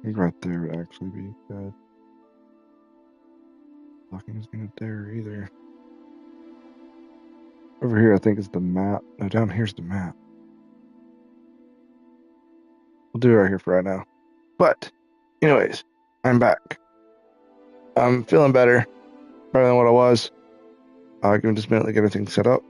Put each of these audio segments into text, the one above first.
Right there would actually be good. Looking isn't there either. Over here, I think is the map. No, down here's the map. We'll do it right here for right now. But, anyways, I'm back. I'm feeling better than what I was. Give me just a minute to get everything set up.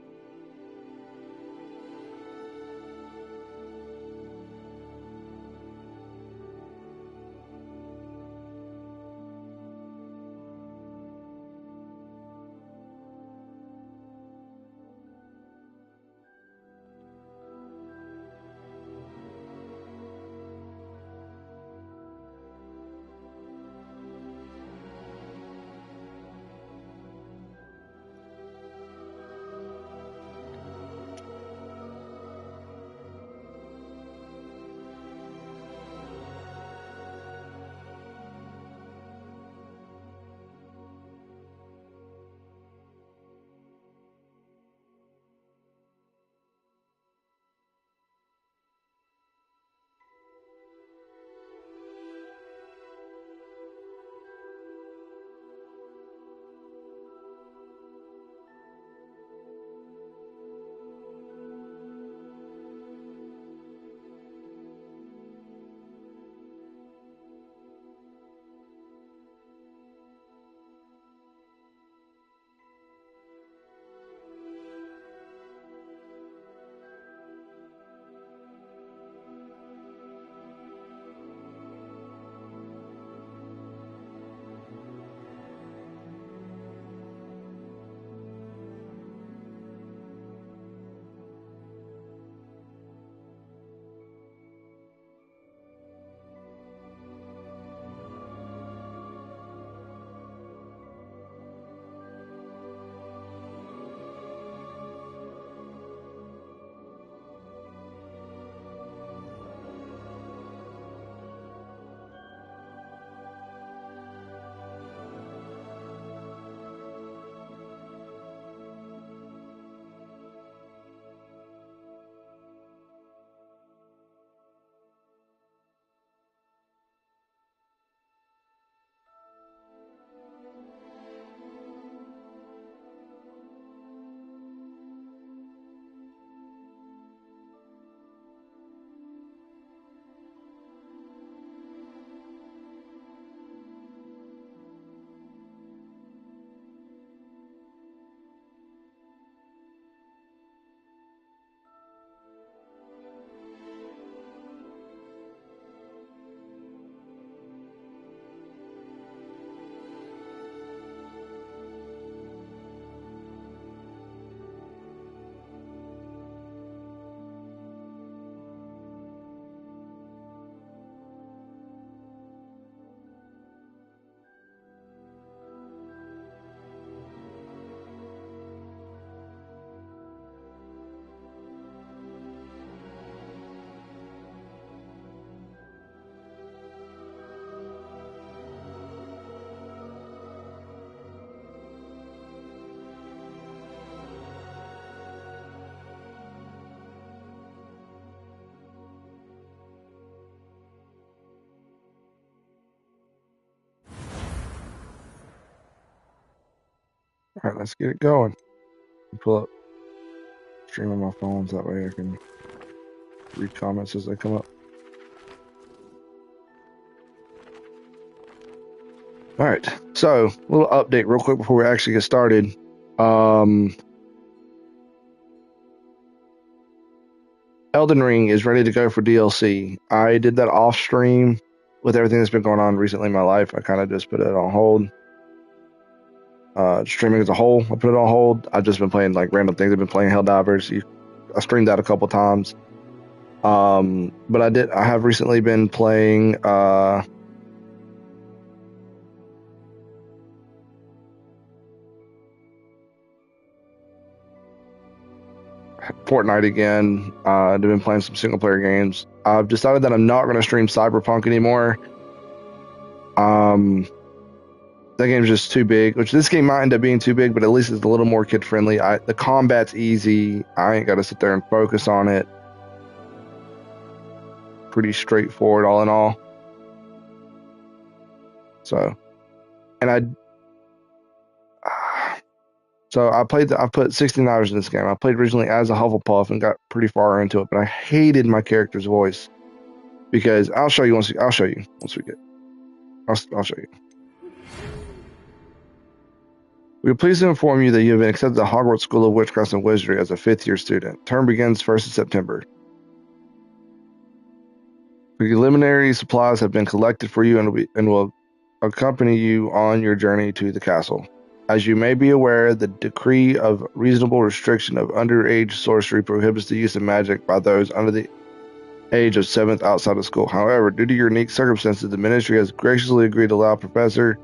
All right, let's get it going. Pull up stream on my phone so that way I can read comments as they come up. All right, so a little update real quick before we actually get started. Elden Ring is ready to go for DLC. I did that off stream with everything that's been going on recently in my life. I kind of just put it on hold. Streaming as a whole, I put it on hold. I've just been playing like random things. I've been playing Helldivers. I streamed that a couple times. But I have recently been playing Fortnite again. I've been playing some single player games. I've decided that I'm not going to stream Cyberpunk anymore. That game's just too big, which this game might end up being too big, but at least it's a little more kid friendly. The combat's easy. I ain't got to sit there and focus on it. Pretty straightforward all in all. So, and I put 16 hours in this game. I played originally as a Hufflepuff and got pretty far into it, but I hated my character's voice because I'll show you once we get. I'll show you. We are pleased to inform you that you have been accepted to the Hogwarts School of Witchcraft and Wizardry as a 5th-year student. Term begins 1st of September. Preliminary supplies have been collected for you and will accompany you on your journey to the castle. As you may be aware, the decree of reasonable restriction of underage sorcery prohibits the use of magic by those under the age of 7th outside of school. However, due to your unique circumstances, the ministry has graciously agreed to allow Professor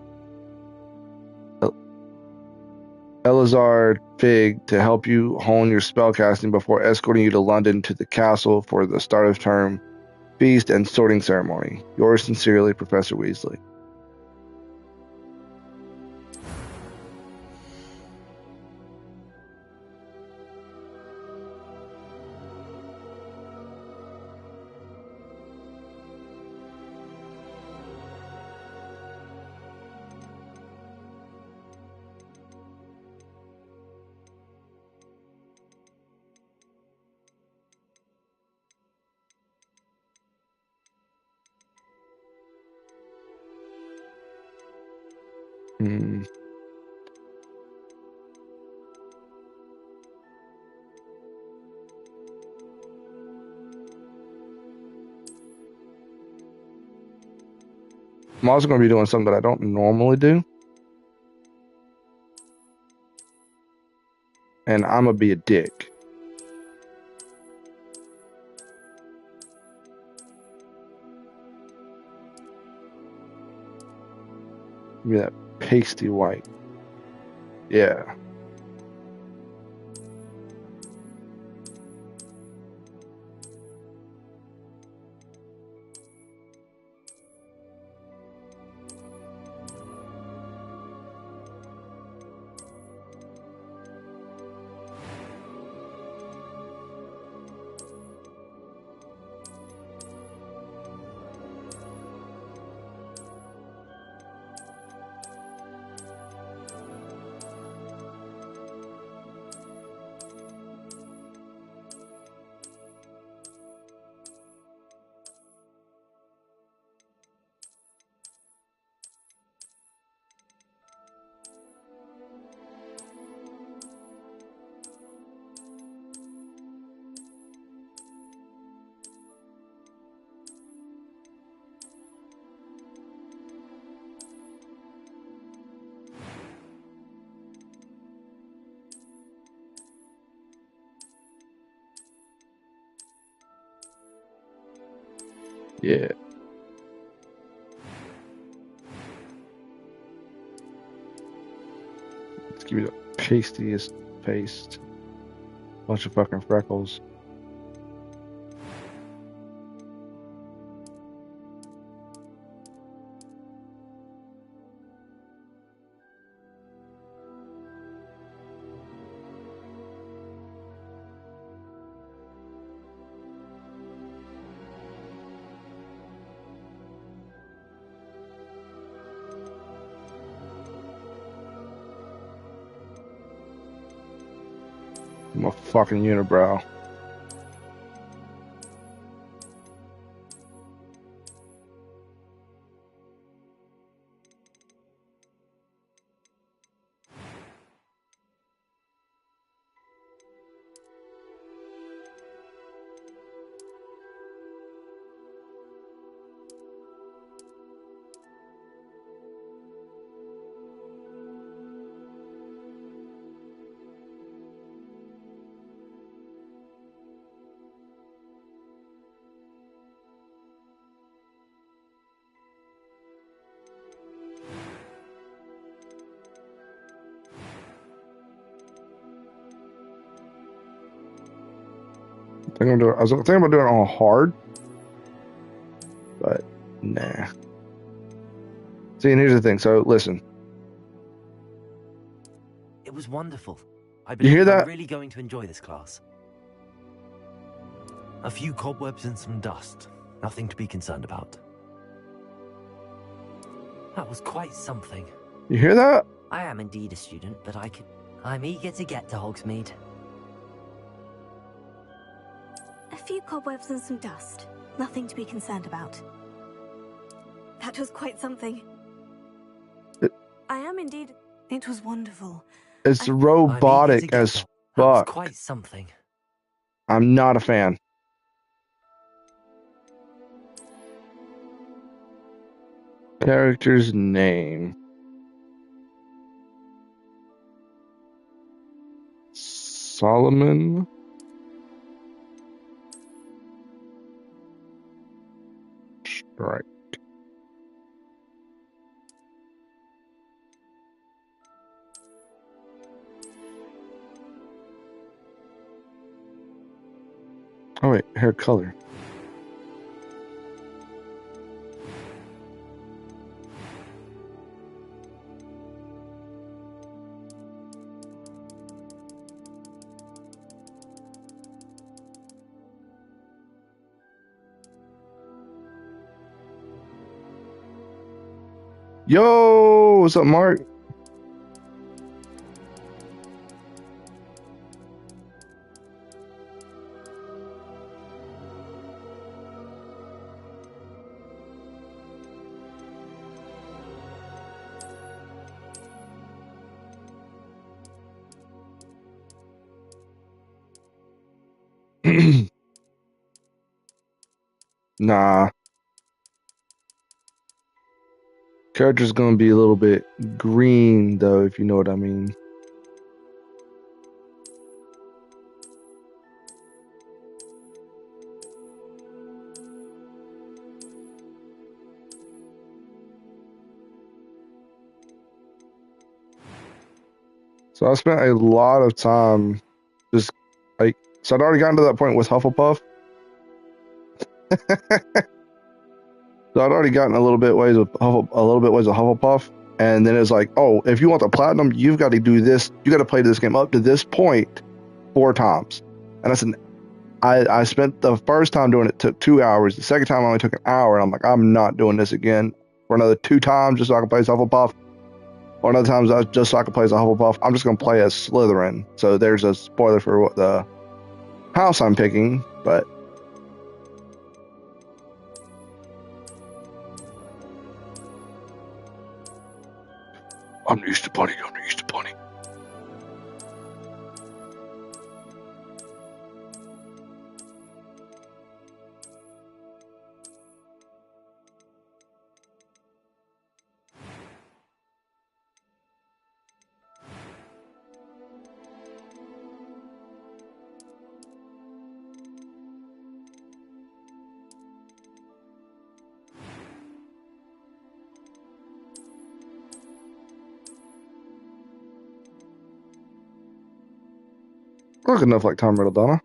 Elazar Fig to help you hone your spellcasting before escorting you to London to the castle for the start of term feast and sorting ceremony. Yours sincerely, Professor Weasley. I'm also going to be doing something that I don't normally do. And I'm going to be a dick. Give me that pasty white. Yeah. Yeah. Let's give you the pastiest paste. Bunch of fucking freckles. I'm a fucking unibrow. I was thinking about doing it on hard, but nah. See, and here's the thing. So listen. It was wonderful. I You hear believe that? I'm really going to enjoy this class. A few cobwebs and some dust. Nothing to be concerned about. That was quite something. You hear that? I am indeed a student, but I'm eager to get to Hogsmeade. A few cobwebs and some dust. Nothing to be concerned about. That was quite something. I am indeed. It was wonderful. It's I'm eager to robotic get as there. That was fuck. quite something. I'm not a fan. Character's name. Solomon. Right. Oh wait, hair color. Yo, what's up, Mark? Nah. Character's gonna be a little bit green, though, if you know what I mean. So I spent a lot of time just like, so I'd already gotten to that point with Hufflepuff. So I'd already gotten a little bit ways with Hufflepuff, and then it's like, oh, if you want the platinum, you've got to do this. You got to play this game up to this point 4 times. And I said, I spent the first time doing it took 2 hours. The second time I only took an hour, and I'm like, I'm not doing this again for another 2 times just so I can play as Hufflepuff. Or another time just so I can play as a Hufflepuff. I'm just gonna play as Slytherin. So there's a spoiler for what the house I'm picking, but. I'm used to punning. Look enough like Tom Riddle,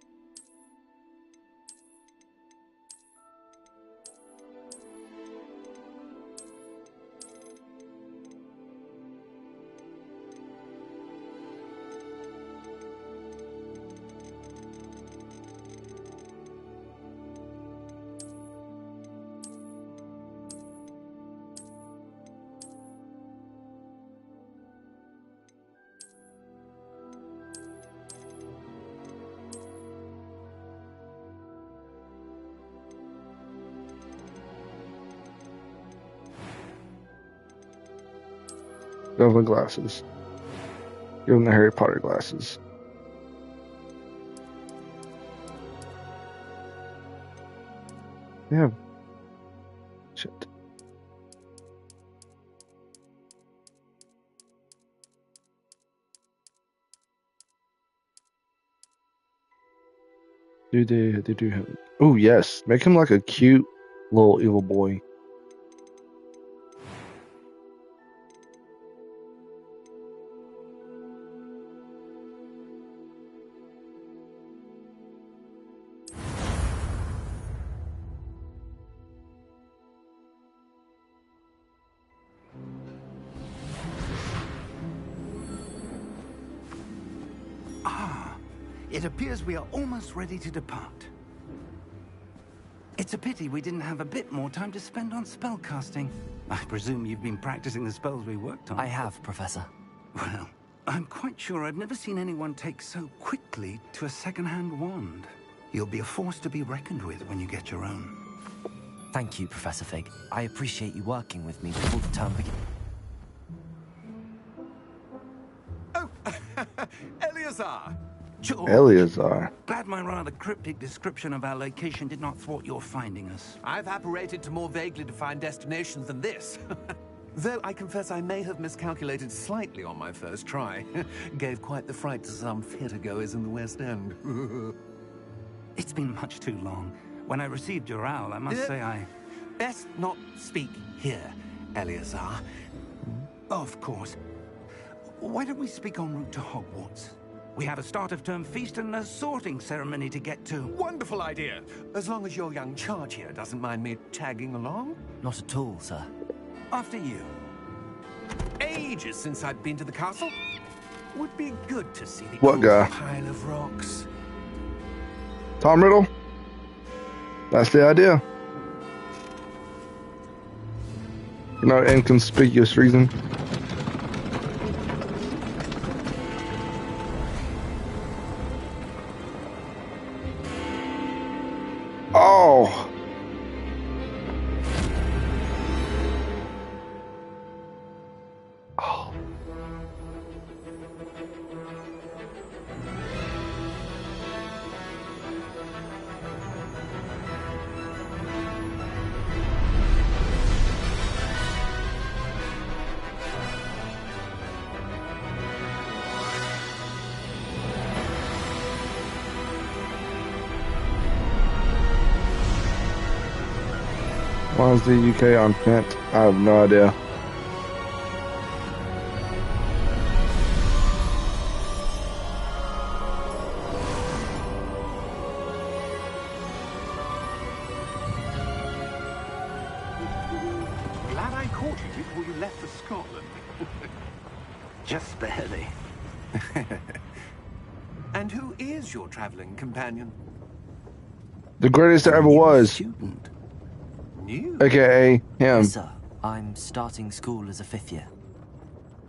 Give him the glasses. Give him the Harry Potter glasses. Yeah. Shit. They do have. Oh yes, make him like a cute little evil boy. It appears we are almost ready to depart. It's a pity we didn't have a bit more time to spend on spellcasting. I presume you've been practicing the spells we worked on. I have, Professor. Well, I'm quite sure I've never seen anyone take so quickly to a second-hand wand. You'll be a force to be reckoned with when you get your own. Thank you, Professor Fig. I appreciate you working with me before the term begins. Oh, Eleazar! George, Eleazar. glad my rather cryptic description of our location did not thwart your finding us. I've apparated to more vaguely defined destinations than this. Though I confess I may have miscalculated slightly on my first try. Gave quite the fright to some theatre-goers in the West End. It's been much too long. When I received your owl, I must say I... Best not speak here, Eleazar. Of course. Why don't we speak en route to Hogwarts? We have a start-of-term feast and a sorting ceremony to get to. Wonderful idea. As long as your young charge here doesn't mind me tagging along. Not at all, sir. After you. Ages since I'd been to the castle. Would be good to see the What old guy? pile of rocks. Tom Riddle? That's the idea. For no inconspicuous reason. Oh! Oh. Why is the UK on Pent? I have no idea. Glad I caught you before you left for Scotland. Just barely. And who is your traveling companion? The greatest there ever was, Student. New? aka him. Sir, I'm starting school as a 5th year.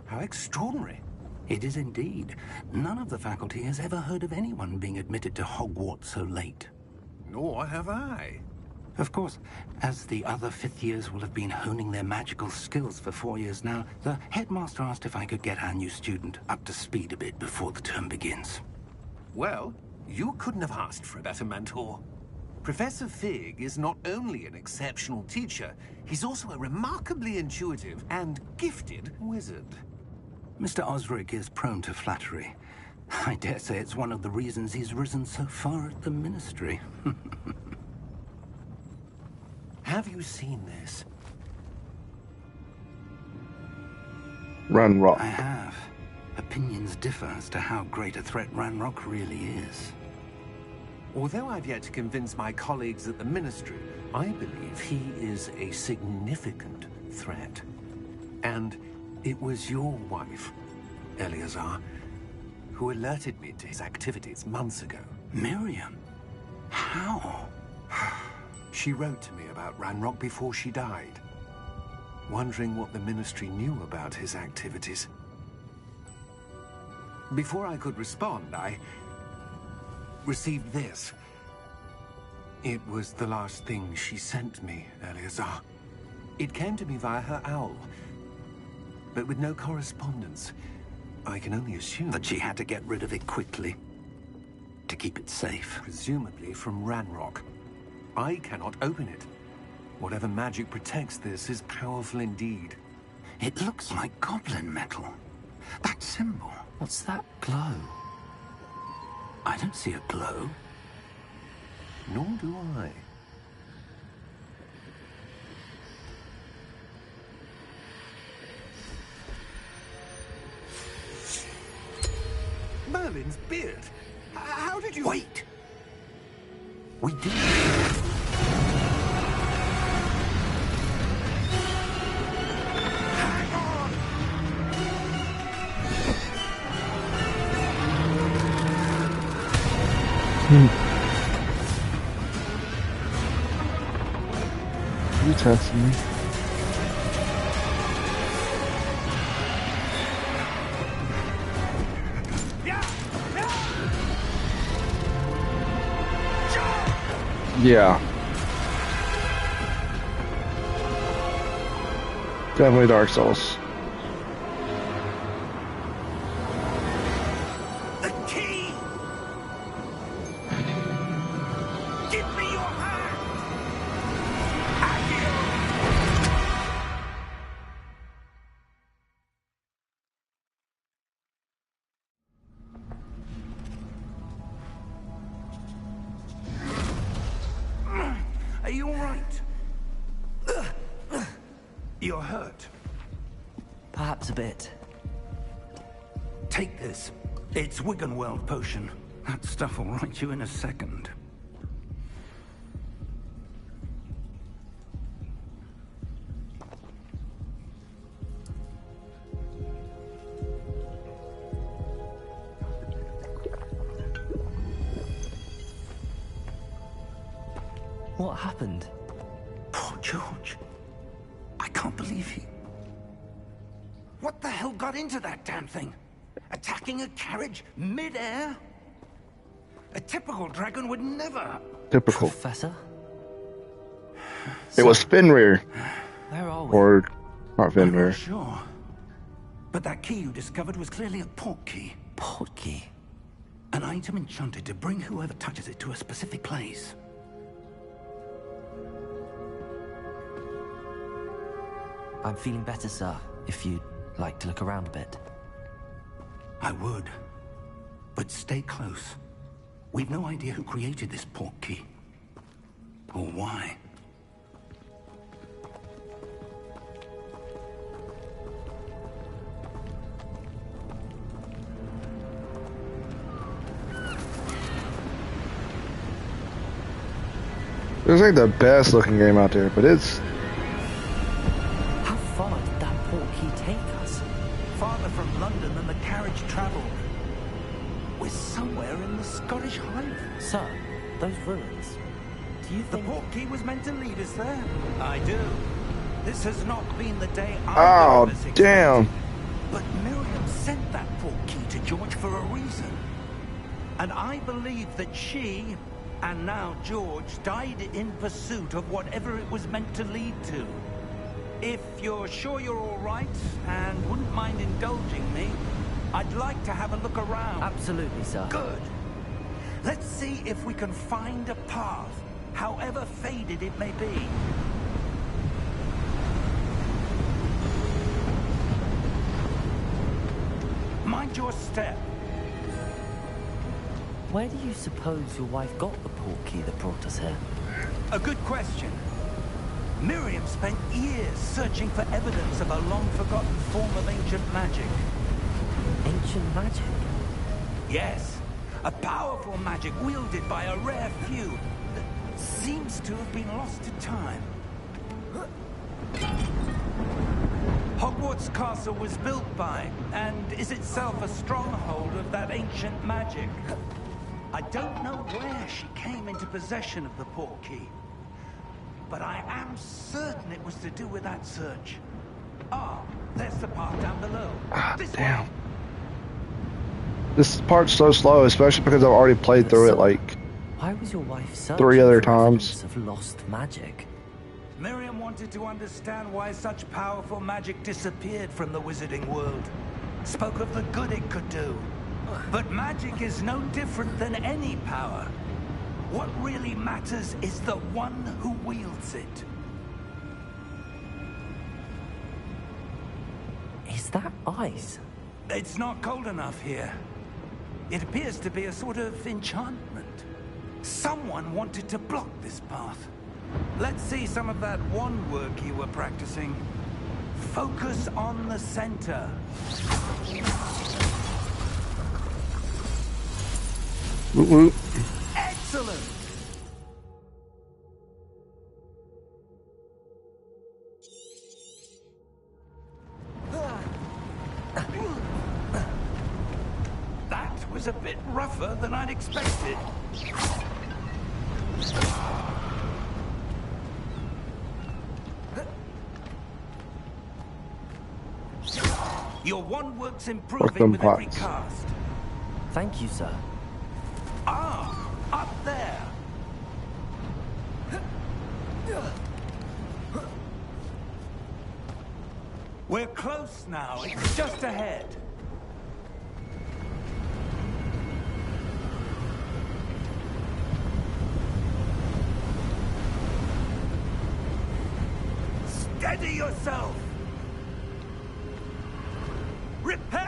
How extraordinary. It is indeed. None of the faculty has ever heard of anyone being admitted to Hogwarts so late. Nor have I. Of course, as the other 5th years will have been honing their magical skills for 4 years now, the headmaster asked if I could get our new student up to speed a bit before the term begins. Well, you couldn't have asked for a better mentor. Professor Fig is not only an exceptional teacher, he's also a remarkably intuitive and gifted wizard. Mr. Osric is prone to flattery. I dare say it's one of the reasons he's risen so far at the ministry. Have you seen this? Ragnorok. I have. Opinions differ as to how great a threat Ragnorok really is. Although I've yet to convince my colleagues at the Ministry, I believe he is a significant threat. And it was your wife, Eleazar, who alerted me to his activities months ago. Miriam? How? She wrote to me about Ragnorok before she died, wondering what the Ministry knew about his activities. Before I could respond, I received this. It was the last thing she sent me, Eleazar. It came to me via her owl, but with no correspondence. I can only assume That she had to get rid of it quickly to keep it safe. presumably from Ragnorok. I cannot open it. Whatever magic protects this is powerful indeed. It looks like goblin metal. That symbol. What's that glow? I don't see a glow. Nor do I. Merlin's beard. How did you... Wait! We did. Hang on! testing me. Yeah. Definitely Dark Souls. The key! Give me your hand! Are you all right? You're hurt. Perhaps a bit. Take this. It's Wiggenweld potion. That stuff will right you in a second. What happened? Poor George. I can't believe he... What the hell got into that damn thing? Attacking a carriage mid-air? A typical dragon would never... Typical. Professor? It was Fenrir. Where are we? Or not I'm Fenrir. not sure. But that key you discovered was clearly a port key. Port key? An item enchanted to bring whoever touches it to a specific place. I'm feeling better, sir. If you'd like to look around a bit. I would. But stay close. We've no idea who created this port key. Or why. It's like the best looking game out there, but it's... How far did that port key take us? Farther from London than the carriage traveled. We're somewhere in the Scottish Highlands. Sir, those ruins. Do you The think... port key was meant to lead us there. I do. This has not been the day Oh, I've ever damn. expected. But Miriam sent that port key to George for a reason. And I believe that she, and now George, died in pursuit of whatever it was meant to lead to. If you're sure you're all right, and wouldn't mind indulging me, I'd like to have a look around. Absolutely, sir. Good. Let's see if we can find a path, however faded it may be. Mind your step. Where do you suppose your wife got the port key that brought us here? A good question. Miriam spent years searching for evidence of a long-forgotten form of ancient magic. Ancient magic? Yes, a powerful magic wielded by a rare few that seems to have been lost to time. Hogwarts Castle was built by, and is itself a stronghold of that ancient magic. I don't know where she came into possession of the port key, but I am certain it was to do with that search. Ah, there's the path down below. This Damn. way. This part's so slow, especially because I've already played through it like... Why was your wife searching 3 other for evidence times. of lost magic? Miriam wanted to understand why such powerful magic disappeared from the wizarding world. Spoke of the good it could do. But magic is no different than any power. What really matters is the one who wields it. Is that ice? It's not cold enough here. It appears to be a sort of enchantment. Someone wanted to block this path. Let's see some of that wand work you were practicing. Focus on the center. Whoop, whoop. Excellent! That was a bit rougher than I'd expected. Your one work's improving Welcome, with every Plat. cast. Thank you, sir. Ah, up there. We're close now. It's just ahead. Steady yourself. Reparo!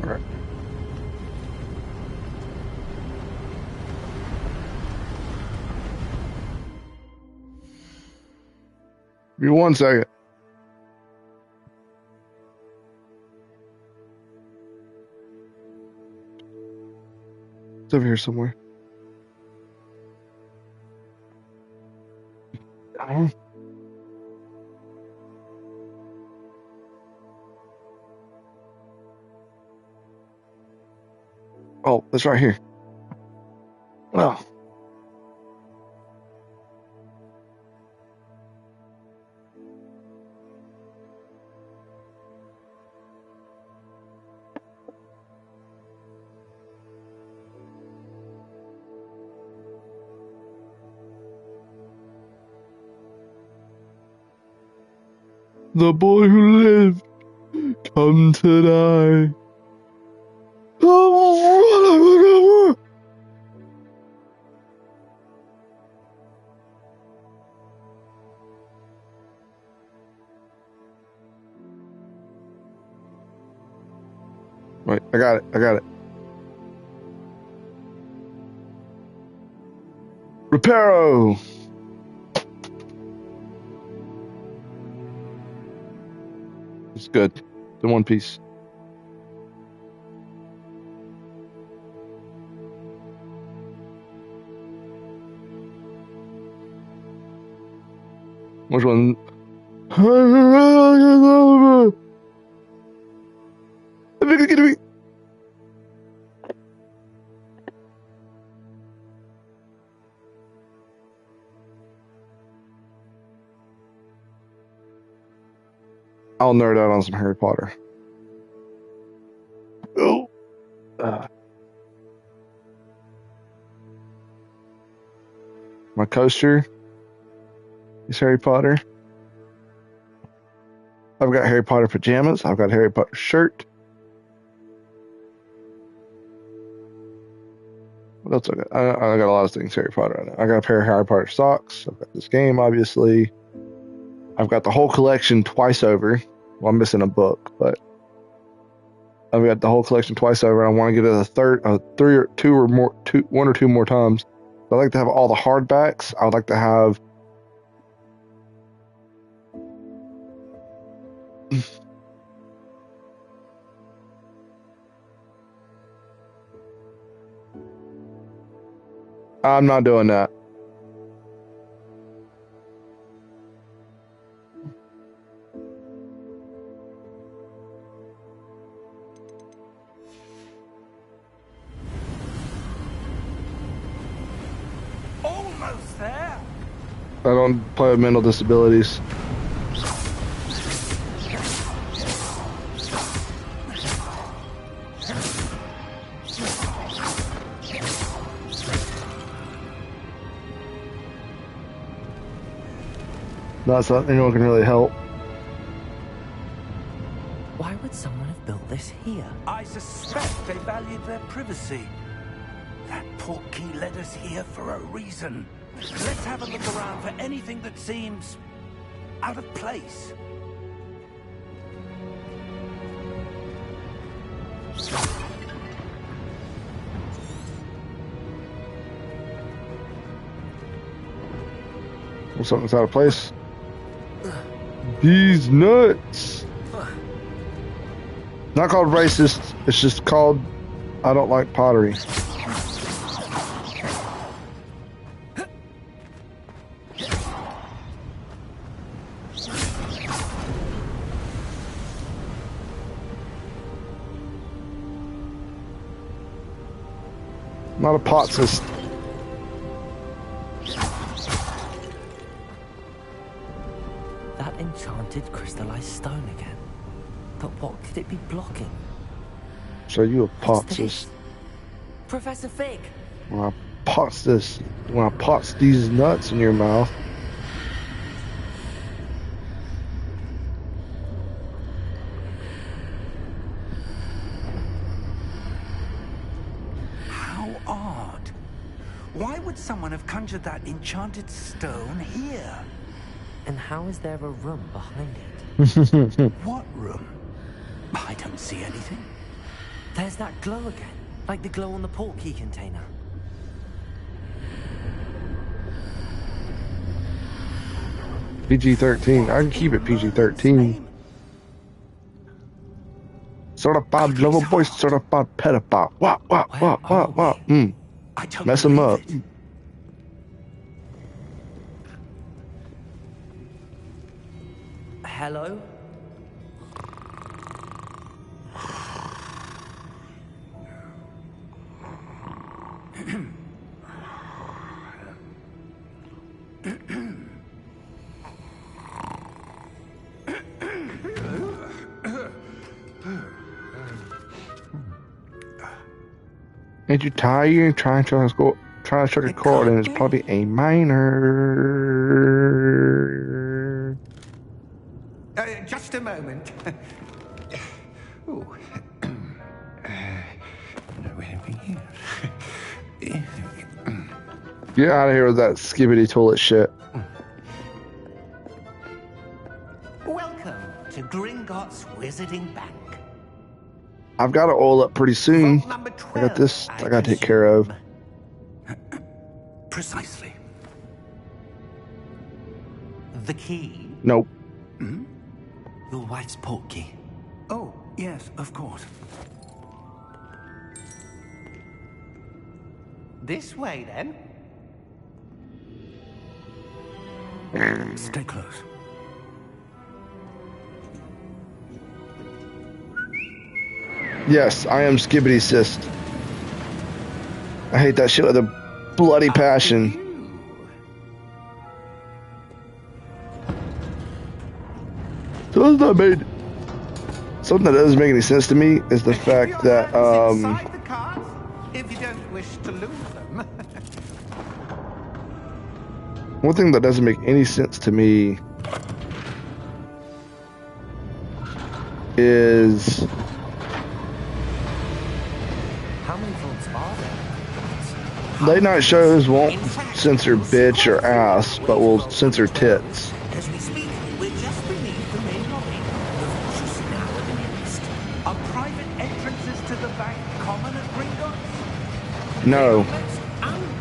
Alright. Give me 1 second. It's over here somewhere. Oh, it's right here. Oh. The boy who lived, come to die. Wait, I got it. I got it. Reparo. It's good. It's in one piece. Which one? I'll nerd out on some Harry Potter. Oh. My coaster is Harry Potter. I've got Harry Potter pajamas. I've got Harry Potter shirt. What else I got? I got a lot of things Harry Potter. I got a pair of Harry Potter socks. I've got this game, obviously. I've got the whole collection twice over. Well, I'm missing a book, but I've got the whole collection twice over. I want to get it one or two more times. I like to have all the hardbacks. I would like to have I'm not doing that. Almost there. I don't play with mental disabilities. Not something anyone can really help. Why would someone have built this here? I suspect they valued their privacy. That portkey led us here for a reason. Let's have a look around for anything that seems out of place. Something's out of place. These nuts. Not called racist. It's just called I don't like pottery. Not a potsist. That enchanted crystallized stone again. But what could it be blocking? So you a What's potsist. this? Professor Fig! When I pots this, when I pots these nuts in your mouth. How odd. Why would someone have conjured that enchanted stone here? And how is there a room behind it? What room? I don't see anything. There's that glow again. Like the glow on the portkey container. PG-13. I can keep it PG-13. Certified lover boy, certified pedophile. Wow. I don't Mess him up. believe it. Hello? Ain't you tired? Trying to strike a chord, and it's probably A minor. Just a moment. Ooh. Get out of here with that skibbity toilet shit. Welcome to Gringotts Wizarding Bank. I've got to oil up pretty soon. Vault number 12, I got this I got to take care of. Precisely. The key? Nope. Your wife's portkey. Oh, yes, of course. This way, then. Stay close. Yes, I am skibbity cyst. I hate that shit with a bloody passion. Something that doesn't make any sense to me is the fact that Inside the cards, if you don't wish to lose them. one thing that doesn't make any sense to me is How many vaults are there? late night shows won't censor bitch or ass, but will censor tits. As we speak, we're just beneath the main lobby. The vault you see now at the nearest. Are private entrances to the bank common at Gringotts? No,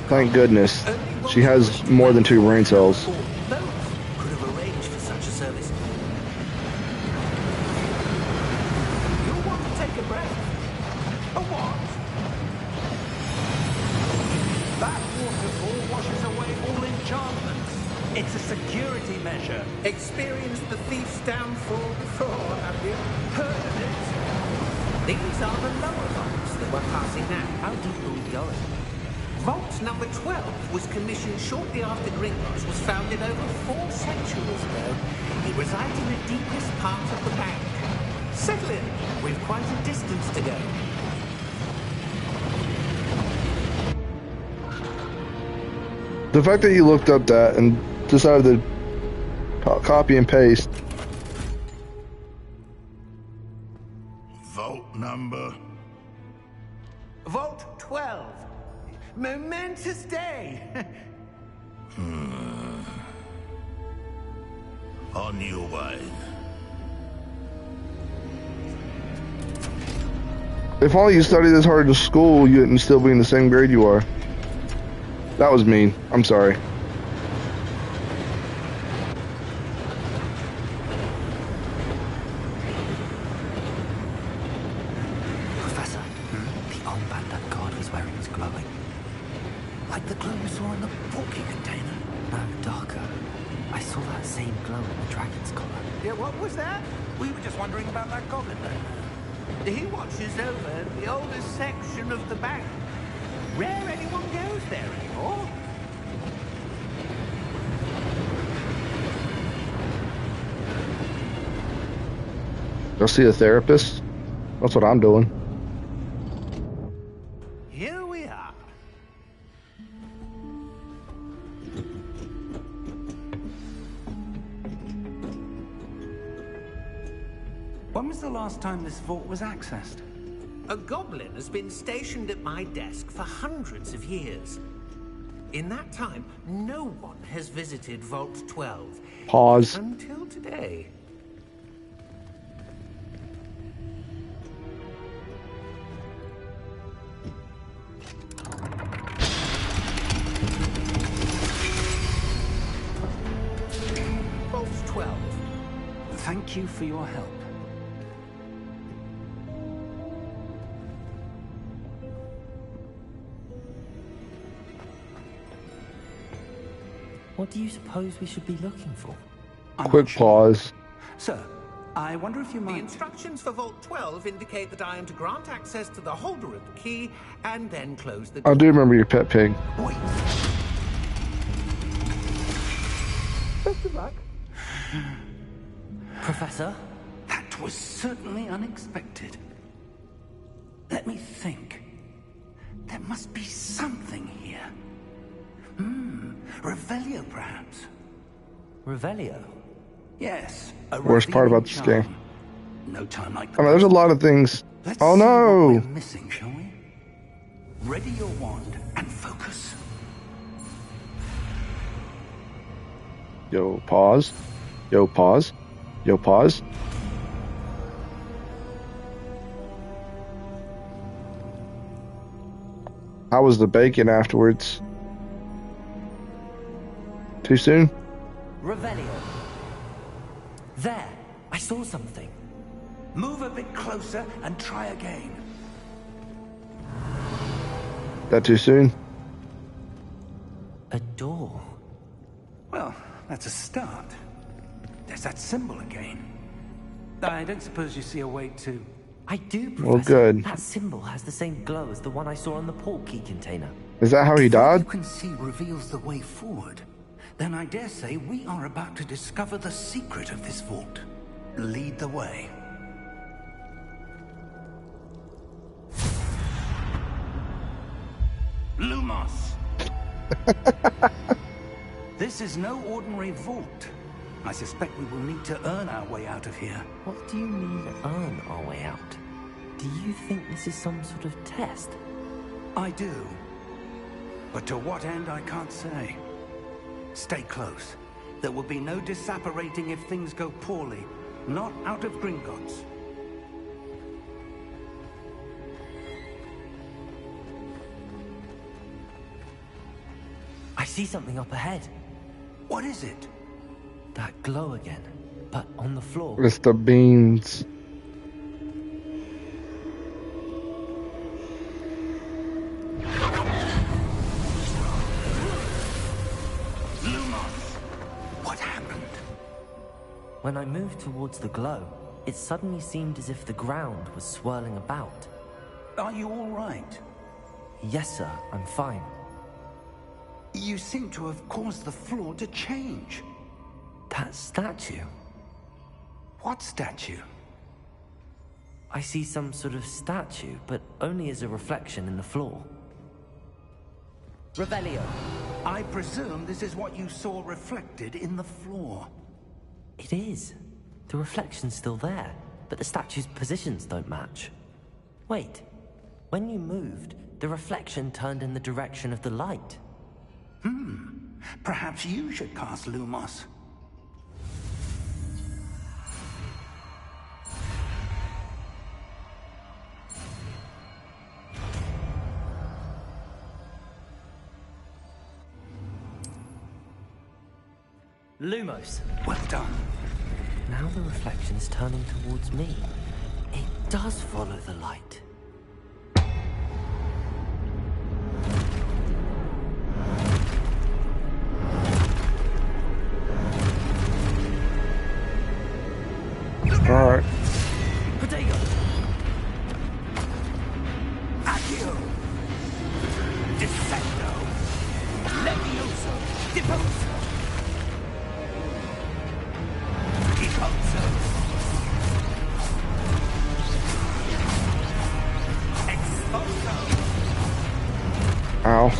thank goodness. She has more than 2 brain cells. Or both could have arranged for such a service. You'll want to take a breath. A what? That waterfall washes away all enchantments. It's a security measure. Experienced the thief's downfall before, have you? Heard of it? These are the lower vaults that we're passing now. How deep are we going? Vault number 12 was commissioned shortly after Gringotts was founded over 4 centuries ago. It resides in the deepest part of the bank. Settle in. We've quite a distance to go. The fact that you looked up that and decided to copy and paste. Vault number. Vault 12. Momentous day. On your way. If only you studied this hard in school, you wouldn't still be in the same grade you are. That was mean. I'm sorry. The glow we saw in the porky container? No, darker. I saw that same glow in the dragon's collar. Yeah, what was that? We were just wondering about that goblin there. He watches over the oldest section of the bank. Rare anyone goes there anymore. Go see a therapist? That's what I'm doing. Here we are. When was the last time this vault was accessed? A goblin has been stationed at my desk for hundreds of years. In that time, no one has visited Vault 12. Pause. Until today. Vault 12. Thank you for your help. What do you suppose we should be looking for? I'm Quick not sure. pause. Sir, I wonder if you The might... instructions for Vault 12 indicate that I am to grant access to the holder of the key and then close the door. I do remember your pet pig. Wait. Best of luck. Professor? That was certainly unexpected. Let me think. There must be something here. Revelio, perhaps. Revelio? Yes. Worst part about this game. No time like I mean, there's a lot of things. Let's Oh see what no! we're missing, shall we? Ready your wand and focus. Yo, pause. Yo, pause. Yo, pause. How was the bacon afterwards? Too soon? Revelio. There! I saw something. Move a bit closer and try again. That too soon? A door. Well, that's a start. There's that symbol again. I don't suppose you see a way to... I do, Professor. Well, good. That symbol has the same glow as the one I saw in the port key container. Is that how he What you died? can see reveals the way forward. Then I dare say we are about to discover the secret of this vault. Lead the way. Lumos! This is no ordinary vault. I suspect we will need to earn our way out of here. What do you mean, earn our way out? Do you think this is some sort of test? I do. But to what end, I can't say. Stay close. There will be no disapparating if things go poorly. Not out of Gringotts. I see something up ahead. What is it? That glow again, but on the floor. It's the beans. What happened? When I moved towards the glow, it suddenly seemed as if the ground was swirling about. Are you all right? Yes, sir, I'm fine. You seem to have caused the floor to change. That statue. What statue? I see some sort of statue, but only as a reflection in the floor. Revelio. I presume this is what you saw reflected in the floor. It is. The reflection's still there, but the statue's positions don't match. Wait. When you moved, the reflection turned in the direction of the light. Perhaps you should cast Lumos. Lumos. Well done. Now the reflection's turning towards me. It does follow the light. Ow.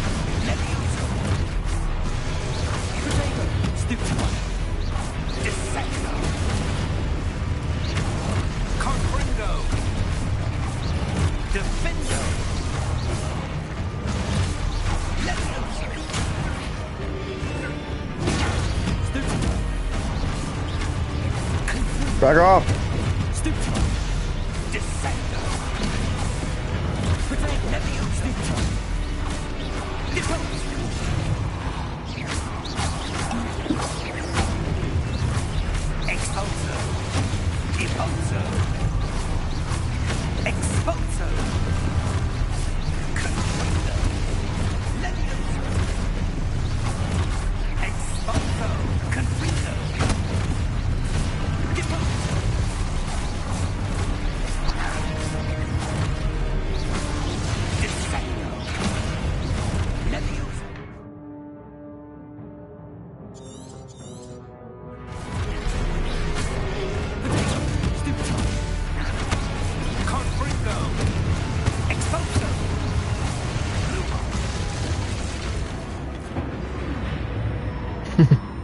Back off.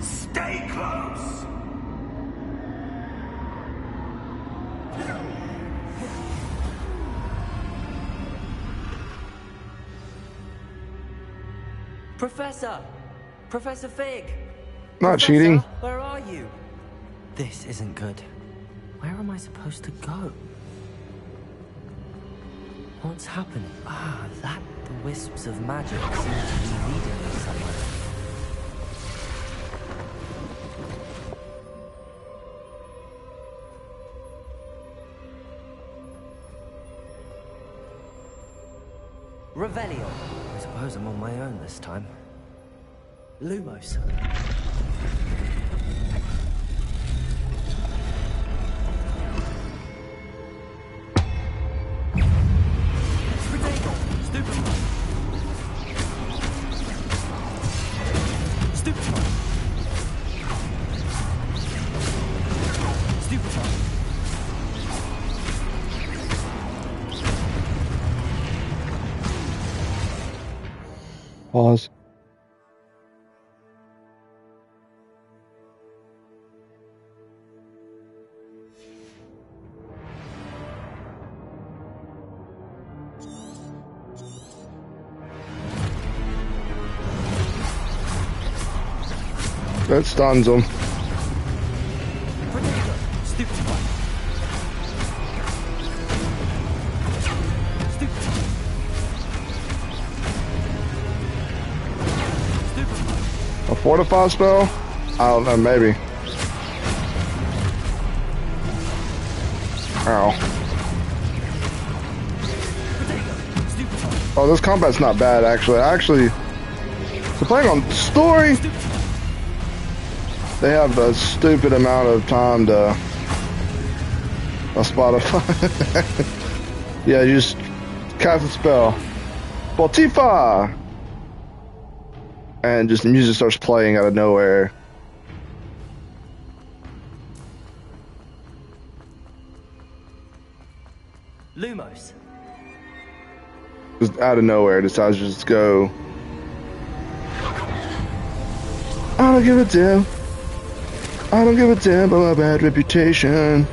Stay close! Professor! Professor Fig! Not Professor, cheating. Where are you? This isn't good. Where am I supposed to go? What's happening? Ah, that the wisps of magic seem to be leading me somewhere. Revelio. I suppose I'm on my own this time. Lumos. Pause. That stuns him. A fortify spell? I don't know, maybe. Ow. Oh, this combat's not bad, actually. So playing on story, they have a stupid amount of time to Spotify. Yeah, you just cast a spell. Spotify! And just the music starts playing out of nowhere. Lumos. Just out of nowhere, decides to just go. I don't give a damn. I don't give a damn about my bad reputation.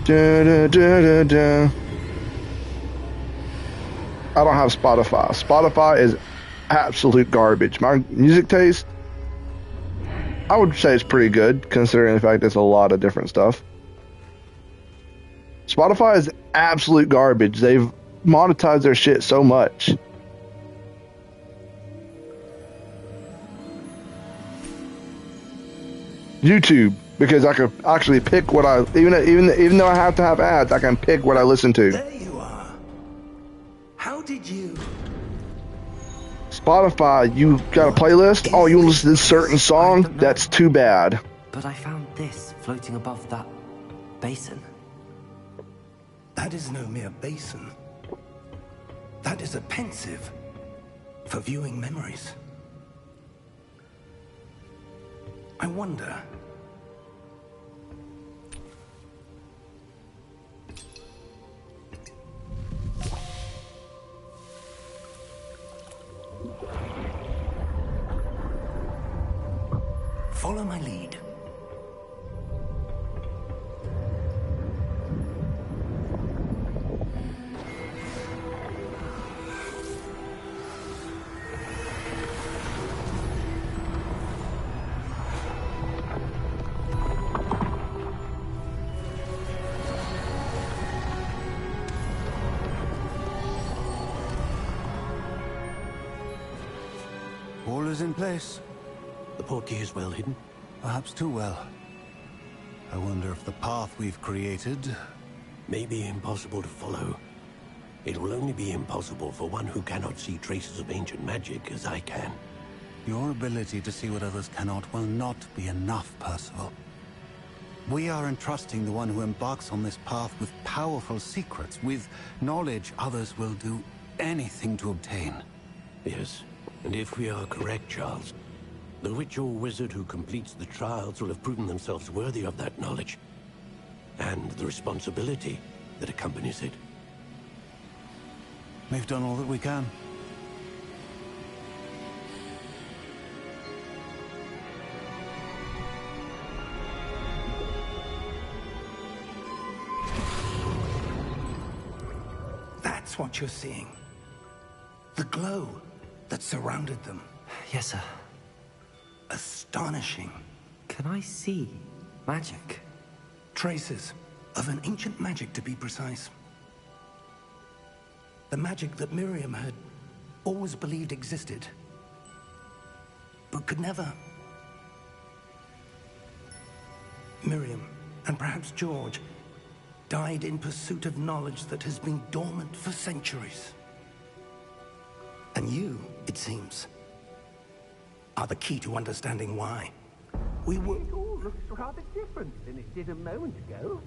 Da, da, da, da, da. I don't have Spotify. Spotify is absolute garbage. My music taste, I would say it's pretty good, considering the fact it's a lot of different stuff. Spotify is absolute garbage. They've monetized their shit so much. YouTube, because I could actually pick what I even though I have to have ads, I can pick what I listen to. There you are. How did you? Spotify, you got a playlist? Oh, you listen to this certain song? That's too bad. But I found this floating above that basin. That is no mere basin. That is a pensive for viewing memories. I wonder. Follow my lead. All is in place. The portkey is well hidden? Perhaps too well. I wonder if the path we've created... may be impossible to follow. It will only be impossible for one who cannot see traces of ancient magic as I can. Your ability to see what others cannot will not be enough, Percival. We are entrusting the one who embarks on this path with powerful secrets, with knowledge others will do anything to obtain. Yes, and if we are correct, Charles, the witch or wizard who completes the trials will have proven themselves worthy of that knowledge, and the responsibility that accompanies it. We've done all that we can. That's what you're seeing. The glow that surrounded them. Yes, sir. Astonishing. Can I see magic? Traces of an ancient magic, to be precise. The magic that Miriam had always believed existed, but could never. Miriam, and perhaps George, died in pursuit of knowledge that has been dormant for centuries. And you, it seems, are the key to understanding why. It all looks rather different than it did a moment ago.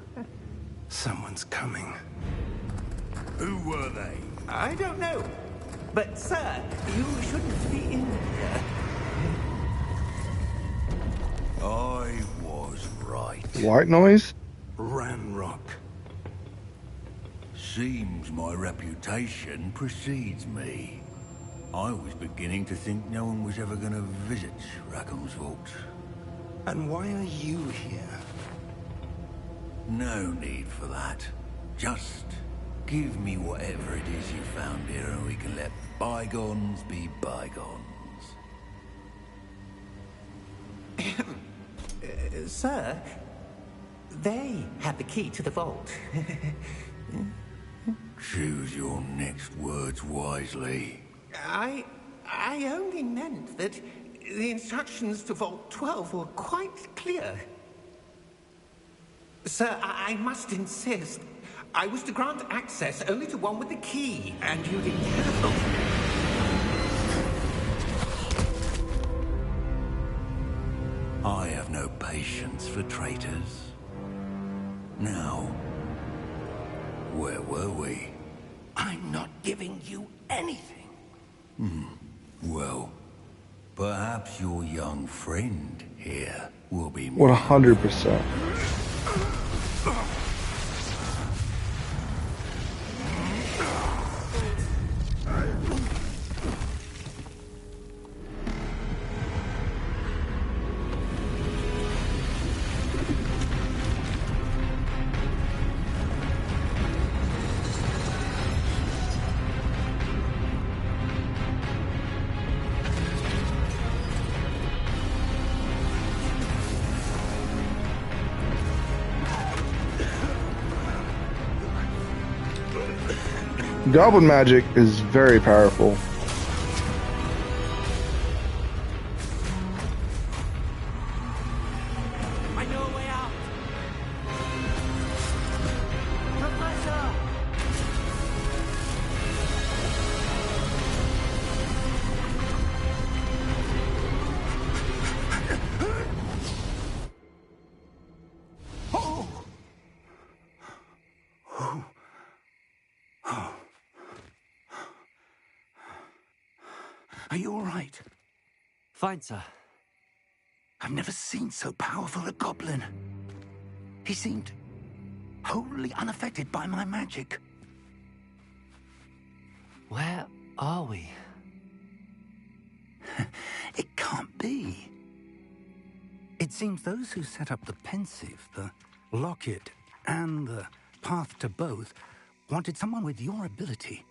Someone's coming. Who were they? I don't know. But, sir, you shouldn't be in here. I was right. White noise? Ragnorok. Seems my reputation precedes me. I was beginning to think no one was ever going to visit Rackham's vault. And why are you here? No need for that. Just give me whatever it is you found here and we can let bygones be bygones. Sir, they have the key to the vault. Choose your next words wisely. I only meant that the instructions to Vault 12 were quite clear. Sir, I must insist. I was to grant access only to one with the key, and you didn't have them. I have no patience for traitors. Now, where were we? I'm not giving you anything. Well, perhaps your young friend here will be 100%. Goblin magic is very powerful. I know a way out. Professor! Are you all right? Fine, sir. I've never seen so powerful a goblin. He seemed wholly unaffected by my magic. Where are we? It can't be. It seems those who set up the pensive, the locket, and the path to both wanted someone with your ability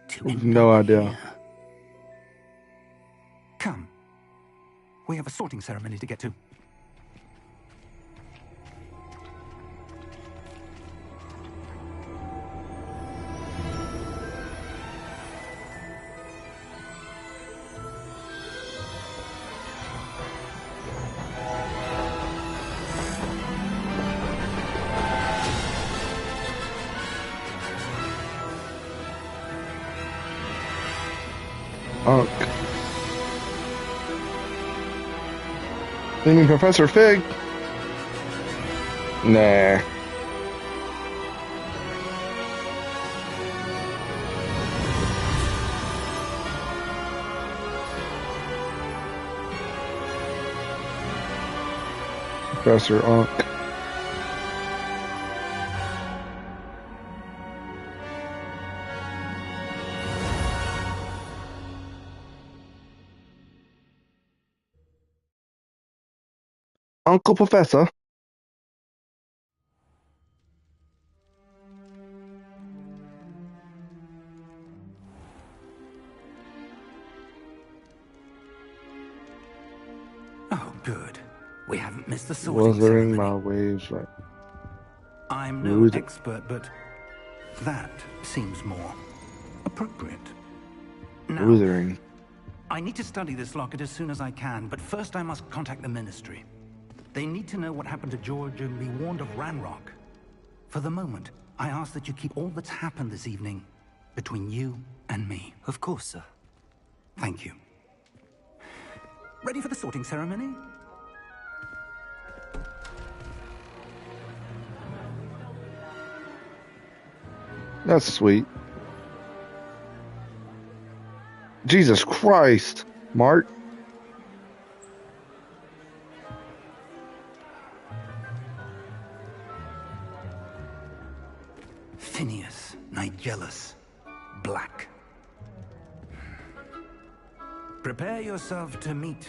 to end No up idea. here. Come. We have a sorting ceremony to get to. Unk. You mean Professor Fig? Nah. Professor Unk. Uncle Professor. Oh, good. We haven't missed the sorting Wuthering ceremony. my waves right. I'm no expert, but that seems more appropriate. Now, Wuthering. I need to study this locket as soon as I can, but first I must contact the Ministry. They need to know what happened to George and be warned of Ragnorok. For the moment, I ask that you keep all that's happened this evening between you and me. Of course, sir. Thank you. Ready for the sorting ceremony? That's sweet. Jesus Christ, Mark. Phineas, Nigellus, Black. Prepare yourself to meet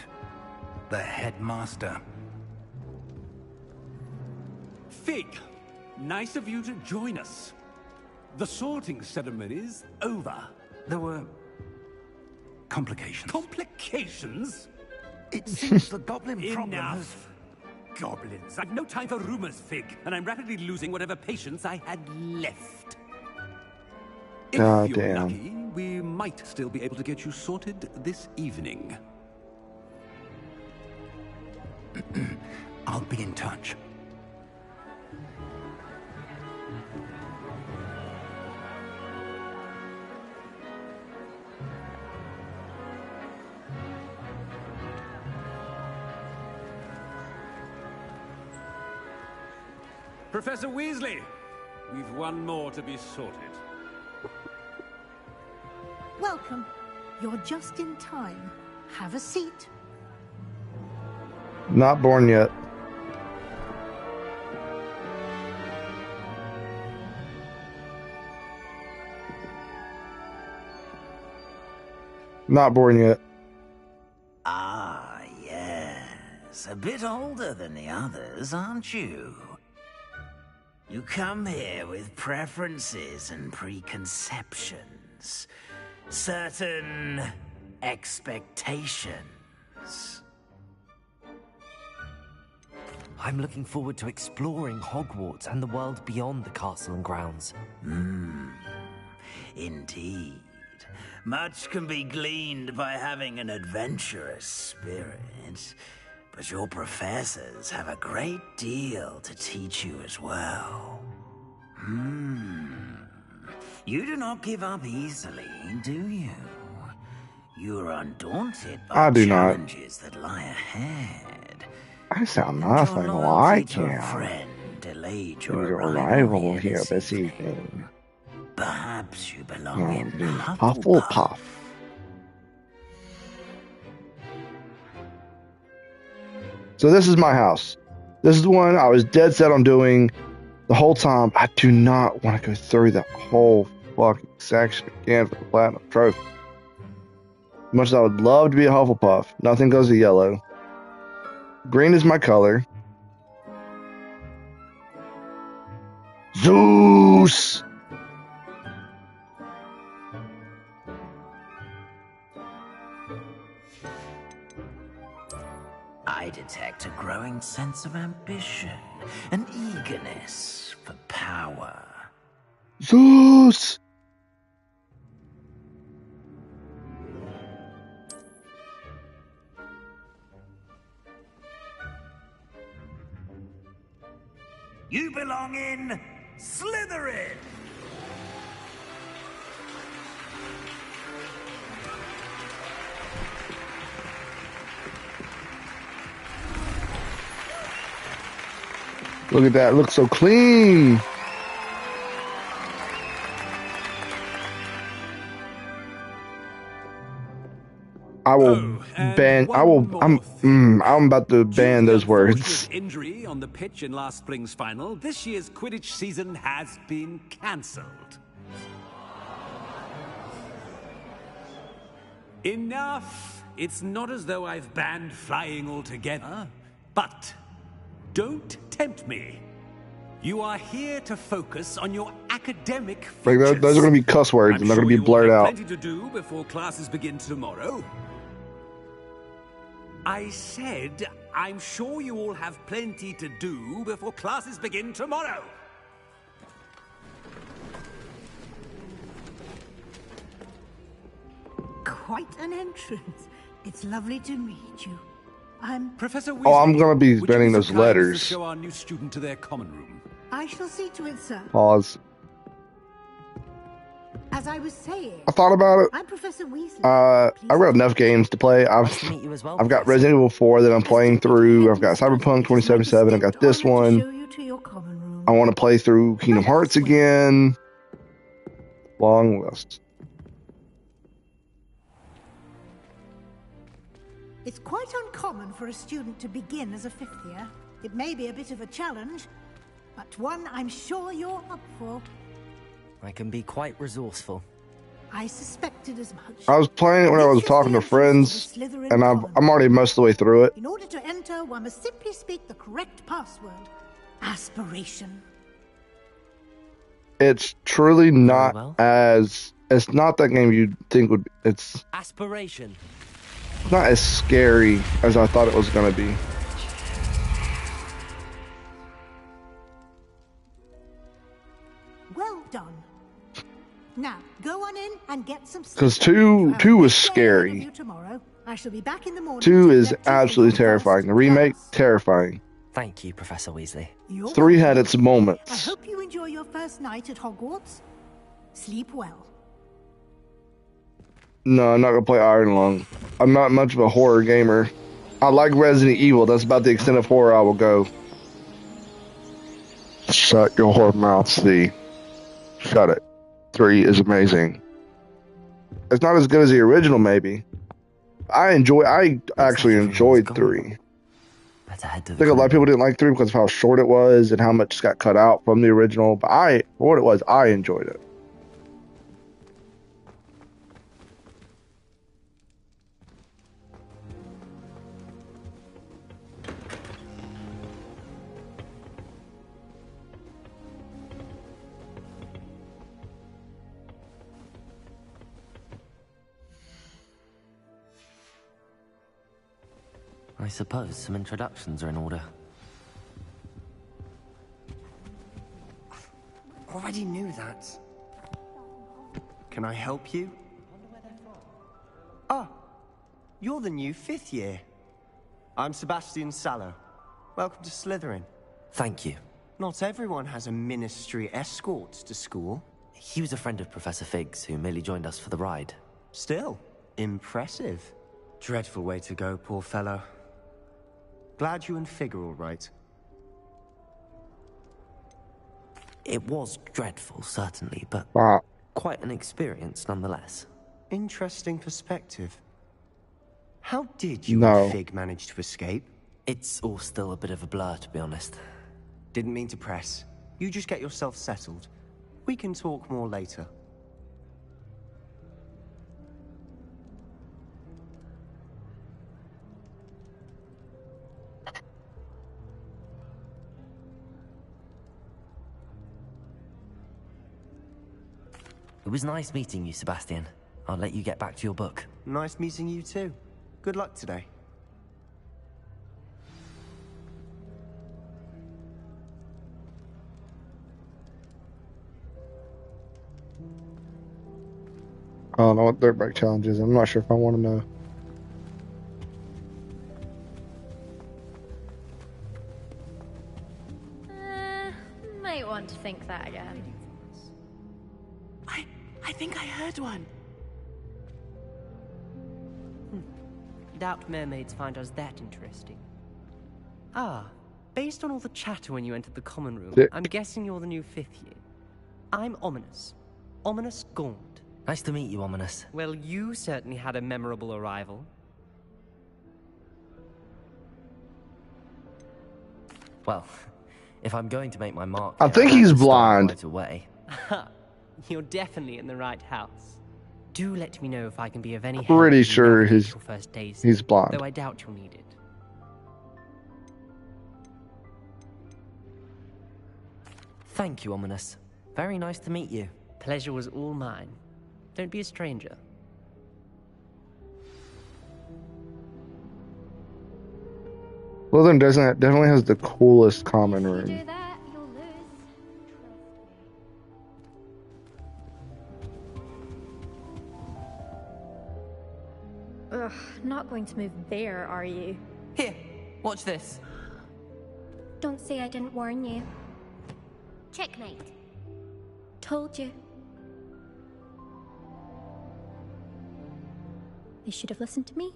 the headmaster. Fig, nice of you to join us. The sorting ceremony's over. There were complications. Complications? It seems the goblin problem has... Enough. Goblins. I've no time for rumors, Fig, and I'm rapidly losing whatever patience I had left. If God you're damn. lucky, we might still be able to get you sorted this evening. I'll be in touch. Professor Weasley, we've one more to be sorted. Welcome. You're just in time. Have a seat. Not born yet. Not born yet. Ah, yes. A bit older than the others, aren't you? You come here with preferences and preconceptions. Certain expectations. I'm looking forward to exploring Hogwarts and the world beyond the castle and grounds. Indeed. Much can be gleaned by having an adventurous spirit, but your professors have a great deal to teach you as well. You do not give up easily, do you? You are undaunted by I do not. challenges that lie ahead. I sound Your nothing loyalty like to a him. friend delayed Your your arrival here this evening. Perhaps you belong in Hufflepuff. Hufflepuff. So this is my house. This is the one I was dead set on doing the whole time. I do not want to go through that whole fucking section again for the Platinum Trophy. As much as I would love to be a Hufflepuff, nothing goes to yellow. Green is my color. Zeus! I detect a growing sense of ambition, an eagerness for power. Zeus! You belong in Slytherin! Look at that, it looks so clean. I will ban. I'm about to ban those words. Injury on the pitch in last spring's final, this year's Quidditch season has been cancelled. Enough! It's not as though I've banned flying altogether. But don't tempt me. You are here to focus on your academic futures. Those are going to be cuss words, and they're going to be blurred out. Plenty to do before classes begin tomorrow. I said, I'm sure you all have plenty to do before classes begin tomorrow. Quite an entrance. It's lovely to meet you. I'm Professor Weasley. Oh, I'm going to be banning those letters. Show our new student to their common room. I shall see to it, sir. Pause. As I was saying, I thought about it. I'm Professor Weasley. I've got enough games to play. I've got Resident Evil 4 that I'm playing through. I've got Cyberpunk 2077. I got this one. I want to play through Kingdom Hearts again. Long list. It's quite uncommon for a student to begin as a fifth year. It may be a bit of a challenge, but one I'm sure you're up for. I can be quite resourceful. I suspected as much. I was playing it when I was talking to friends, and I'm already most of the way through it. In order to enter, one must simply speak the correct password. Aspiration. It's truly not as... It's not that game you'd think would... It's Aspiration. not as scary as I thought it was going to be. Well done. Now, go on in and get some sleep. Because two was scary. I shall be back in the morning. 2 is absolutely terrifying. The remake, terrifying. Thank you, Professor Weasley. 3 had its I moments. hope you enjoy your first night at Hogwarts. Sleep well. No, I'm not going to play Iron Lung. I'm not much of a horror gamer. I like Resident Evil. That's about the extent of horror I will go. Shut your whore mouth, C. Shut it. 3 is amazing. It's not as good as the original, maybe. I actually enjoyed 3. I think a lot of people didn't like 3 because of how short it was and how much got cut out from the original. But for what it was, I enjoyed it. I suppose some introductions are in order. Already knew that. Can I help you? Oh, you're the new 5th year. I'm Sebastian Sallow. Welcome to Slytherin. Thank you. Not everyone has a ministry escort to school. He was a friend of Professor Fig's who merely joined us for the ride. Still, impressive. Dreadful way to go, poor fellow. Glad you and Fig are all right. It was dreadful, certainly, but quite an experience nonetheless. Interesting perspective. How did you and Fig manage to escape? It's all still a bit of a blur, to be honest. Didn't mean to press. You just get yourself settled. We can talk more later. It was nice meeting you, Sebastian. I'll let you get back to your book. Nice meeting you too. Good luck today. I don't know what dirt bike challenge is. I'm not sure if I want to know. Might want to think that again. I think I heard one. Doubt mermaids find us that interesting. Ah, based on all the chatter when you entered the common room, I'm guessing you're the new 5th year. I'm Ominous. Ominous Gaunt. Nice to meet you, Ominous. Well, you certainly had a memorable arrival. Well, if I'm going to make my mark, I think he's blind. Right away. You're definitely in the right house. Do let me know if I can be of any help. Pretty sure he's blind. Though I doubt you'll need it. Thank you, Ominous. Very nice to meet you. Pleasure was all mine. Don't be a stranger. Slytherin definitely has the coolest common room. If you do that, you'll lose. Ugh, not going to move there, are you? Here, watch this. Don't say I didn't warn you. Checkmate. Told you. They should have listened to me.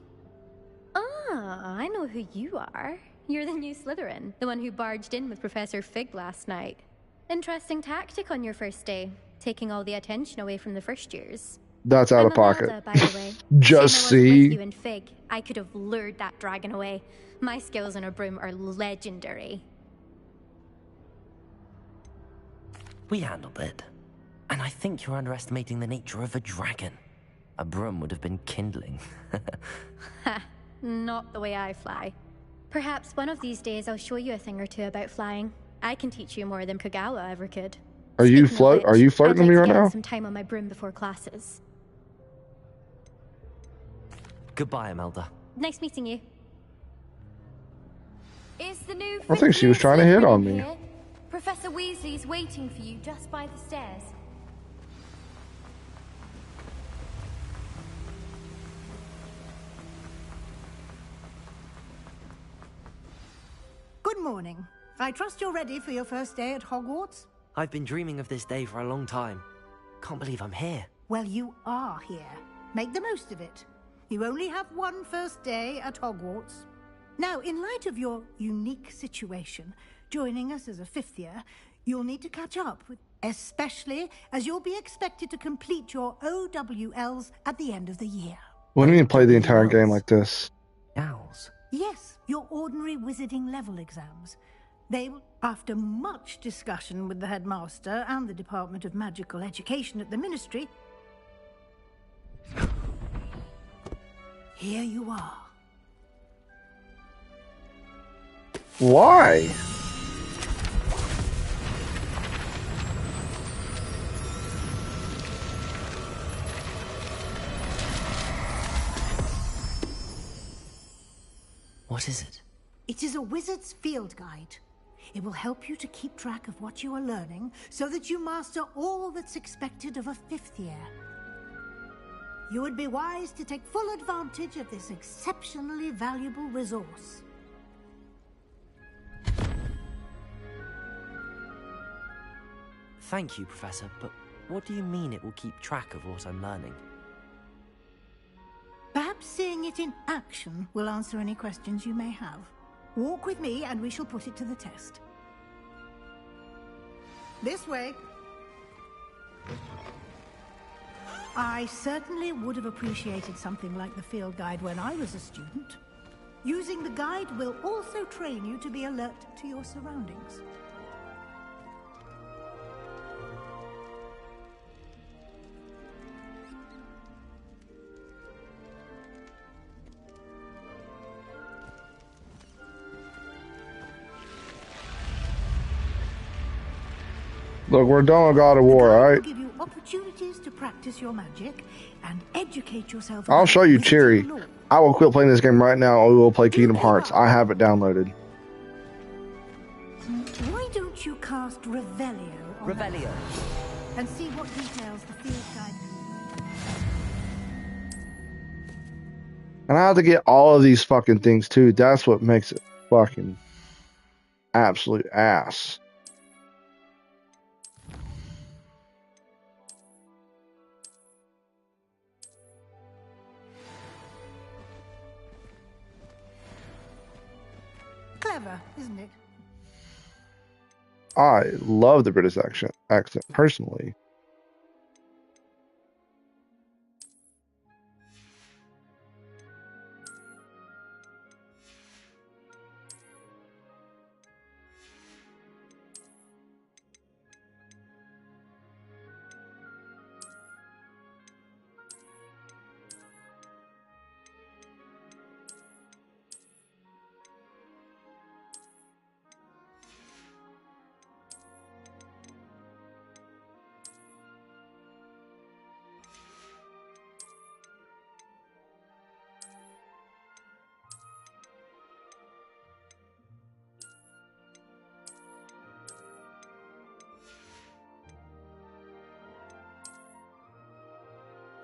Ah, I know who you are. You're the new Slytherin, the one who barged in with Professor Fig last night. Interesting tactic on your first day, taking all the attention away from the first years. That's out of pocket. Imelda, by the way. Just Shame I wasn't see. with you and Fig. I could have lured that dragon away. My skills on a broom are legendary. We handled it. And I think you're underestimating the nature of a dragon. A broom would have been kindling. Ha, not the way I fly. Perhaps one of these days I'll show you a thing or two about flying. I can teach you more than Kagawa ever could. Are you flirting with me right now? Some time on my broom before classes. Goodbye, Imelda. Nice meeting you. Is the new I think she was trying to hit on me. here? Professor Weasley's waiting for you just by the stairs. Good morning. I trust you're ready for your first day at Hogwarts? I've been dreaming of this day for a long time. Can't believe I'm here. Well, you are here. Make the most of it. You only have one first day at Hogwarts. Now, in light of your unique situation, joining us as a 5th year, you'll need to catch up, especially as you'll be expected to complete your OWLs at the end of the year. What do you mean play the entire game like this? Owls? Yes, your ordinary wizarding level exams. They will, after much discussion with the headmaster and the Department of Magical Education at the Ministry, here you are. Why? What is it? It is a wizard's field guide. It will help you to keep track of what you are learning so that you master all that's expected of a 5th year. You would be wise to take full advantage of this exceptionally valuable resource. Thank you, Professor, but what do you mean it will keep track of what I'm learning? Perhaps seeing it in action will answer any questions you may have. Walk with me and we shall put it to the test. This way. I certainly would have appreciated something like the field guide when I was a student. Using the guide will also train you to be alert to your surroundings. Look, we're done with God of War, alright? Give you opportunities to practice your magic and educate yourself. I'll show you, Cherry. I will quit playing this game right now, or we will play Kingdom Hearts. I have it downloaded. Why don't you cast Revelio on Revelio. And see what details the field guide. And I have to get all of these fucking things too. That's what makes it fucking absolute ass. Clever, isn't it? I love the British accent personally.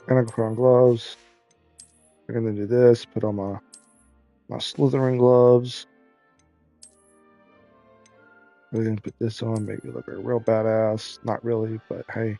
I'm gonna put on gloves. I'm gonna do this. Put on my Slytherin gloves. We're gonna put this on, make me look like a real badass. Not really, but hey.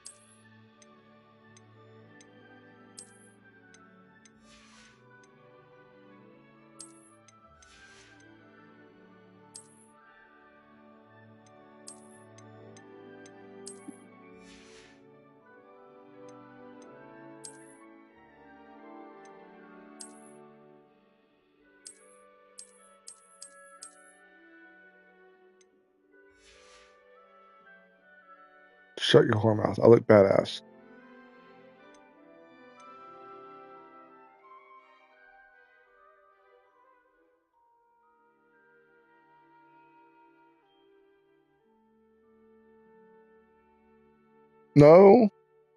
Shut your whore mouth. I look badass. No,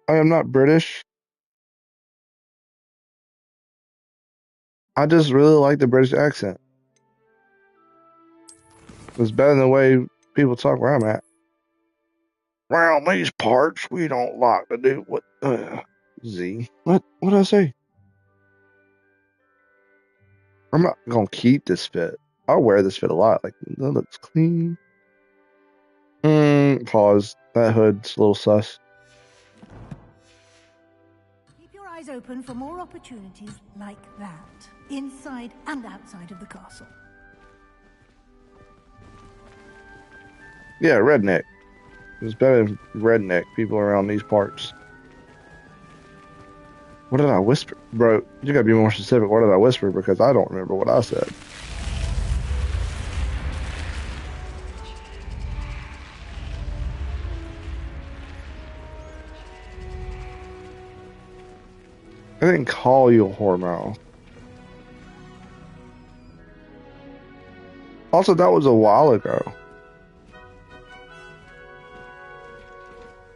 I am not British. I just really like the British accent. It's better than the way people talk where I'm at. Around these parts, we don't like to do what... Z? What did I say? I'm not gonna keep this fit. I'll wear this fit a lot. Like, that looks clean. Pause. That hood's a little sus. Keep your eyes open for more opportunities like that, inside and outside of the castle. Yeah, redneck. It's better than redneck people around these parts. What did I whisper? Bro, you gotta be more specific. What did I whisper? Because I don't remember what I said. I didn't call you a whore mouth. Also, that was a while ago.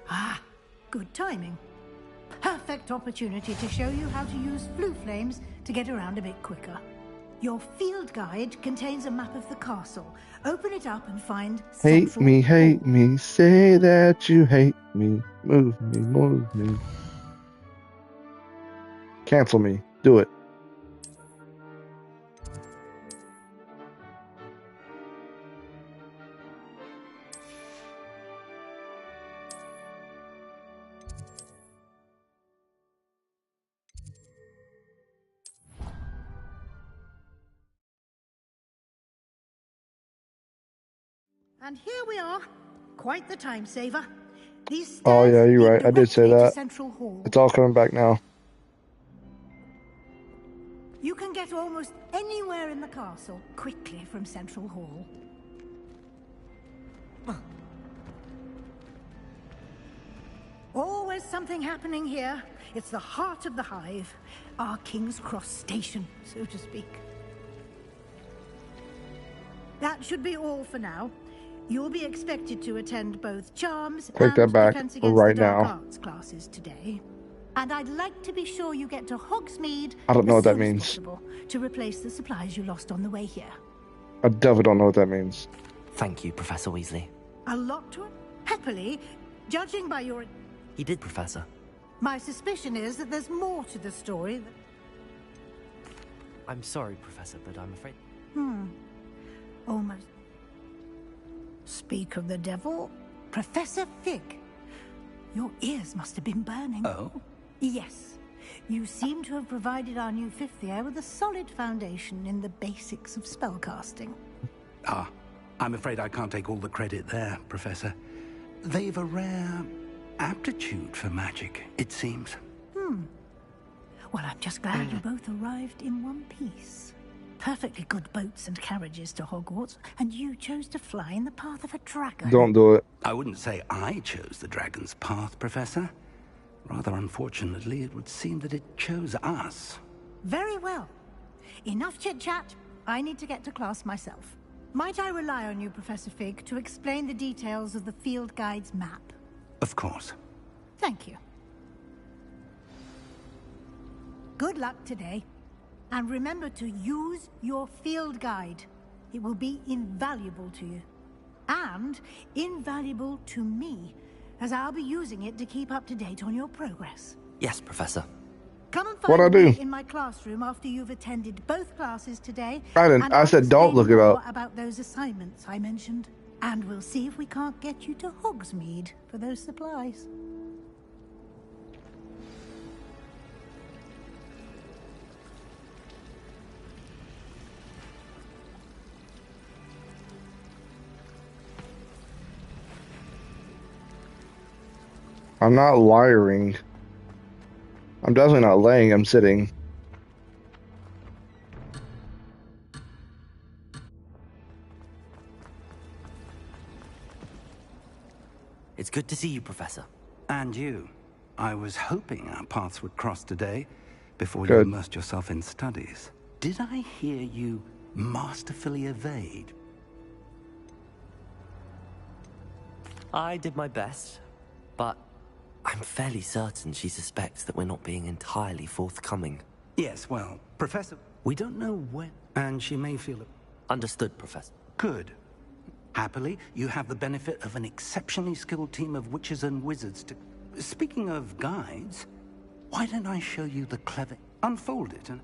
Ah, good timing. Perfect opportunity to show you how to use flue flames to get around a bit quicker. Your field guide contains a map of the castle. Open it up and find Hate me, say that you hate me. Move me. Cancel me, do it. And here we are. Quite the time saver. These Oh yeah, you're right. I did say that. Central Hall. It's all coming back now. You can get almost anywhere in the castle quickly from Central Hall. Always something happening here. It's the heart of the hive. Our King's Cross station, so to speak. That should be all for now. You'll be expected to attend both Charms Take that and back Defense Against right the Dark now. Arts classes today. And I'd like to be sure you get to Hogsmeade I don't know as what that soon as means. possible to replace the supplies you lost on the way here. I definitely don't know what that means. Thank you, Professor Weasley. A lot to it. Happily, judging by your... He did, Professor. My suspicion is that there's more to the story that... I'm sorry, Professor, but I'm afraid... Almost. Speak of the devil, Professor Fig. Your ears must have been burning. Oh? Yes. You seem to have provided our new fifth year with a solid foundation in the basics of spellcasting. Ah, I'm afraid I can't take all the credit there, Professor. They've a rare aptitude for magic, it seems. Well, I'm just glad you both arrived in one piece. Perfectly good boats and carriages to Hogwarts, and you chose to fly in the path of a dragon. Don't do it. I wouldn't say I chose the dragon's path, Professor. Rather unfortunately, it would seem that it chose us. Very well. Enough chit-chat. I need to get to class myself. Might I rely on you, Professor Fig, to explain the details of the field guide's map? Of course. Thank you. Good luck today. And remember to use your field guide. It will be invaluable to you. And invaluable to me, as I'll be using it to keep up to date on your progress. Yes, Professor. Come and What'd I find me do? in my classroom after you've attended both classes today. I didn't. and I said don't look it more up. about those assignments I mentioned. And we'll see if we can't get you to Hogsmeade for those supplies. I'm not lying. I'm definitely not laying, I'm sitting. It's good to see you, Professor. And you. I was hoping our paths would cross today before you Good. immersed yourself in studies. Did I hear you masterfully evade? I did my best, but I'm fairly certain she suspects that we're not being entirely forthcoming. Yes, well, Professor, we don't know when, and she may feel it. Understood, Professor. Good. Happily, you have the benefit of an exceptionally skilled team of witches and wizards to... Speaking of guides, why don't I show you the clever... Unfold it and...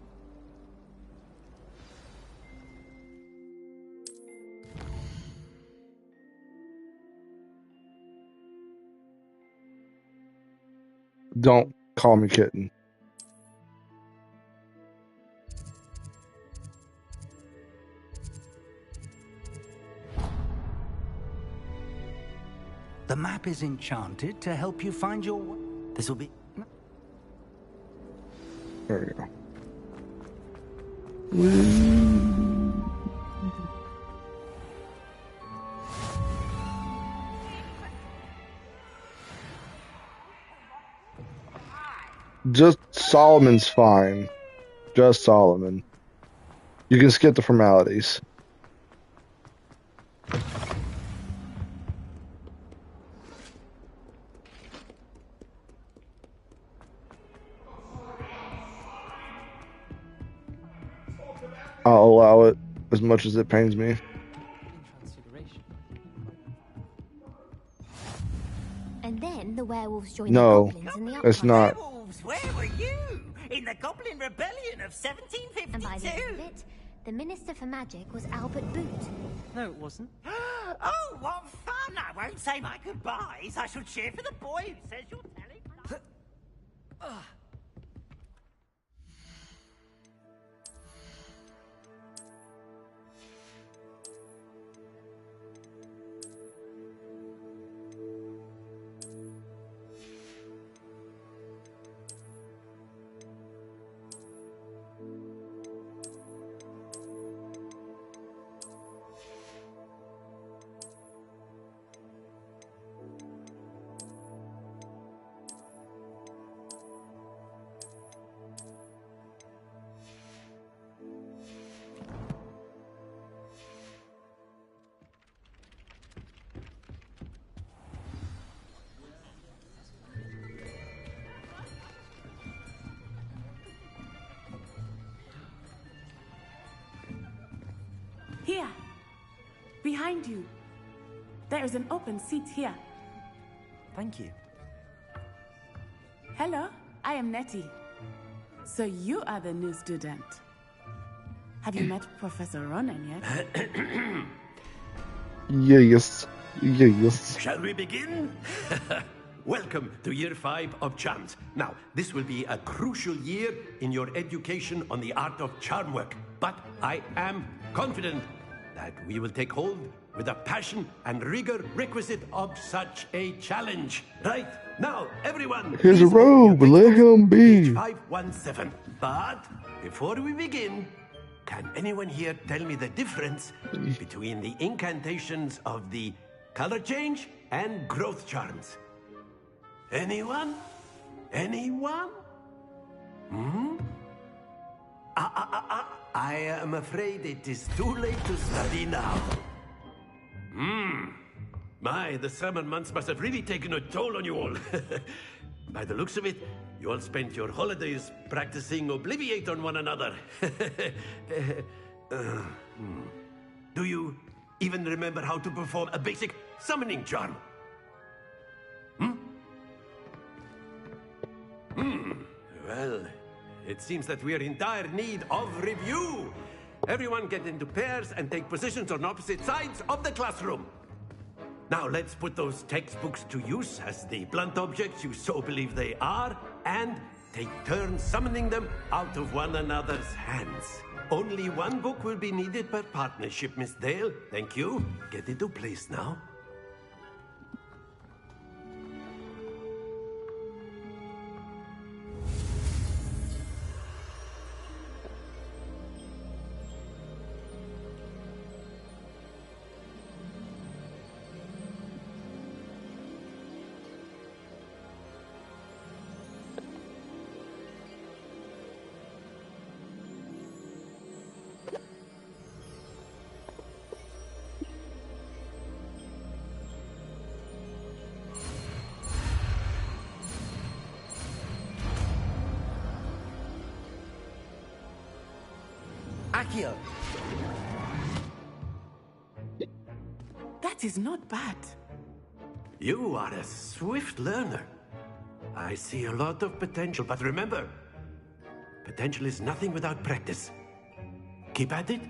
Don't call me kitten. The map is enchanted to help you find your... This will be... There we go. Just Solomon's fine. Just Solomon. You can skip the formalities. I'll allow it as much as it pains me. And then the werewolves joined No, the goblins in the it's not. Werewolves, where were you? In the Goblin Rebellion of 1752? And by the end of it, the Minister for Magic was Albert Boot. No, it wasn't. Oh, what fun! I won't say my goodbyes. I shall cheer for the boy who says you're telling... behind you. There is an open seat here. Thank you. Hello, I am Nettie. So you are the new student. Have you met Professor Ronan yet? Yes. Yes. Shall we begin? Welcome to year 5 of charms. Now, this will be a crucial year in your education on the art of charm work. But I am confident that we will take hold with the passion and rigor requisite of such a challenge. Right, now, everyone. Here's a robe, let him be. Page 517. But before we begin, can anyone here tell me the difference between the incantations of the color change and growth charms? Anyone? Anyone? I am afraid it is too late to study now. My, the summer months must have really taken a toll on you all. By the looks of it, you all spent your holidays practicing Obliviate on one another. Do you even remember how to perform a basic summoning charm? Well, it seems that we are in dire need of review. Everyone get into pairs and take positions on opposite sides of the classroom. Now let's put those textbooks to use as the blunt objects you so believe they are, and take turns summoning them out of one another's hands. Only one book will be needed per partnership, Miss Dale. Thank you. Get into place now. Accio! That is not bad. You are a swift learner. I see a lot of potential, but remember, potential is nothing without practice. Keep at it.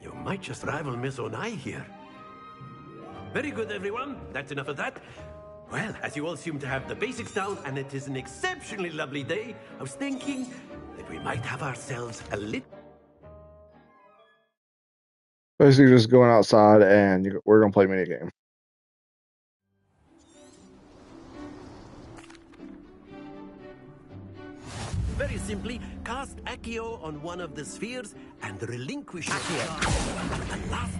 You might just rival Miss Onai here. Very good, everyone. That's enough of that. Well, as you all seem to have the basics down, and it is an exceptionally lovely day, I was thinking that we might have ourselves a little... Basically just going outside and we're going to play a mini game. Very simply, cast Accio on one of the spheres and relinquish Accio at the last.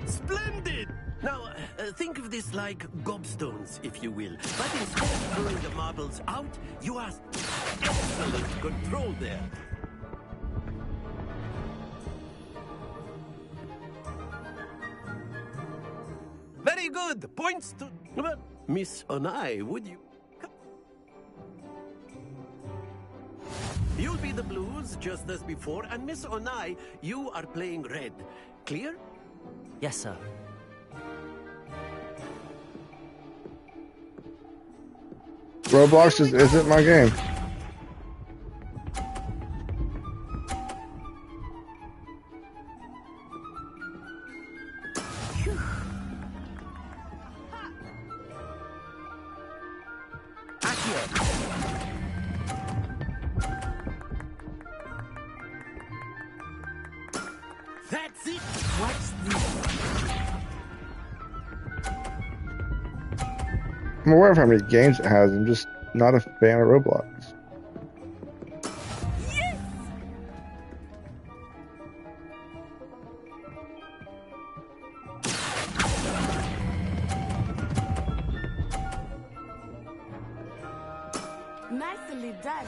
Splendid! Now, think of this like gobstones, if you will. But instead of throwing the marbles out, you have excellent control there. Very good. Points to Miss Onai, would you? You'll be the blues, just as before, and Miss Onai, you are playing red. Clear? Yes, sir. Roblox isn't my game. That's it. What's this? I'm aware of how many games it has. I'm just not a fan of Roblox. Nicely done.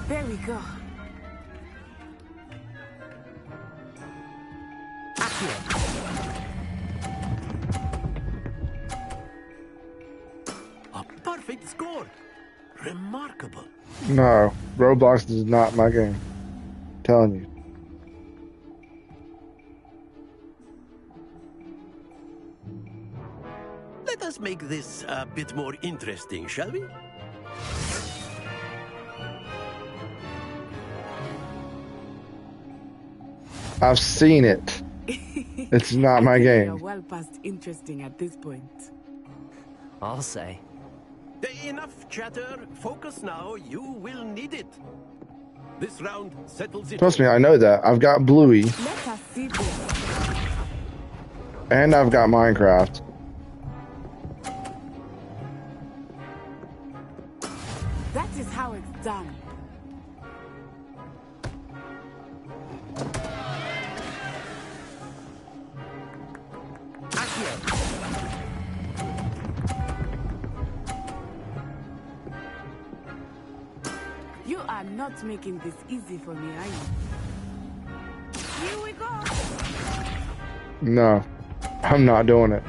There we go. A perfect score. Remarkable. No, Roblox is not my game. I'm telling you. Let us make this a bit more interesting, shall we? I've seen it. It's not my game. You're well past interesting at this point. I'll say. Enough chatter. Focus now. You will need it. This round settles it. Trust me, I know that. I've got Bluey. Let us see this. And I've got Minecraft. That is how it's done. You are not making this easy for me, are you? Here we go. No, I'm not doing it.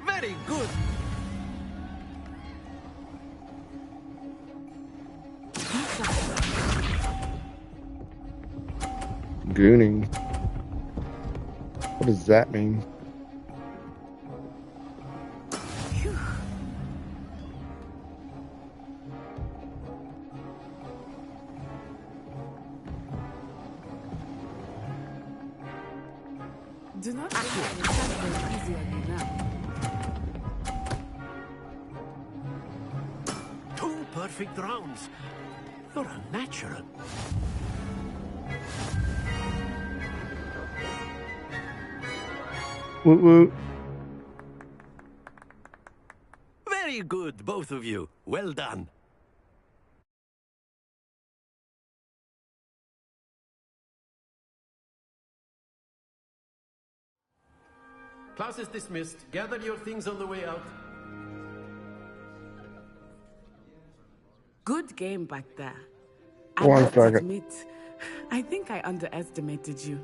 Very good. Gooning. What does that mean? Do not think I will start very easy on you now. 2 perfect rounds. You're a natural. Woot woot. Very good, both of you. Well done. Class is dismissed. Gather your things on the way out. Good game back there. One I must second. admit, I think I underestimated you.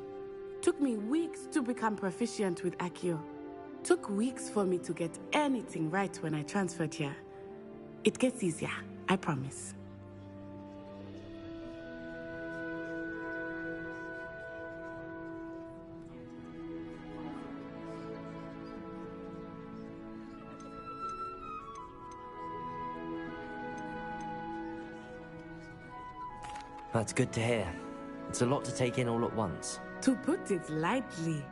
Took me weeks to become proficient with Accio. Took weeks for me to get anything right when I transferred here. It gets easier, I promise. That's good to hear. It's a lot to take in all at once. To put it lightly,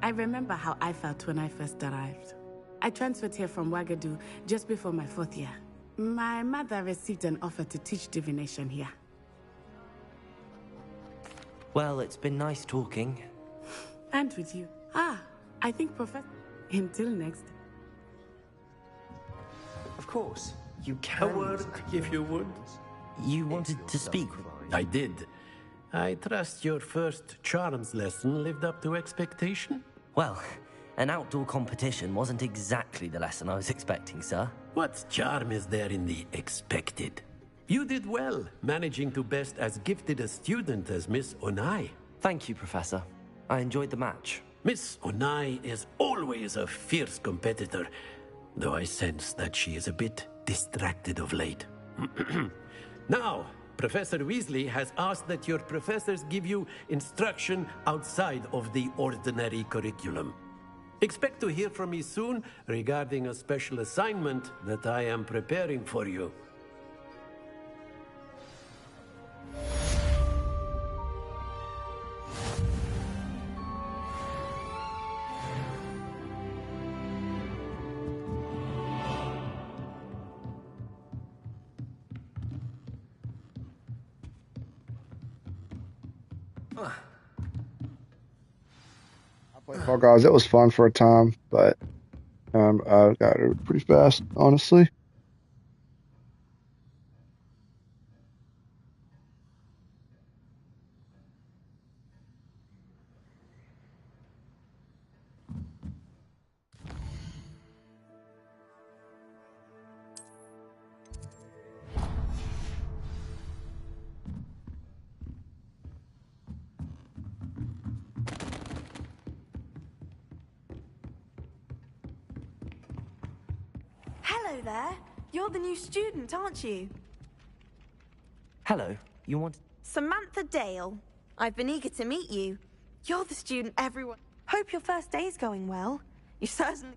I remember how I felt when I first arrived. I transferred here from Wagadu just before my 4th year. My mother received an offer to teach divination here. Well, it's been nice talking. And with you. I think Professor... Until next. Of course, you can. A word, if you would. You wanted to speak? I did. I trust your first charms lesson lived up to expectation? Well, an outdoor competition wasn't exactly the lesson I was expecting, sir. What charm is there in the expected? You did well, managing to best as gifted a student as Miss Onai. Thank you, Professor. I enjoyed the match. Miss Onai is always a fierce competitor, though I sense that she is a bit distracted of late. Now, Professor Weasley has asked that your professors give you instruction outside of the ordinary curriculum. Expect to hear from me soon regarding a special assignment that I am preparing for you. Well, guys, it was fun for a time, but I got it pretty fast, honestly. Hello there. You're the new student, aren't you? Hello, you want... Samantha Dale. I've been eager to meet you. You're the student everyone... Hope your first day's going well. You certainly...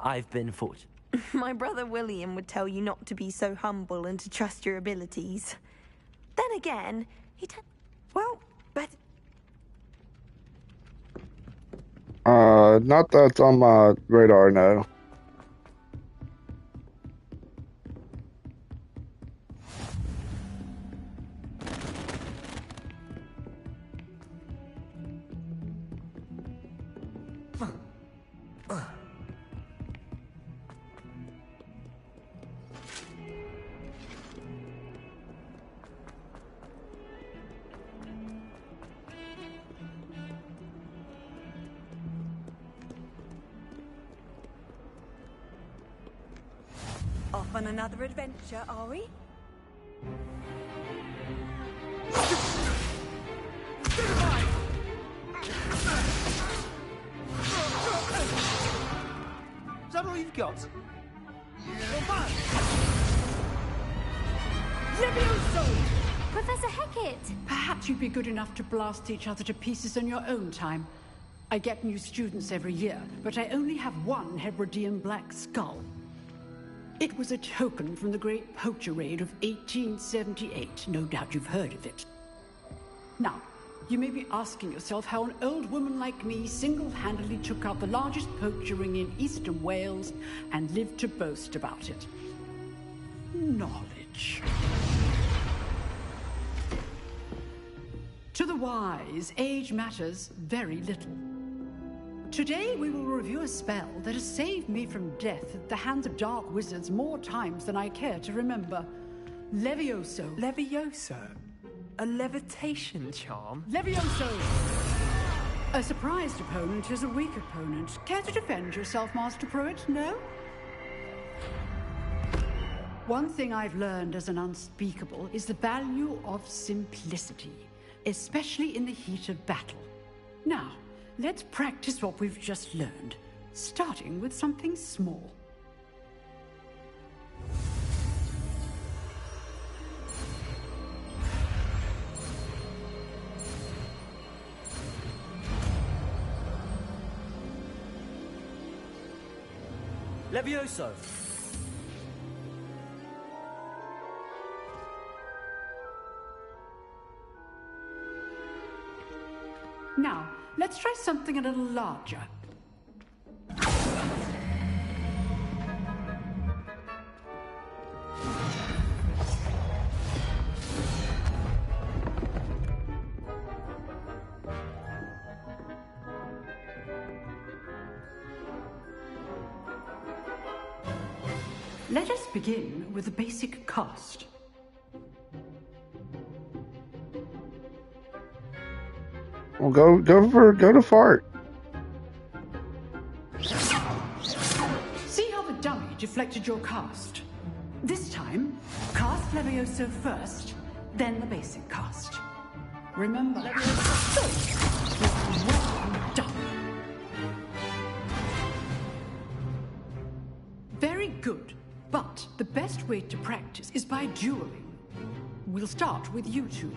I've been fortunate. My brother William would tell you not to be so humble and to trust your abilities. Then again, well, but... Not that's on my radar, no. Off on another adventure, are we? Is that all you've got? Levioso! Professor Hackett! Perhaps you'd be good enough to blast each other to pieces on your own time. I get new students every year, but I only have one Hebridean black skull. It was a token from the Great Poacher Raid of 1878. No doubt you've heard of it. Now, you may be asking yourself how an old woman like me single-handedly took out the largest poacher ring in eastern Wales and lived to boast about it. Knowledge. To the wise, age matters very little. Today we will review a spell that has saved me from death at the hands of dark wizards more times than I care to remember. Levioso. Levioso? A levitation charm? Levioso! A surprised opponent is a weak opponent. Care to defend yourself, Master Pruitt? No? One thing I've learned as an unspeakable is the value of simplicity, especially in the heat of battle. Now, let's practice what we've just learned, starting with something small. Levioso! Now, let's try something a little larger. Let us begin with the basic cast. Well, go to fart. See how the dummy deflected your cast? This time, cast Levioso first, then the basic cast. Remember, Levioso well done. Very good, but the best way to practice is by dueling. We'll start with you two.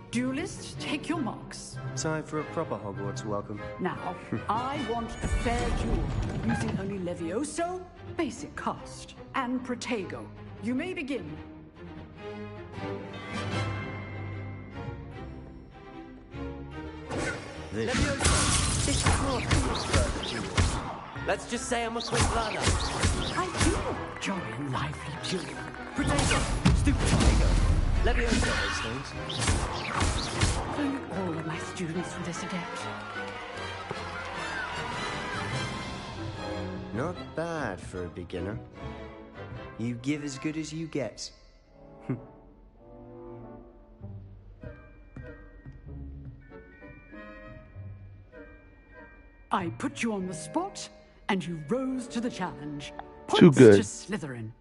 Duelists, take your marks. Time for a proper Hogwarts welcome. Now, I want a fair duel, using only Levioso, basic cast, and Protego. You may begin. Levioso, this is not further duel. Let's just say I'm a quick learner. I do jolly and lively duel. Protego, stupid Protego. Levioso, those things. All of my students were this adept. Not bad for a beginner. You give as good as you get. I put you on the spot, and you rose to the challenge. Too good. Points to Slytherin.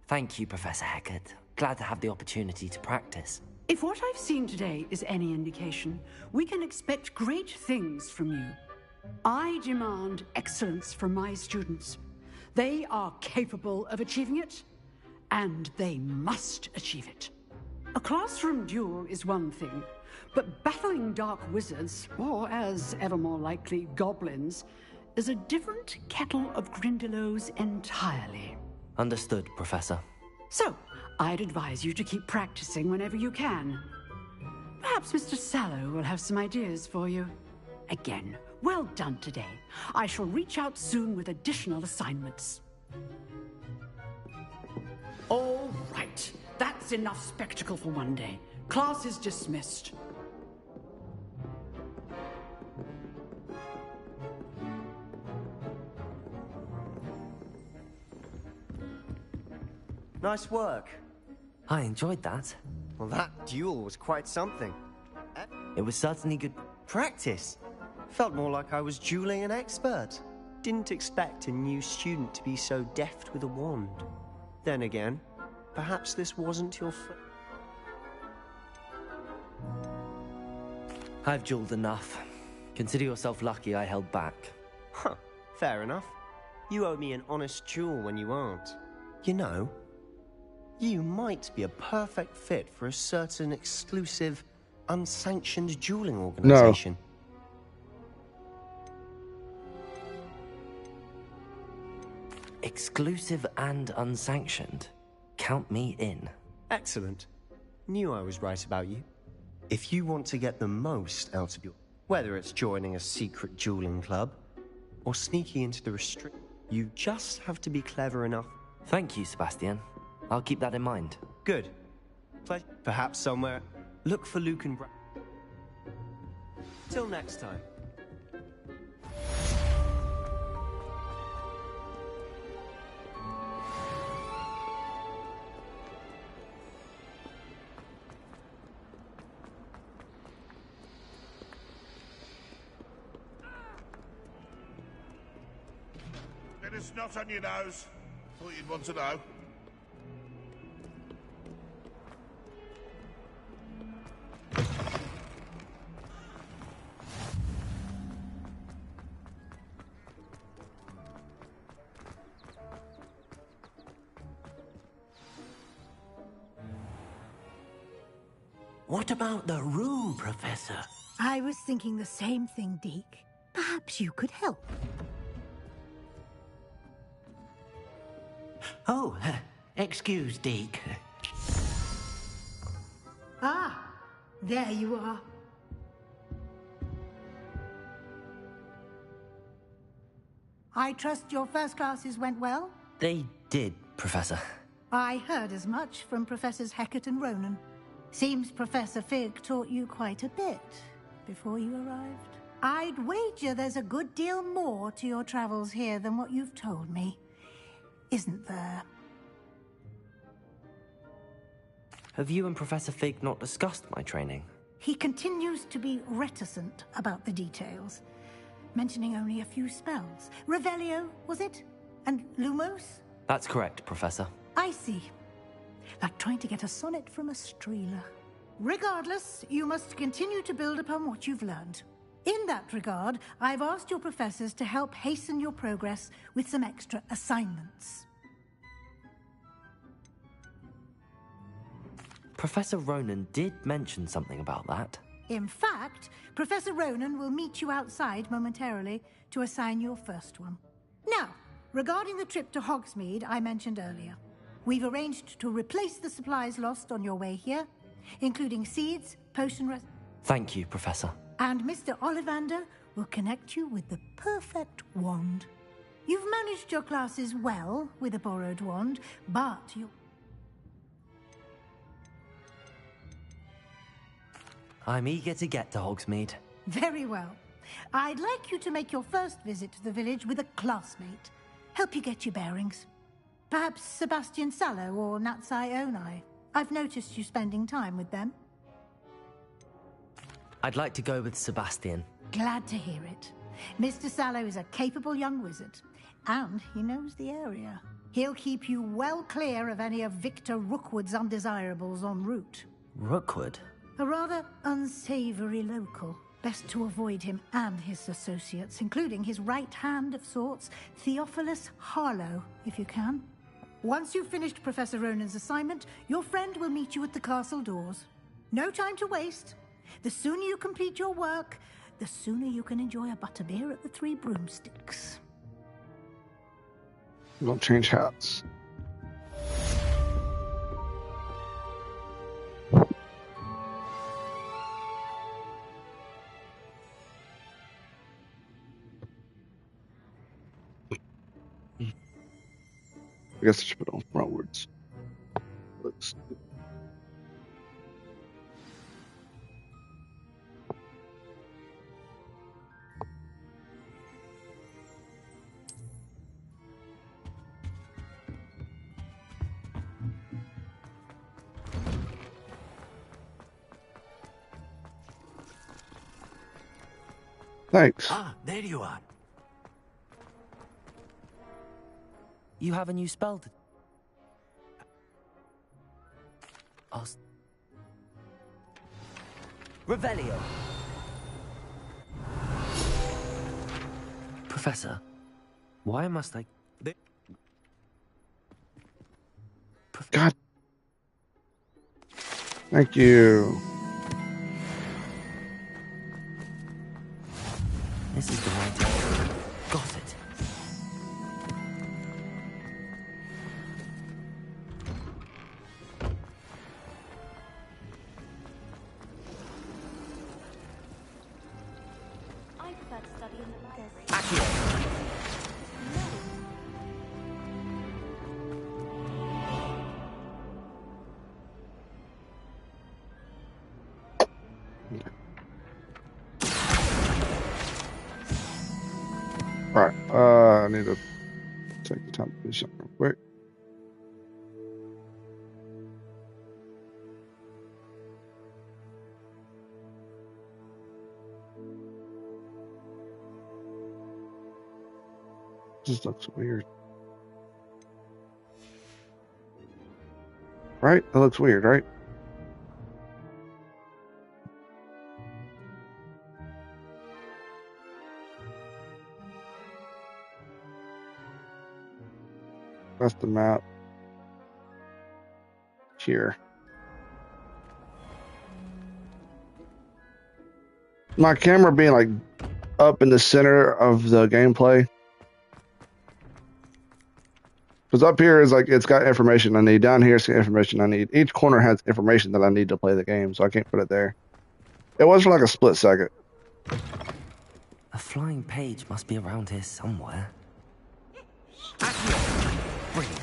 Thank you, Professor Hackett. Glad to have the opportunity to practice. If what I've seen today is any indication, we can expect great things from you. I demand excellence from my students. They are capable of achieving it, and they must achieve it. A classroom duel is one thing, but battling dark wizards, or as ever more likely, goblins, is a different kettle of Grindylows entirely. Understood, Professor. So, I'd advise you to keep practicing whenever you can. Perhaps Mr. Sallow will have some ideas for you. Again, well done today. I shall reach out soon with additional assignments. All right. That's enough spectacle for one day. Class is dismissed. Nice work. I enjoyed that. Well, that duel was quite something. It was certainly good practice. Felt more like I was dueling an expert. Didn't expect a new student to be so deft with a wand. Then again, perhaps this wasn't your I've dueled enough. Consider yourself lucky I held back. Huh, fair enough. You owe me an honest duel when you aren't. You know, you might be a perfect fit for a certain exclusive, unsanctioned dueling organization. Exclusive and unsanctioned. Count me in. Excellent. Knew I was right about you. If you want to get the most out of your... whether it's joining a secret dueling club or sneaking into the restrict... you just have to be clever enough. Thank you, Sebastian. I'll keep that in mind. Good. Perhaps somewhere... look for Luke and Brad. Till next time. Bit of snot on your nose. Thought you'd want to know. What about the room, Professor? I was thinking the same thing, Deke. Perhaps you could help. Oh, excuse, Deke. Ah, there you are. I trust your first classes went well? They did, Professor. I heard as much from Professors Hecat and Ronan. Seems Professor Fig taught you quite a bit before you arrived. I'd wager there's a good deal more to your travels here than what you've told me. Isn't there? Have you and Professor Fig not discussed my training? He continues to be reticent about the details, mentioning only a few spells. Revelio, was it? And Lumos? That's correct, Professor. I see. Like trying to get a sonnet from a streeler. Regardless, you must continue to build upon what you've learned. In that regard, I've asked your professors to help hasten your progress with some extra assignments. Professor Ronan did mention something about that. In fact, Professor Ronan will meet you outside momentarily to assign your first one. Now, regarding the trip to Hogsmeade I mentioned earlier, we've arranged to replace the supplies lost on your way here, including seeds, potion Thank you, Professor. And Mr. Ollivander will connect you with the perfect wand. You've managed your classes well with a borrowed wand, but you... I'm eager to get to Hogsmeade. Very well. I'd like you to make your first visit to the village with a classmate. Help you get your bearings. Perhaps Sebastian Sallow or Natsai Onai. I've noticed you spending time with them. I'd like to go with Sebastian. Glad to hear it. Mr. Sallow is a capable young wizard, and he knows the area. He'll keep you well clear of any of Victor Rookwood's undesirables en route. Rookwood? A rather unsavory local. Best to avoid him and his associates, including his right hand of sorts, Theophilus Harlow, if you can. Once you've finished Professor Ronan's assignment, your friend will meet you at the castle doors. No time to waste. The sooner you complete your work, the sooner you can enjoy a butterbeer at the Three Broomsticks. I'm gonna change hats. I guess I should put on frontwards. Looks good. Thanks. Ah, there you are. You have a new spell to... Revelio. Professor, why must I... God. Thank you. This is the right answer. Got it. I prefer to study in the library. Alright, I need to take the time to finish up real quick. This looks weird. Right? That looks weird, right? That's the map. Here. My camera being like up in the center of the gameplay. Because up here is like, it's got information I need. Down here it's got information I need. Each corner has information that I need to play the game, so I can't put it there. It was for like a split second. A flying page must be around here somewhere. Brilliant.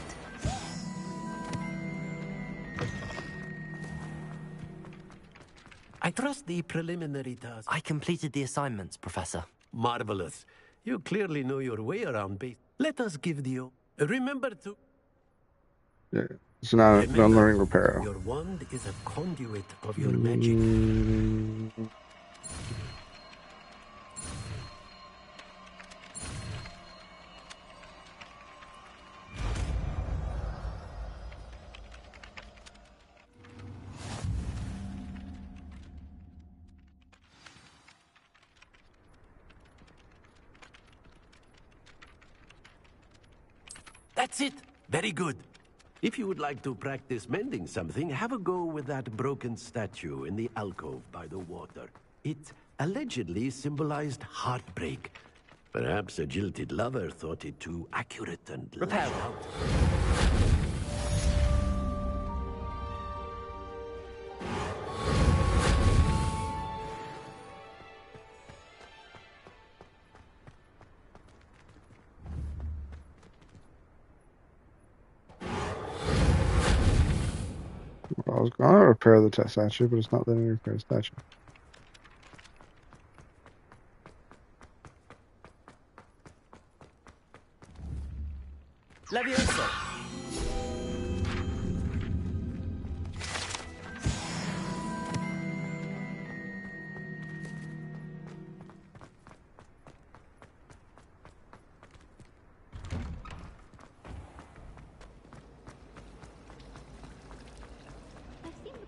I trust the preliminary task. I completed the assignments, Professor. Marvelous. You clearly know your way around base. Let us give you... Remember to... Yeah, it's not an unlearning repair. Your wand is a conduit of your magic. That's it. Very good. If you would like to practice mending something, have a go with that broken statue in the alcove by the water. It allegedly symbolized heartbreak. Perhaps a jilted lover thought it too accurate and lashed out. I was going to repair the statue, but it's not letting me repair the statue. Levioso.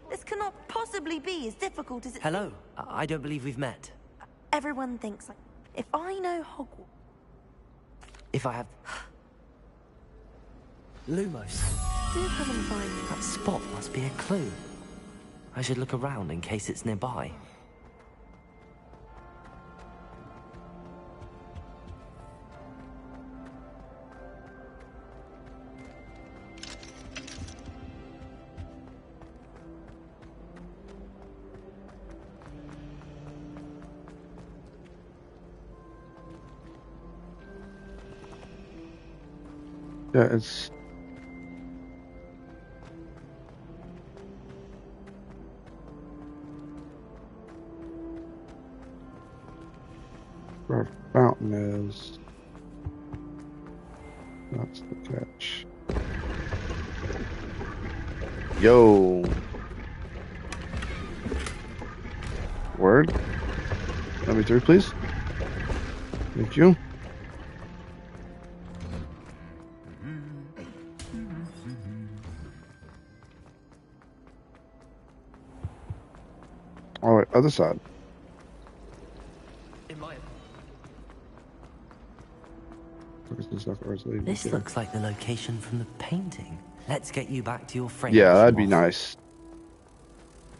This cannot possibly be as difficult as it... Hello. I don't believe we've met. Everyone thinks like, if I know Hogwarts... If I have... Lumos. Still haven't found That spot must be a clue. I should look around in case it's nearby. Yeah, it's... where a fountain is. That's the catch. Yo. Word. Let me through, please. Thank you. All right, other side. This looks like the location from the painting. Let's get you back to your frame. Yeah, that'd be nice.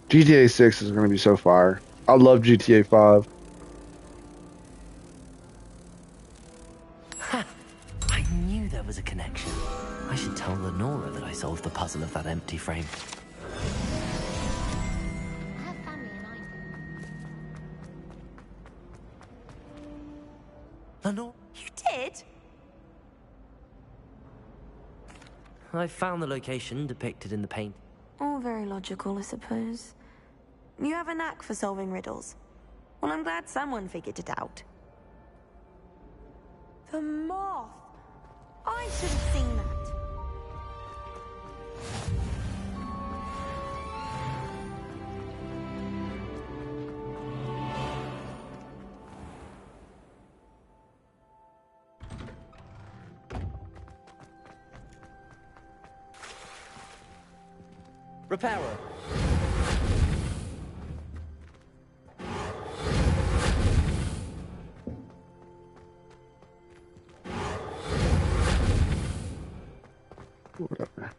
GTA 6 is going to be so fire. I love GTA 5. Ha! I knew there was a connection. I should tell Lenora that I solved the puzzle of that empty frame. Lenora? You did? I found the location depicted in the paint. All very logical, I suppose. You have a knack for solving riddles. Well, I'm glad someone figured it out. The moth! I should have seen that. Repairer. Whatever.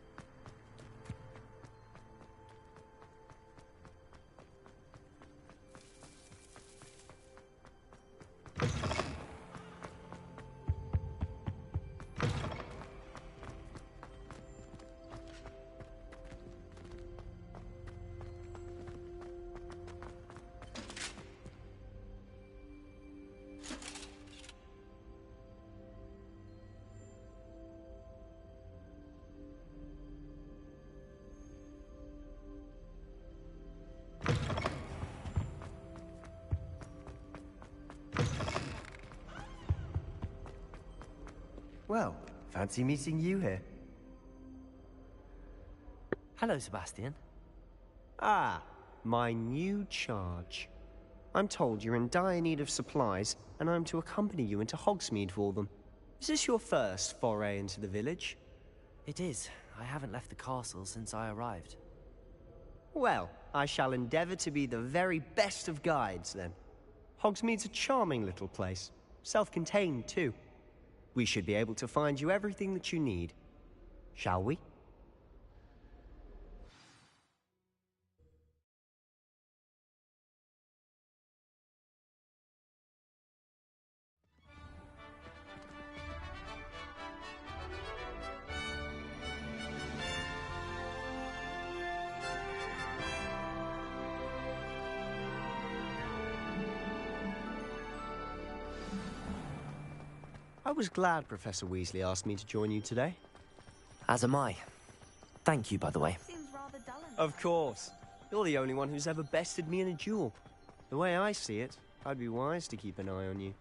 Well, fancy meeting you here. Hello, Sebastian. Ah, my new charge. I'm told you're in dire need of supplies, and I'm to accompany you into Hogsmeade for them. Is this your first foray into the village? It is. I haven't left the castle since I arrived. Well, I shall endeavor to be the very best of guides, then. Hogsmeade's a charming little place. Self-contained, too. We should be able to find you everything that you need. Shall we? I was glad Professor Weasley asked me to join you today. As am I. Thank you, by the way. Of course. You're the only one who's ever bested me in a duel. The way I see it, I'd be wise to keep an eye on you.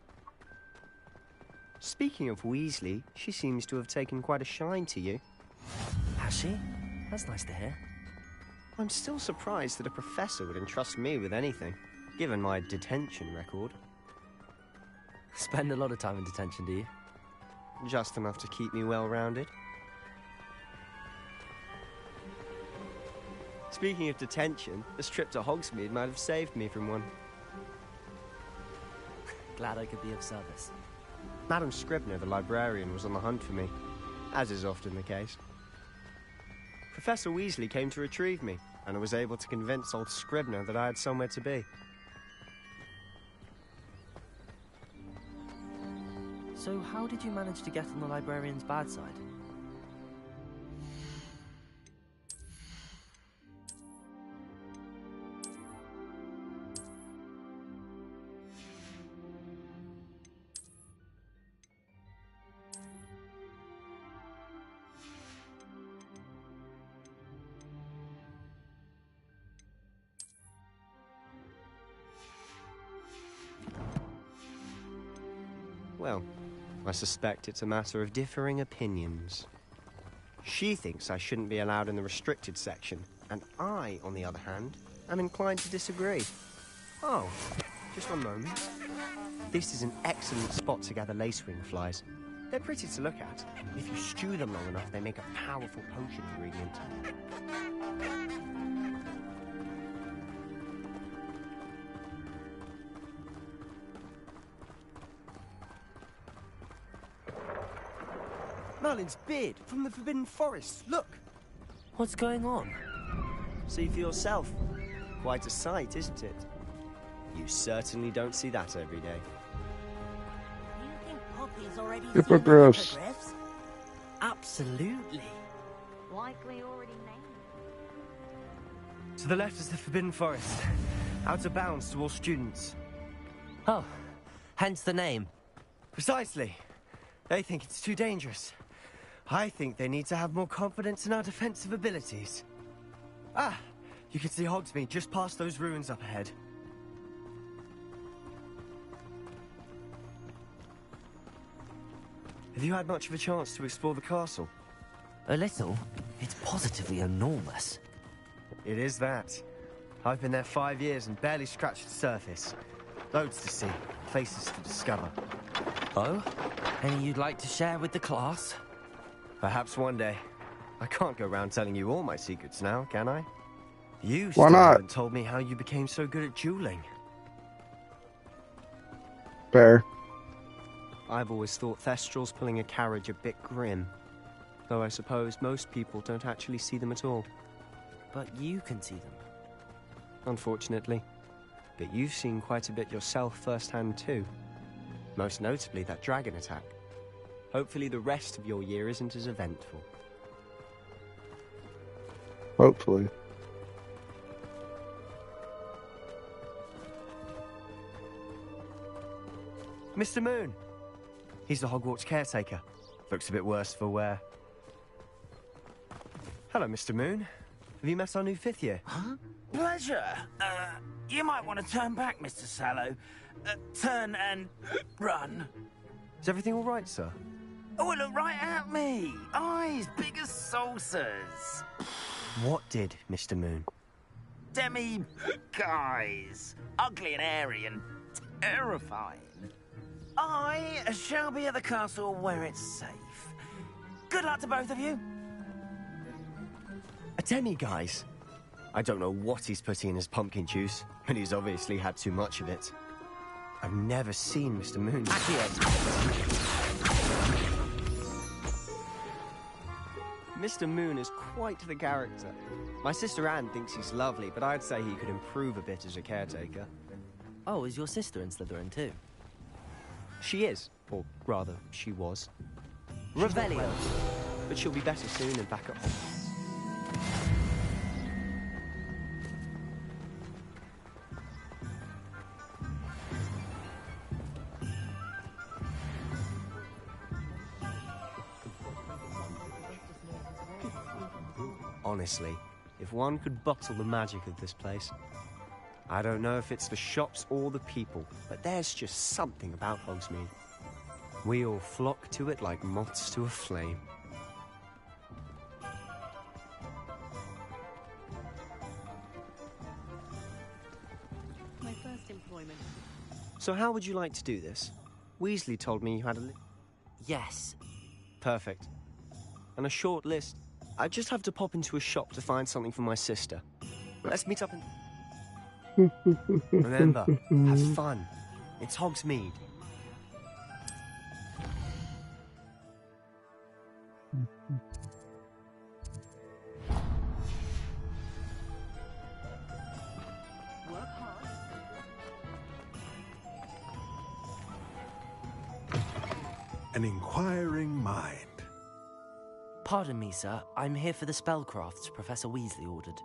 Speaking of Weasley, she seems to have taken quite a shine to you. Has she? That's nice to hear. I'm still surprised that a professor would entrust me with anything, given my detention record. Spend a lot of time in detention, do you? Just enough to keep me well-rounded. Speaking of detention, this trip to Hogsmeade might have saved me from one. glad I could be of service. Madam Scribner, the librarian, was on the hunt for me, as is often the case. Professor Weasley came to retrieve me, and I was able to convince old Scribner that I had somewhere to be. So how did you manage to get on the librarian's bad side? Well, I suspect it's a matter of differing opinions. She thinks I shouldn't be allowed in the restricted section, and I, on the other hand, am inclined to disagree. Oh, just one moment. This is an excellent spot to gather lacewing flies. They're pretty to look at. If you stew them long enough, they make a powerful potion ingredient. Merlin's beard from the Forbidden Forest. Look! What's going on? See for yourself. Quite a sight, isn't it? You certainly don't see that every day. You think Poppy's already seen Hippogriffs. the hippogriffs? Absolutely. Likely already named. To the left is the Forbidden Forest. Out of bounds to all students. Oh, hence the name. Precisely. They think it's too dangerous. I think they need to have more confidence in our defensive abilities. Ah, you can see Hogsmeade just past those ruins up ahead. Have you had much of a chance to explore the castle? A little. It's positively enormous. It is that. I've been there 5 years and barely scratched the surface. Loads to see, places to discover. Oh? Any you'd like to share with the class? Perhaps one day. I can't go around telling you all my secrets now, can I? You Why still not? haven't told me how you became so good at dueling. Fair. I've always thought Thestrals pulling a carriage a bit grim. Though I suppose most people don't actually see them at all. But you can see them. Unfortunately. But you've seen quite a bit yourself firsthand too. Most notably that dragon attack. Hopefully the rest of your year isn't as eventful. Hopefully. Mr. Moon! He's the Hogwarts caretaker. Looks a bit worse for wear. Hello, Mr. Moon. Have you met our new 5th year? Huh? Pleasure. You might want to turn back, Mr. Sallow. Turn and run. Is everything all right, sir? Oh, look right at me. Eyes big as saucers. What did, Mr. Moon? Guys. Ugly and hairy and terrifying. I shall be at the castle where it's safe. Good luck to both of you. A demi-guise? I don't know what he's putting in his pumpkin juice, but he's obviously had too much of it. I've never seen Mr. Moon. Mr. Moon is quite the character. My sister Anne thinks he's lovely, but I'd say he could improve a bit as a caretaker. Oh, is your sister in Slytherin too? She is, or rather, she was. Revelio. But she'll be better soon and back at home. Honestly, if one could bottle the magic of this place. I don't know if it's the shops or the people, but there's just something about Hogsmeade. We all flock to it like moths to a flame. My first employment. So how would you like to do this? Weasley told me you had a Yes. Perfect. And a short list. I just have to pop into a shop to find something for my sister. Let's meet up and... Remember, have fun. It's Hogsmeade. An inquiring mind. Pardon me, sir. I'm here for the spellcrafts Professor Weasley ordered.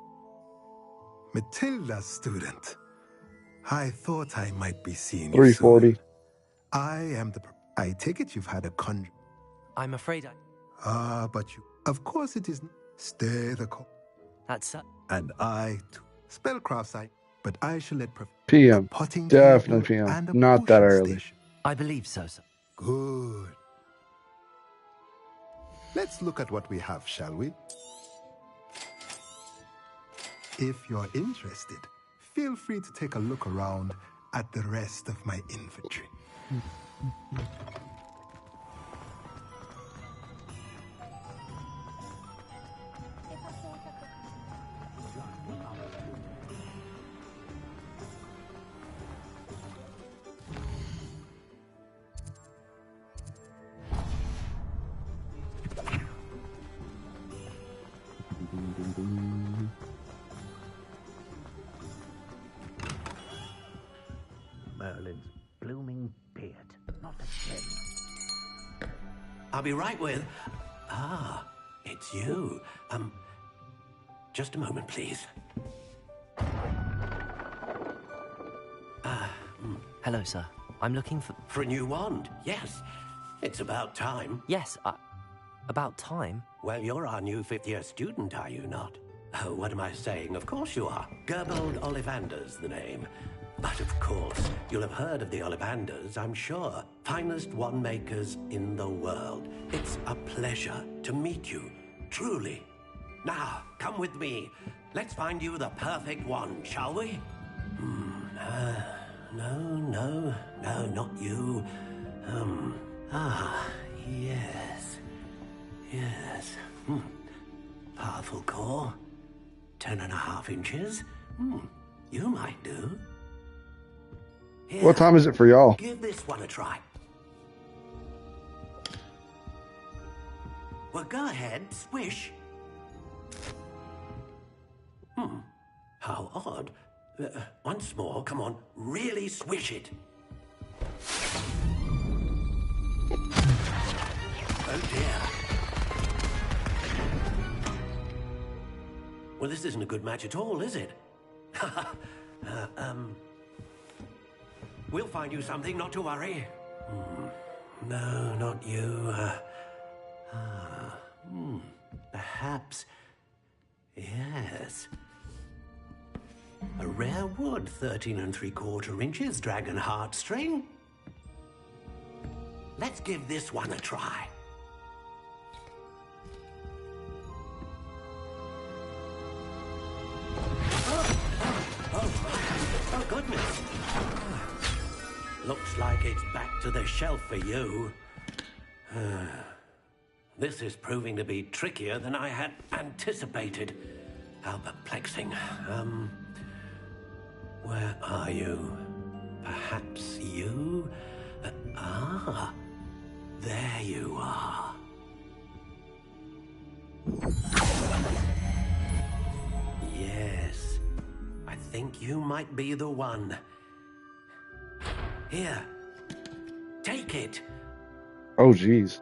Matilda's student. I thought I might be seeing you 340. soon. I am the... I take it you've had a con... I'm afraid I... but you... Of course it is... Stay the course. That's... And I, too. Spellcrafts but I shall let... PM. Potting Definitely table PM. and a Not that potion early. station. I believe so, sir. Good. Let's look at what we have, shall we? If you're interested, feel free to take a look around at the rest of my inventory. Merlin's blooming beard, not a gem. I'll be right with... Ah, it's you. Just a moment, please. Hello, sir. I'm looking for... For a new wand, yes. It's about time. Yes, about time? Well, you're our new fifth-year student, are you not? Oh, what am I saying? Of course you are. Gerbold Ollivander's the name. But of course, you'll have heard of the Ollivanders, I'm sure. Finest wand makers in the world. It's a pleasure to meet you, truly. Now, come with me. Let's find you the perfect wand, shall we? No, not you. Yes. Powerful core. 10.5 inches. You might do. Here, What time is it for y'all? give this one a try. Well, go ahead, swish. How odd. Once more, come on, really swish it. Oh dear. Well, this isn't a good match at all, is it? We'll find you something, not to worry. No, not you. Perhaps. Yes. A rare wood, 13 3/4 inches, dragon heartstring. Let's give this one a try. Oh, goodness. Looks like it's back to the shelf for you. This is proving to be trickier than I had anticipated. How perplexing. Where are you? Perhaps you? There you are. Yes, I think you might be the one. Here, take it. Oh, geez.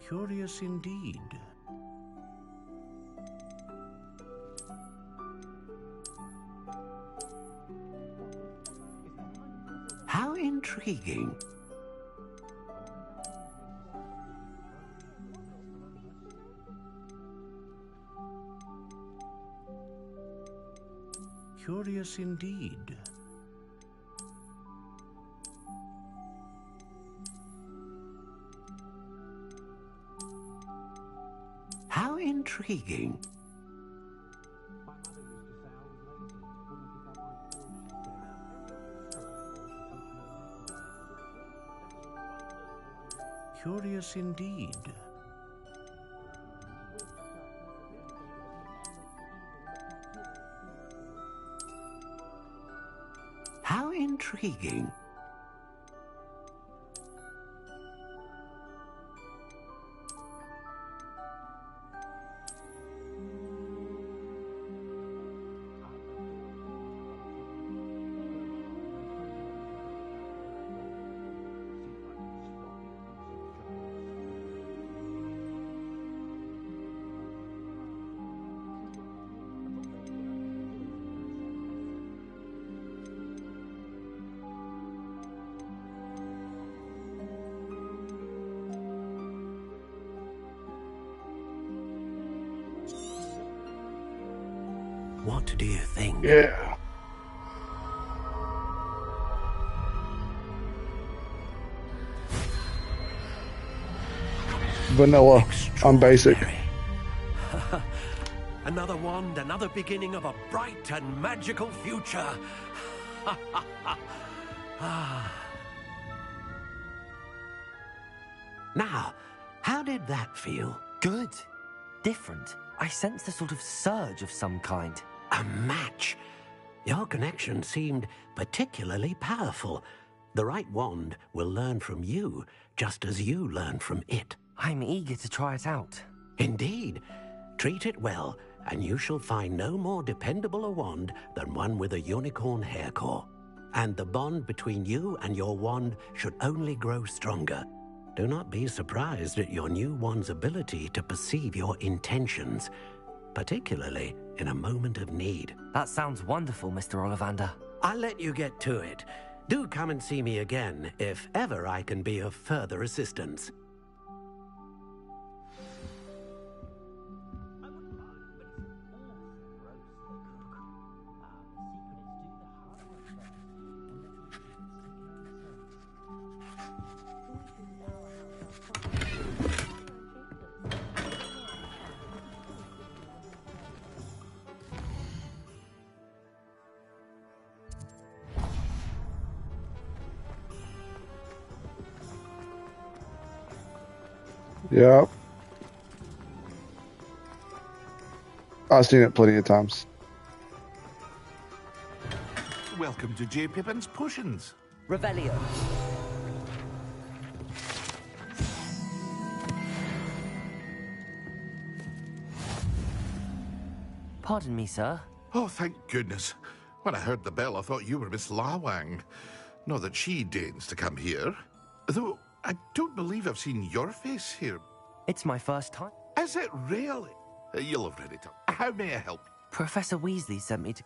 Curious indeed. How intriguing. Curious indeed. How intriguing. curious indeed. How intriguing. What do you think? Yeah. Vanilla. I'm basic. Another wand, another beginning of a bright and magical future. Now, how did that feel? Good. Different. I sensed a sort of surge of some kind. A match. Your connection seemed particularly powerful. The right wand will learn from you, just as you learn from it. I'm eager to try it out. Indeed. Treat it well, and you shall find no more dependable a wand than one with a unicorn hair core. And the bond between you and your wand should only grow stronger. Do not be surprised at your new wand's ability to perceive your intentions, particularly in a moment of need. That sounds wonderful, Mr. Ollivander. I'll let you get to it. Do come and see me again if ever I can be of further assistance. Yep. I've seen it plenty of times. Welcome to J. Pippin's Potions. Revelio. Pardon me, sir. Oh, thank goodness. When I heard the bell, I thought you were Miss Lawang. Not that she deigns to come here. Though, I don't believe I've seen your face here. It's my first time. Is it really? You'll have read it up. How may I help you? Professor Weasley sent me to...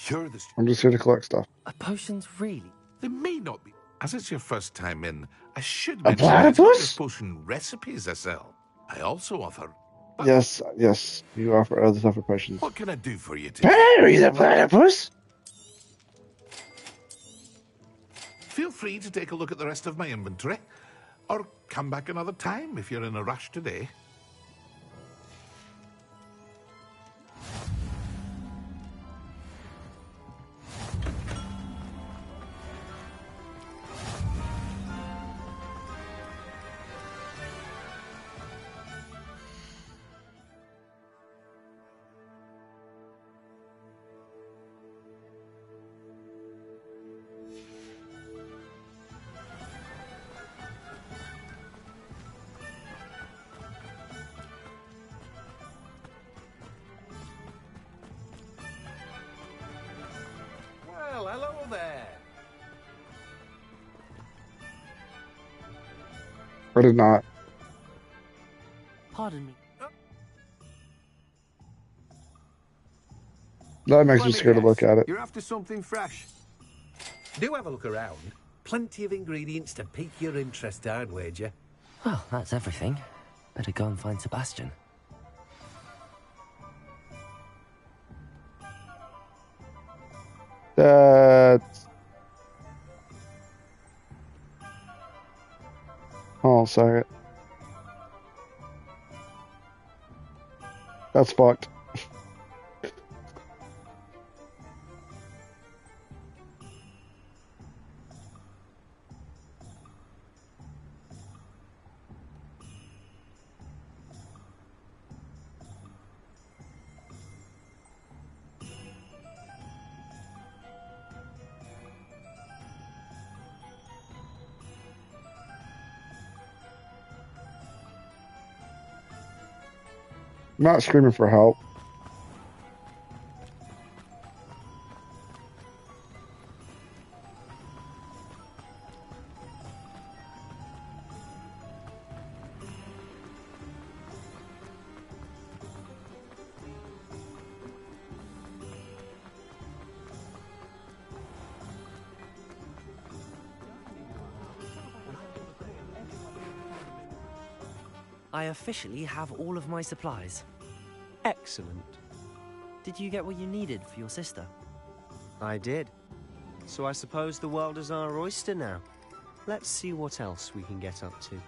You're the... I'm just here to collect stuff. Potions, really? They may not be. As it's your first time in, I should A mention platypus? potion recipes I sell. I also offer... Yes, yes. You offer other stuff for potions. What can I do for you today? Harry the platypus? Feel free to take a look at the rest of my inventory. Or come back another time if you're in a rush today. Well, hello there. Or did not. Pardon me. That makes me scared to look at it. You're after something fresh. Do have a look around. Plenty of ingredients to pique your interest, I'd wager. Well, that's everything. Better go and find Sebastian. That's... Hold on a second. That's fucked. I'm not screaming for help. I officially have all of my supplies. Excellent. Did you get what you needed for your sister? I did. So I suppose the world is our oyster now. Let's see what else we can get up to.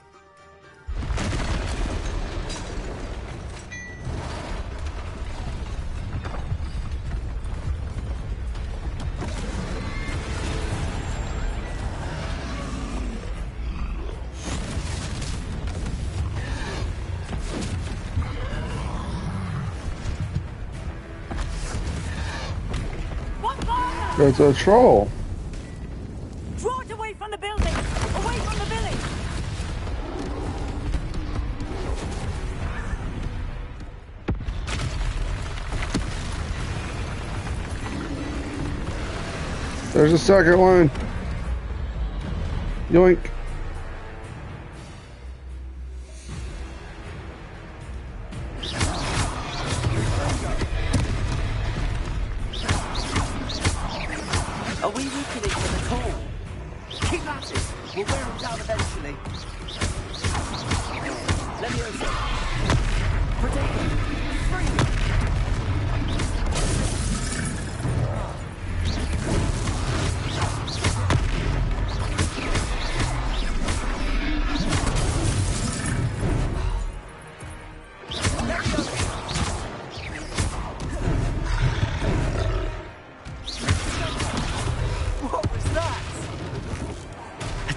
There's a troll. Draw it away from the building! Away from the village! There's a second one. Yoink. Are we weakening them at all? Keep at it! We'll wear them down eventually. Let me over. Protect them! Free!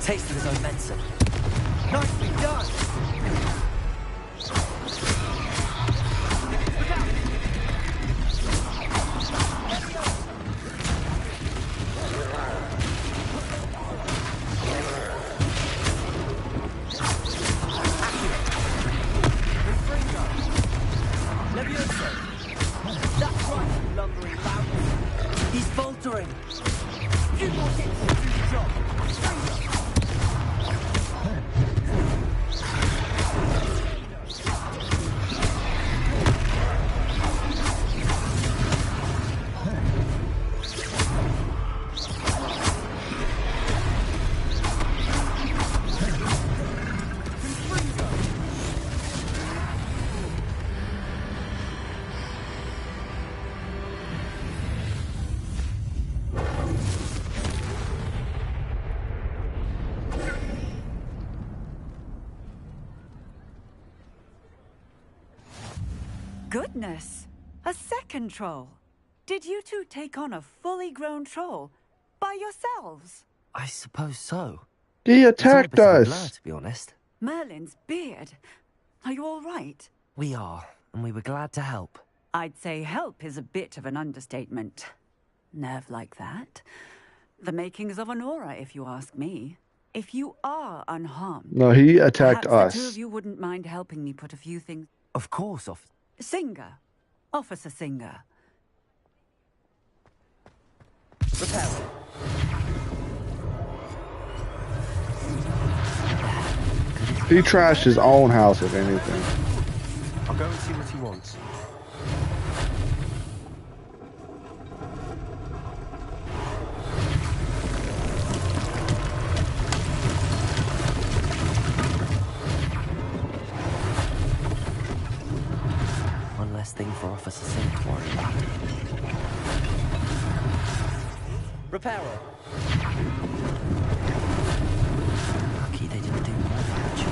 Taste of his own medicine. Nicely done! That's right, lumbering loudness. He's faltering. Few more hits to do the job. Goodness! A second troll! Did you two take on a fully grown troll by yourselves? I suppose so. He attacked it's all a bit of a us. blur, to be honest. Merlin's beard. Are you all right? We are, and we were glad to help. I'd say help is a bit of an understatement. Nerve like that. The makings of an aura, if you ask me. If you are unharmed... No, he attacked perhaps the two us. of you wouldn't mind helping me put a few things... Of course, Singer. Officer Singer. Repair. He trashed his own house, if anything. I'll go and see what he wants. One less thing for Officer Singer to worry about. Repairer. Lucky they didn't do more damage.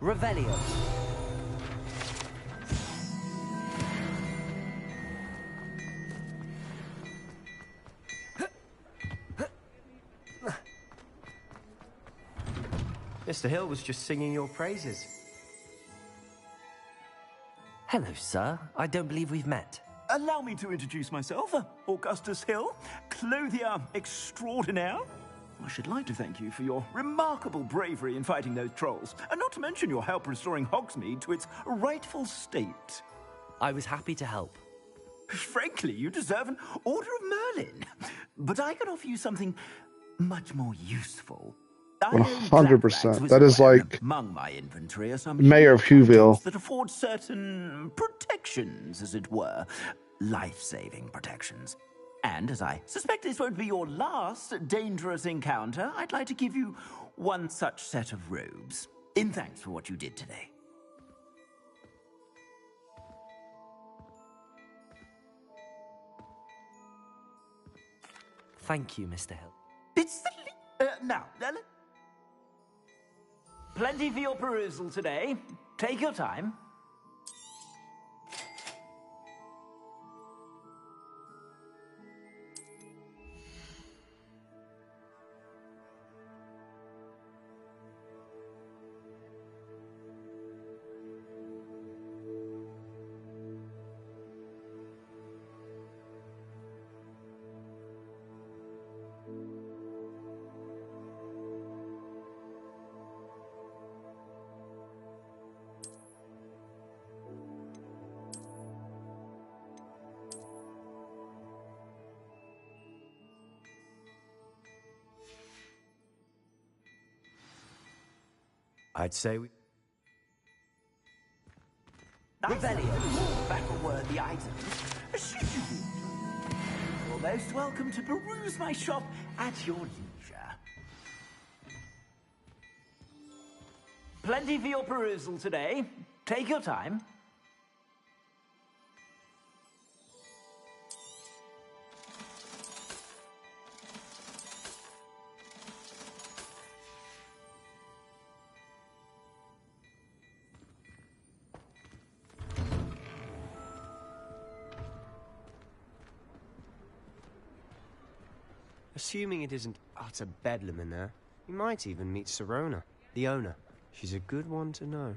Revelio. Mr. Hill was just singing your praises. Hello, sir. I don't believe we've met. Allow me to introduce myself, Augustus Hill, clothier extraordinaire. I should like to thank you for your remarkable bravery in fighting those trolls, and not to mention your help restoring Hogsmeade to its rightful state. I was happy to help. Frankly, you deserve an Order of Merlin. But I can offer you something much more useful. 100%. That is like among my inventory are some Mayor of Whoville. that afford certain protections, as it were, life-saving protections. And as I suspect this won't be your last dangerous encounter, I'd like to give you one such set of robes in thanks for what you did today. Thank you, Mr. Hill. It's the now, plenty for your perusal today. Take your time. I'd say we... Rebellion, battle-worthy items. You're most welcome to peruse my shop at your leisure. Plenty for your perusal today. Take your time. Assuming it isn't utter bedlam in there, you might even meet Sirona, the owner. She's a good one to know.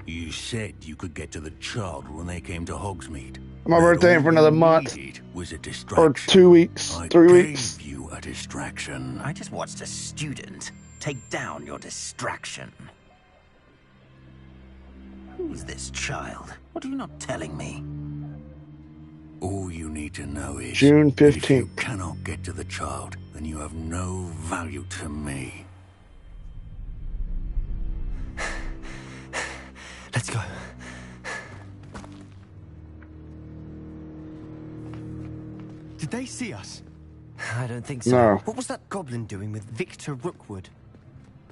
You said you could get to the child when they came to Hogsmeade. My birthday in for another month. Was a distraction. Or 2 weeks, 3 weeks. Gave you a distraction. I just watched a student take down your distraction. Who's this child? What are you not telling me? All you need to know is June that if you 15th. cannot get to the child, then you have no value to me. Let's go. Did they see us? I don't think so. No. What was that goblin doing with Victor Rookwood?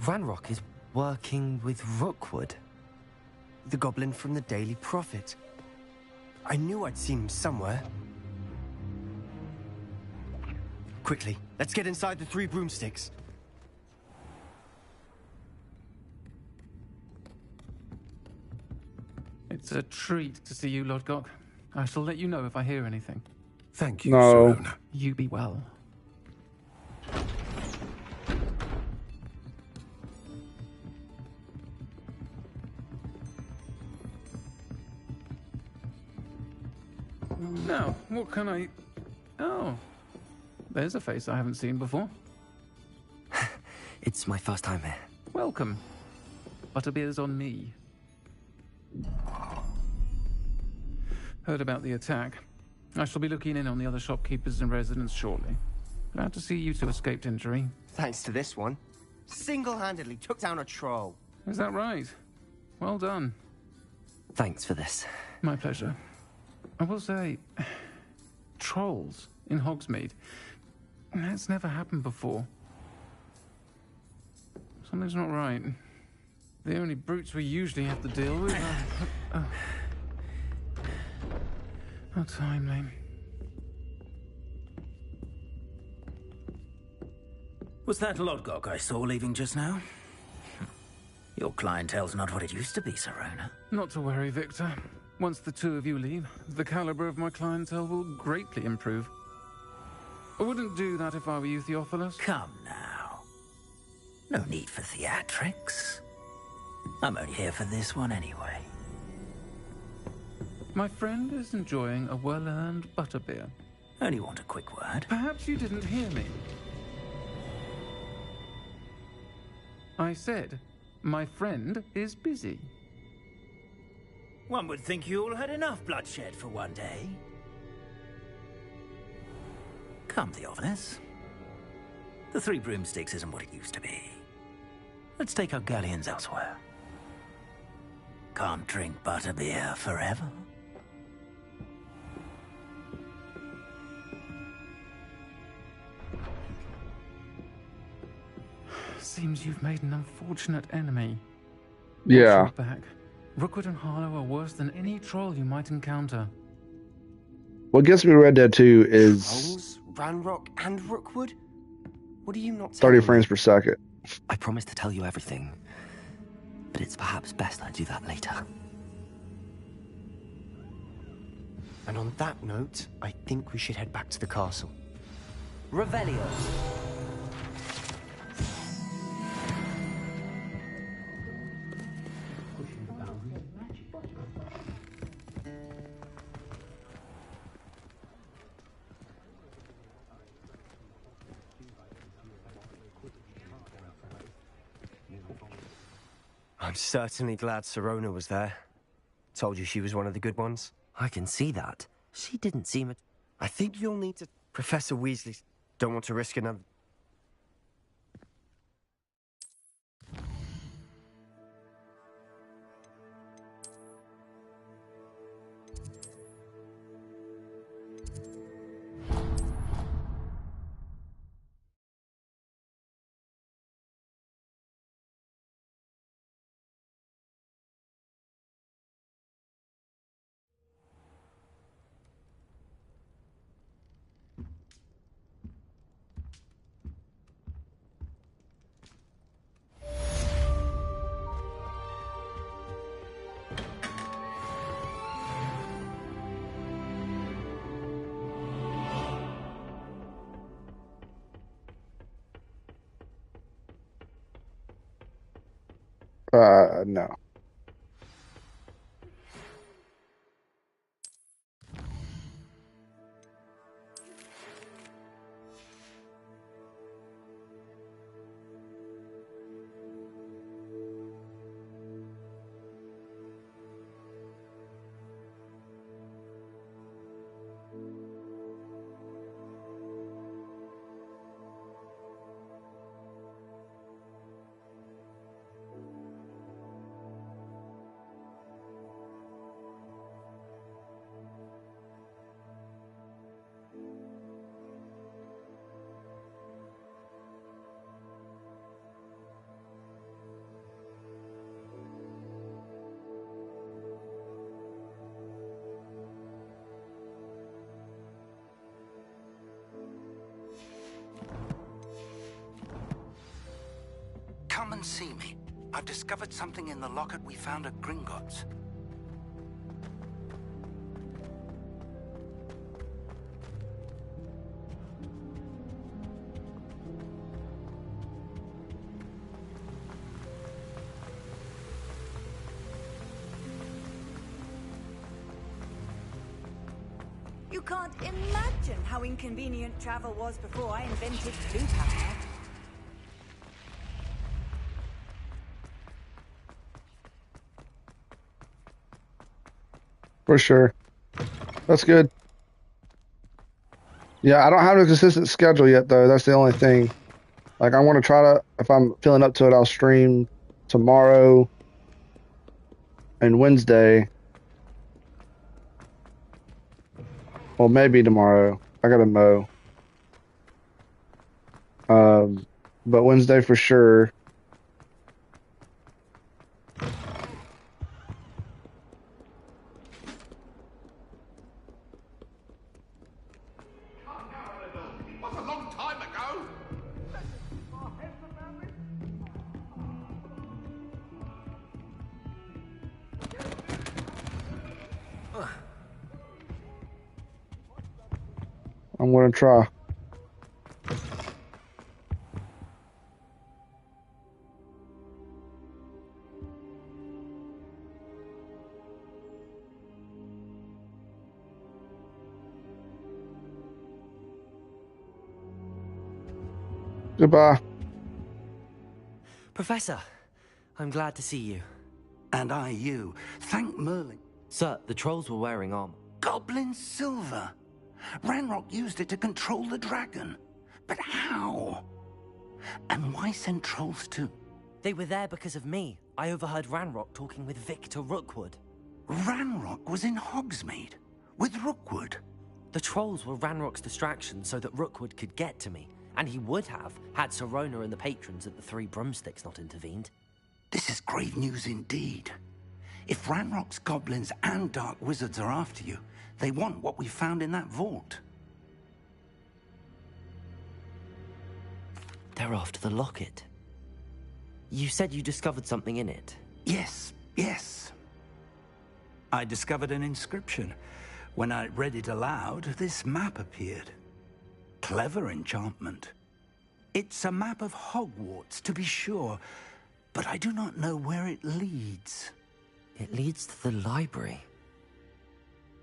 Ragnorok is working with Rookwood. The goblin from the Daily Prophet. I knew I'd seen him somewhere. Quickly, let's get inside the 3 broomsticks. It's a treat to see you, Lodgok. I shall let you know if I hear anything. Thank you, No. Sirona. You be well. Now, what can I... Oh, there's a face I haven't seen before. It's my first time here. Welcome. Butterbeer's on me. Heard about the attack. I shall be looking in on the other shopkeepers and residents shortly. Glad to see you two escaped injury. Thanks to this one. Single-handedly took down a troll. Is that right? Well done. Thanks for this. My pleasure. I will say, trolls in Hogsmeade. That's never happened before. Something's not right. The only brutes we usually have to deal with are... How timely. Was that Lodgok I saw leaving just now? Your clientele's not what it used to be, Sirona. Not to worry, Victor. Once the two of you leave, the caliber of my clientele will greatly improve. I wouldn't do that if I were you, Theophilus. Come now. No need for theatrics. I'm only here for this one anyway. My friend is enjoying a well-earned butterbeer. Only want a quick word. Perhaps you didn't hear me. I said, my friend is busy. One would think you all had enough bloodshed for one day. Come, Theophilus. The Three Broomsticks isn't what it used to be. Let's take our galleons elsewhere. Can't drink butterbeer forever. Seems you've made an unfortunate enemy. Yeah. Watch your back. Rookwood and Harlow are worse than any troll you might encounter. What gets me Red Dead 2 is Trolls, Ragnorok, and Rookwood? What are you not 30 frames per second. I promised to tell you everything, but it's perhaps best I do that later. And on that note, I think we should head back to the castle. Revelio. I'm certainly glad Sirona was there. Told you she was one of the good ones. I can see that. She didn't seem it. I think you'll need to... Professor Weasley don't want to risk another... No. Come and see me. I've discovered something in the locket we found at Gringotts. You can't imagine how inconvenient travel was before I invented blue power. For sure. That's good. Yeah, I don't have a consistent schedule yet, though. That's the only thing. Like, I want to try to, if I'm feeling up to it, I'll stream tomorrow and Wednesday. Well, maybe tomorrow. I gotta mow. But Wednesday for sure. I'm gonna try. Goodbye. Professor, I'm glad to see you. And I you. Thank Merlin. Sir, the trolls were wearing armor. Goblin silver. Ranrock used it to control the dragon. But how? And why send trolls too? They were there because of me. I overheard Ranrock talking with Victor Rookwood. Ranrock was in Hogsmeade with Rookwood. The trolls were Ranrock's distraction so that Rookwood could get to me. And he would have, had Sirona and the patrons at the Three Broomsticks not intervened. This is grave news indeed. If Ranrock's goblins and dark wizards are after you, they want what we found in that vault. They're after the locket. You said you discovered something in it. Yes. I discovered an inscription. When I read it aloud, this map appeared. Clever enchantment. It's a map of Hogwarts, to be sure, but I do not know where it leads. It leads to the library.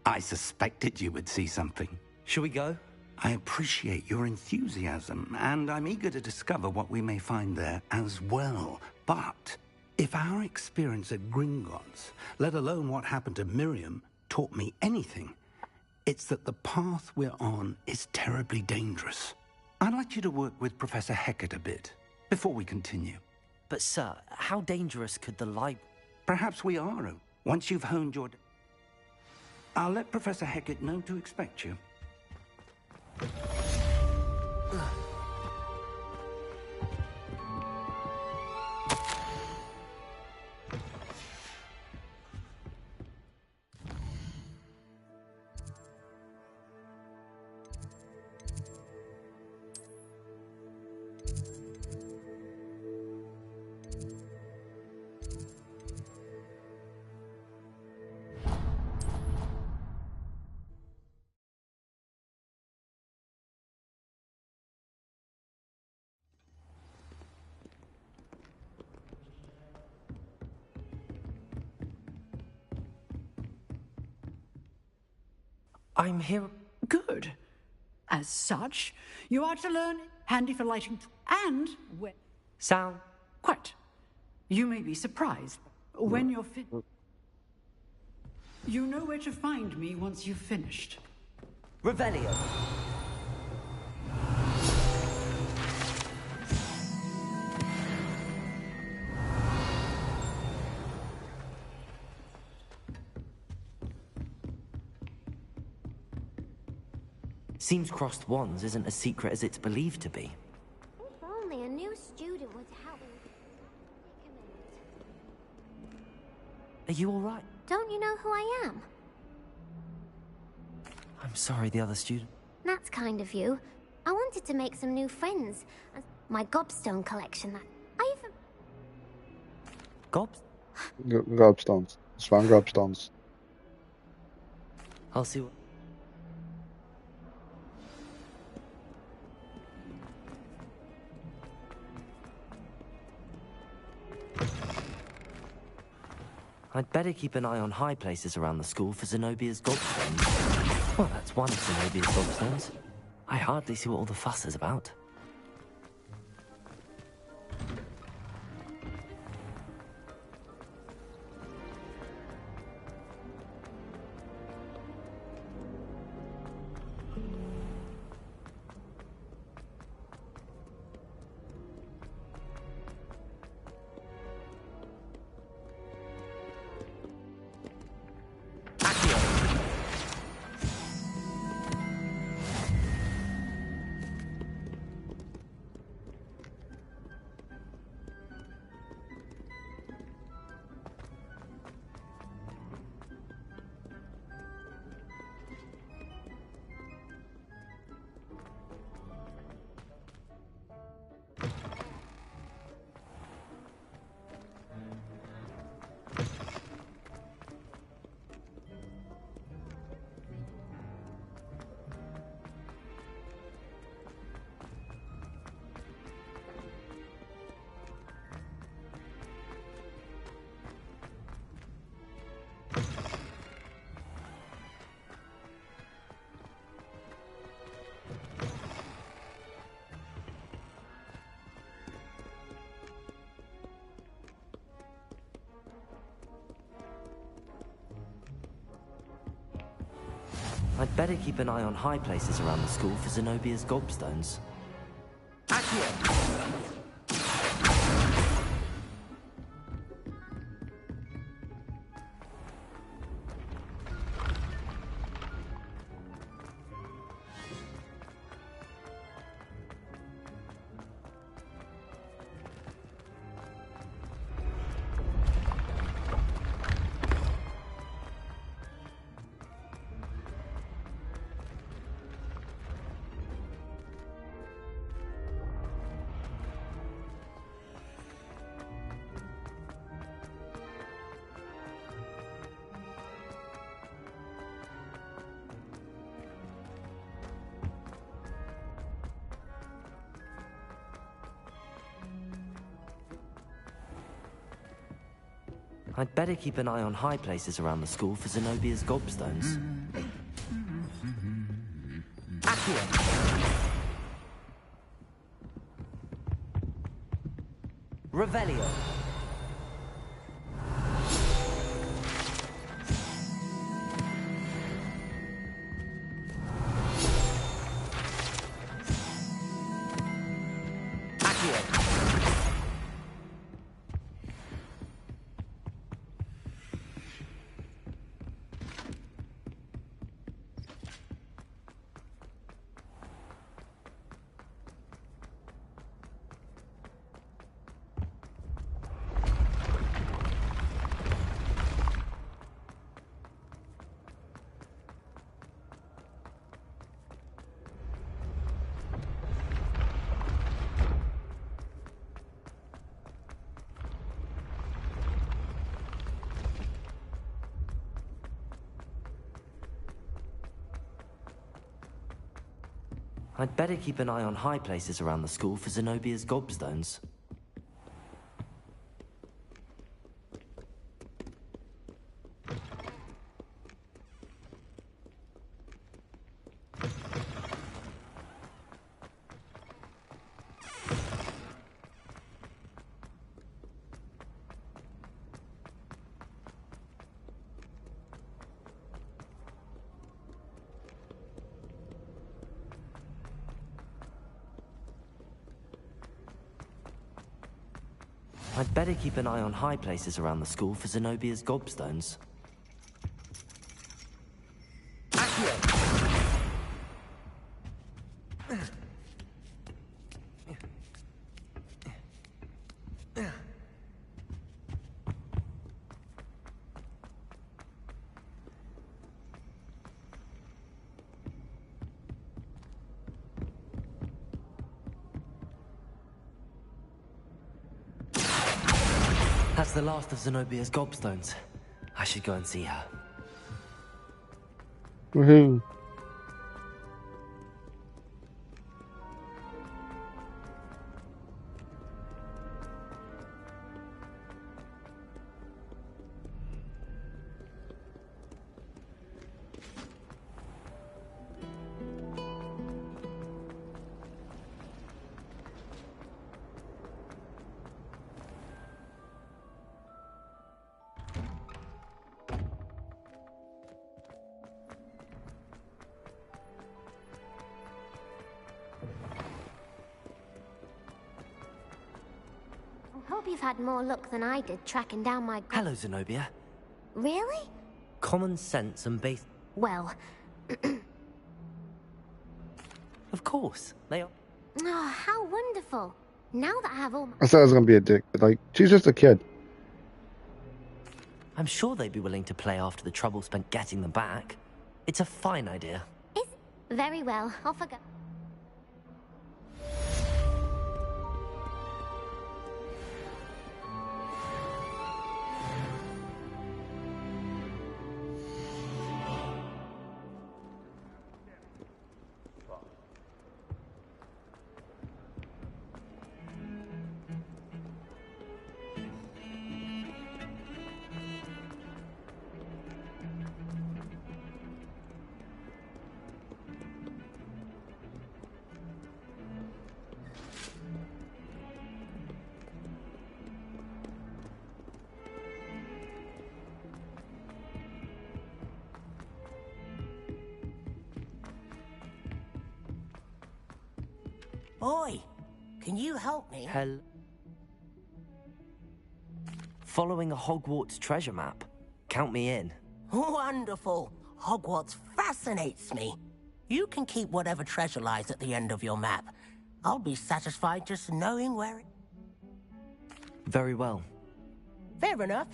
I suspected you would see something. Shall we go? I appreciate your enthusiasm, and I'm eager to discover what we may find there as well. But if our experience at Gringotts, let alone what happened to Miriam, taught me anything, it's that the path we're on is terribly dangerous. I'd like you to work with Professor Hecat a bit, before we continue. But sir, how dangerous could the library... Perhaps we are, once you've honed your... I'll let Professor Hecat know to expect you. I'm here... Good. As such, you are to learn handy for lighting and... Sound? Quite. You may be surprised. When you're fit... You know where to find me once you've finished. Revelio. Seems crossed wands isn't as secret as it's believed to be. If only a new student would help me. Are you all right? Don't you know who I am? I'm sorry, the other student. That's kind of you. I wanted to make some new friends. My gobstone collection, Gobstones. Swan gobstones. I'll see what... I'd better keep an eye on high places around the school for Zenobia's gobstones. Well, that's one of Zenobia's gobstones. I hardly see what all the fuss is about. I'd better keep an eye on high places around the school for Zenobia's gobstones. I'd better keep an eye on high places around the school for Zenobia's gobstones. Revelio. I'd better keep an eye on high places around the school for Zenobia's gobstones. I'd better keep an eye on high places around the school for Zenobia's gobstones. That's the last of Zenobia's gobstones. I should go and see her. Woohoo. I hope you've had more luck than I did tracking down my... Hello, Zenobia. Really? Common sense and base... Well... Of course, they are... Oh, how wonderful. Now that I have all... I said I was going to be a dick, but like, she's just a kid. I'm sure they'd be willing to play after the trouble spent getting them back. It's a fine idea. Very well, off I go. Boy, can you help me? Hell. Following a Hogwarts treasure map. Count me in. Wonderful. Hogwarts fascinates me. You can keep whatever treasure lies at the end of your map. I'll be satisfied just knowing where it... Very well. Fair enough.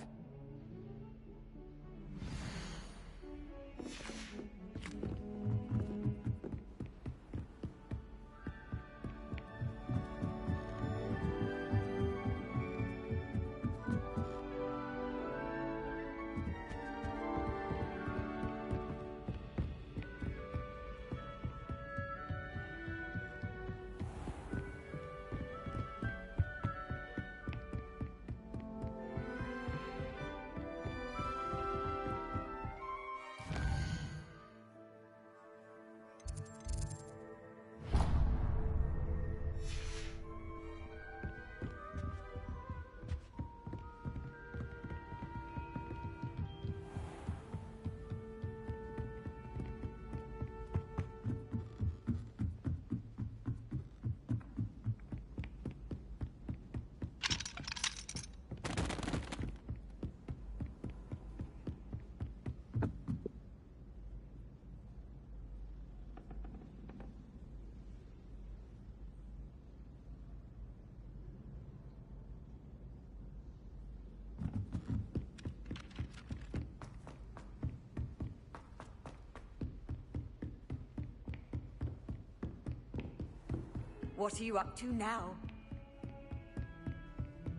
What are you up to now?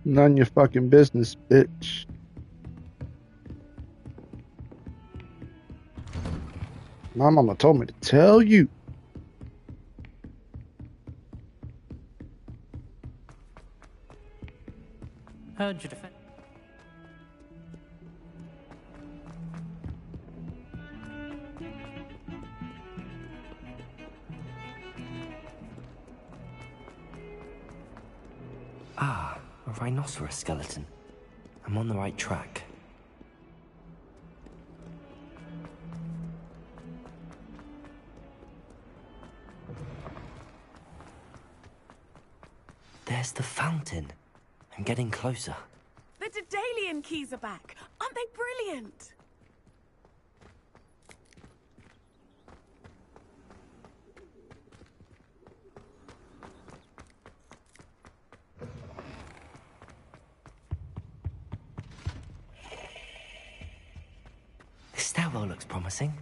None of your fucking business, bitch. My mama told me to tell you. Heard your defense. Ah, a rhinoceros skeleton. I'm on the right track. There's the fountain. I'm getting closer. The Daedalian keys are back. Aren't they brilliant? This stairwell looks promising.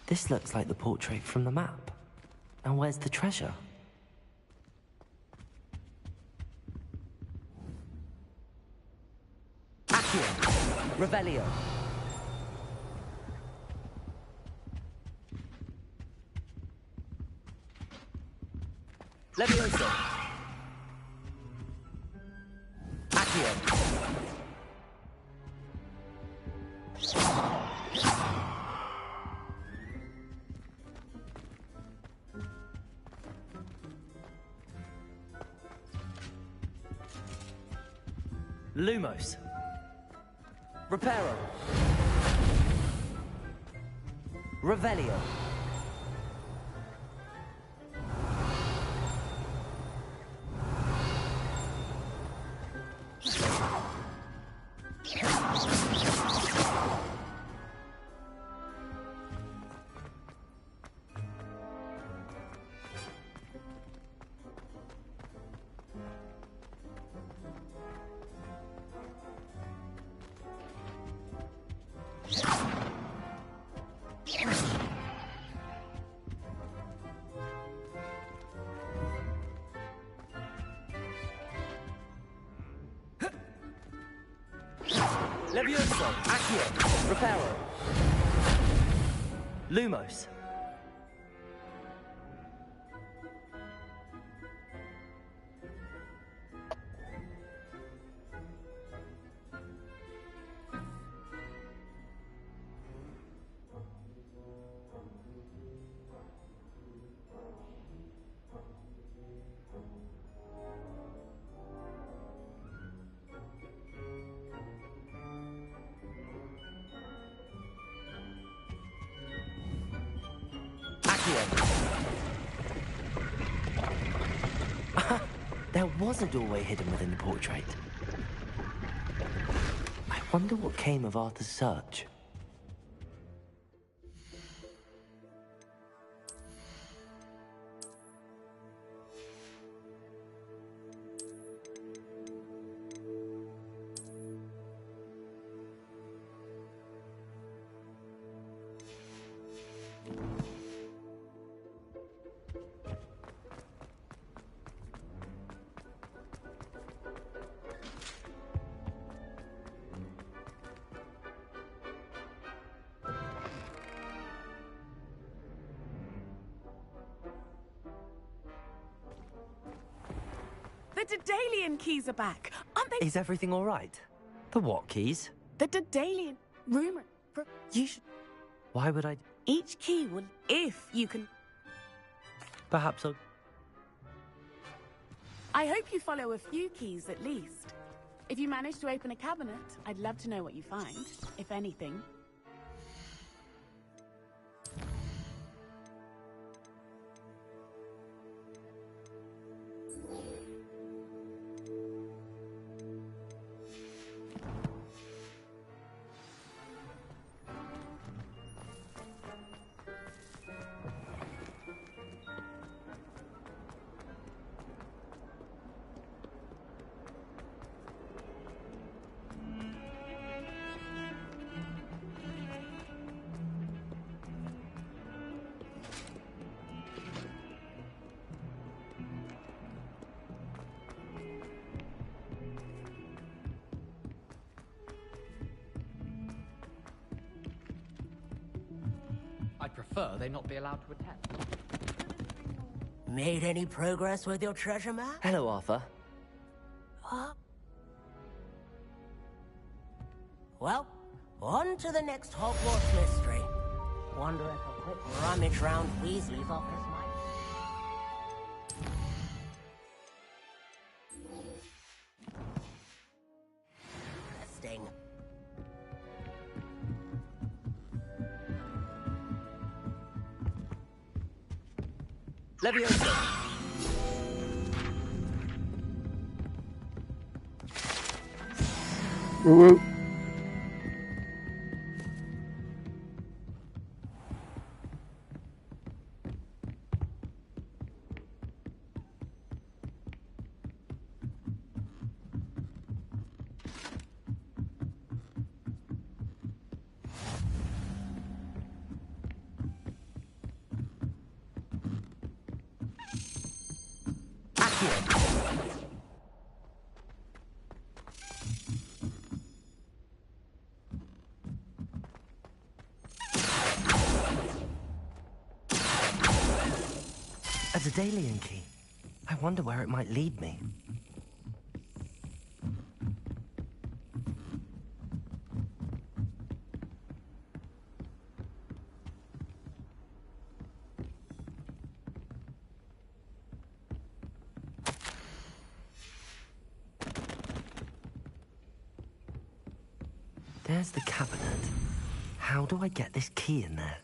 This looks like the portrait from the map. Now where's the treasure? Accio! Revelio! Levioso! Accio! Lumos. Reparo. Revelio. Levioso, Accio, Reparo. Lumos. Accio. There was a doorway hidden within the portrait. I wonder what came of Arthur's search. The Daedalian keys are back, aren't they? Is everything all right? The what keys? The Daedalian rumor. You should. Why would I? Each key will, if you can. Perhaps I'll. I hope you follow a few keys at least. If you manage to open a cabinet, I'd love to know what you find, if anything. I'd prefer they not be allowed to attend. Made any progress with your treasure map? Hello, Arthur. Well, on to the next Hogwarts mystery. Wonder if a quick rummage round Weasley's office might... Interesting. Leviosa! Woo-woo. A Daedalian key. I wonder where it might lead me. There's the cabinet. How do I get this key in there?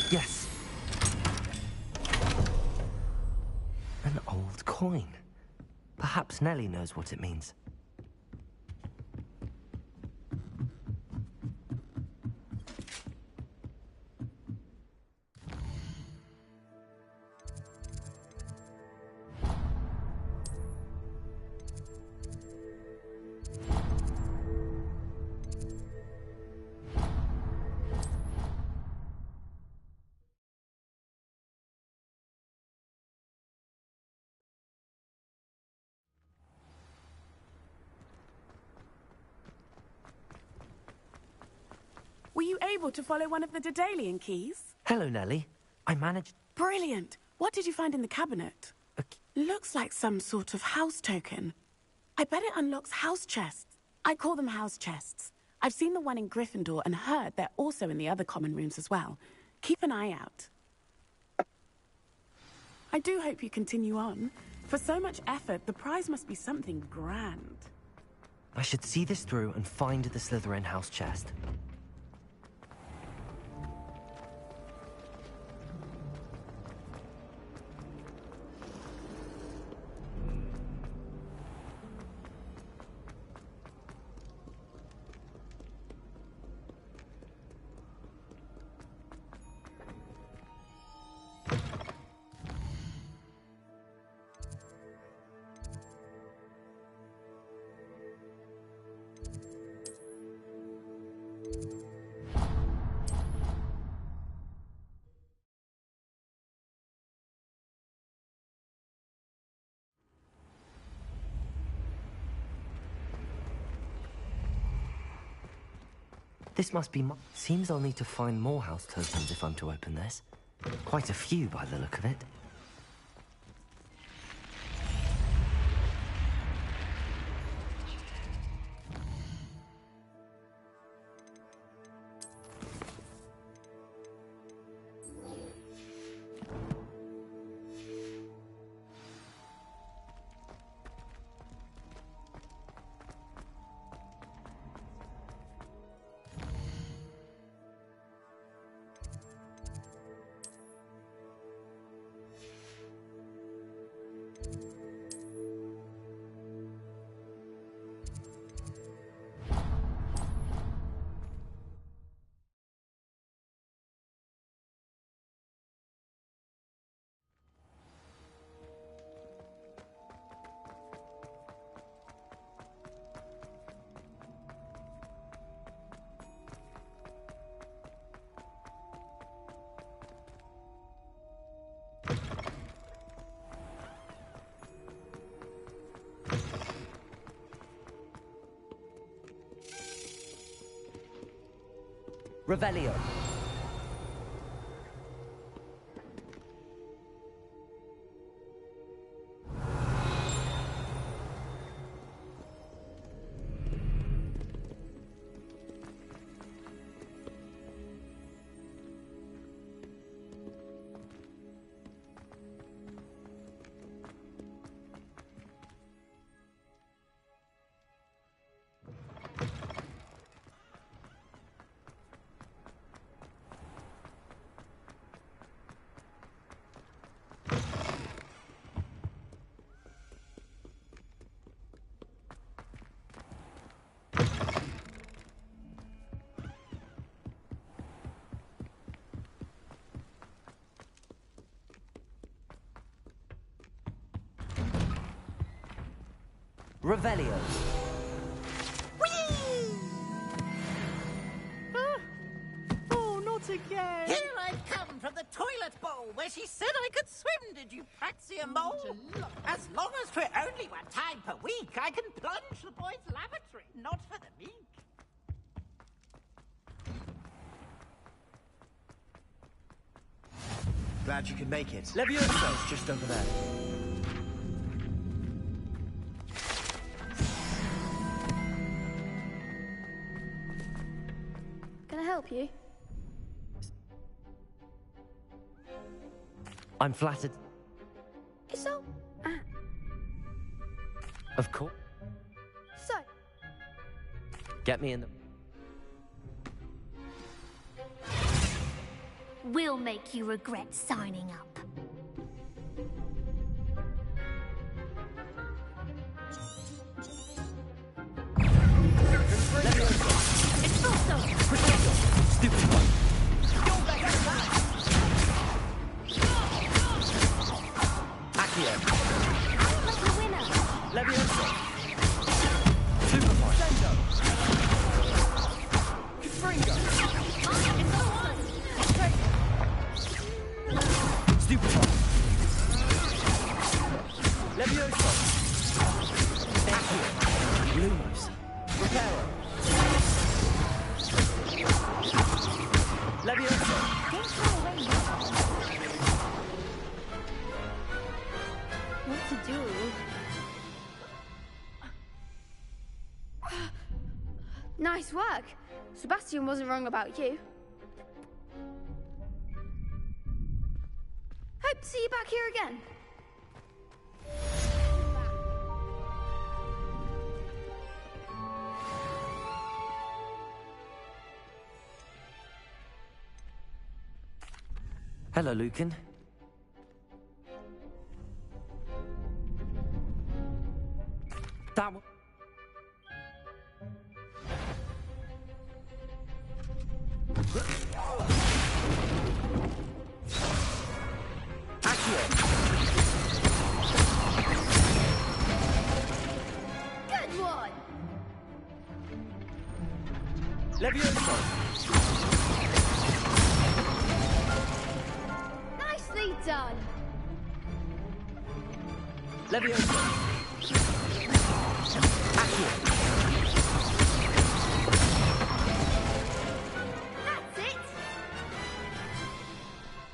Yes. An old coin. Perhaps Nellie knows what it means. Were you able to follow one of the Daedalian keys? Hello, Nellie. I managed... Brilliant! What did you find in the cabinet? Looks like some sort of house token. I bet it unlocks house chests. I call them house chests. I've seen the one in Gryffindor and heard they're also in the other common rooms as well. Keep an eye out. I do hope you continue on. For so much effort, the prize must be something grand. I should see this through and find the Slytherin house chest. This must be seems I'll need to find more house tokens if I'm to open this. Quite a few by the look of it. Revelio. Revelio. Oh, not again! Here I've come from the toilet bowl where she said I could swim, did you praxia mole? As long as for only 1 time per week, I can plunge the boys' lavatory, not for the meek. Glad you could make it. Leviosa's just over there. Can I help you? I'm flattered. It's all... Of course. So, Get me in the... We'll make you regret signing up. It's also stupid one. Accio. Lucky winner. Leviosa. Superpoint. Sendo. Confringo. Superpoint. Leviosa. Accio. Lumos. Reparo. Leviosa. Don't throw away now. What to do? Nice work. Sebastian wasn't wrong about you. Hope to see you back here again. Hello, Lucan. That one. Good one. Levioso. Nicely done. Levioso. That's it.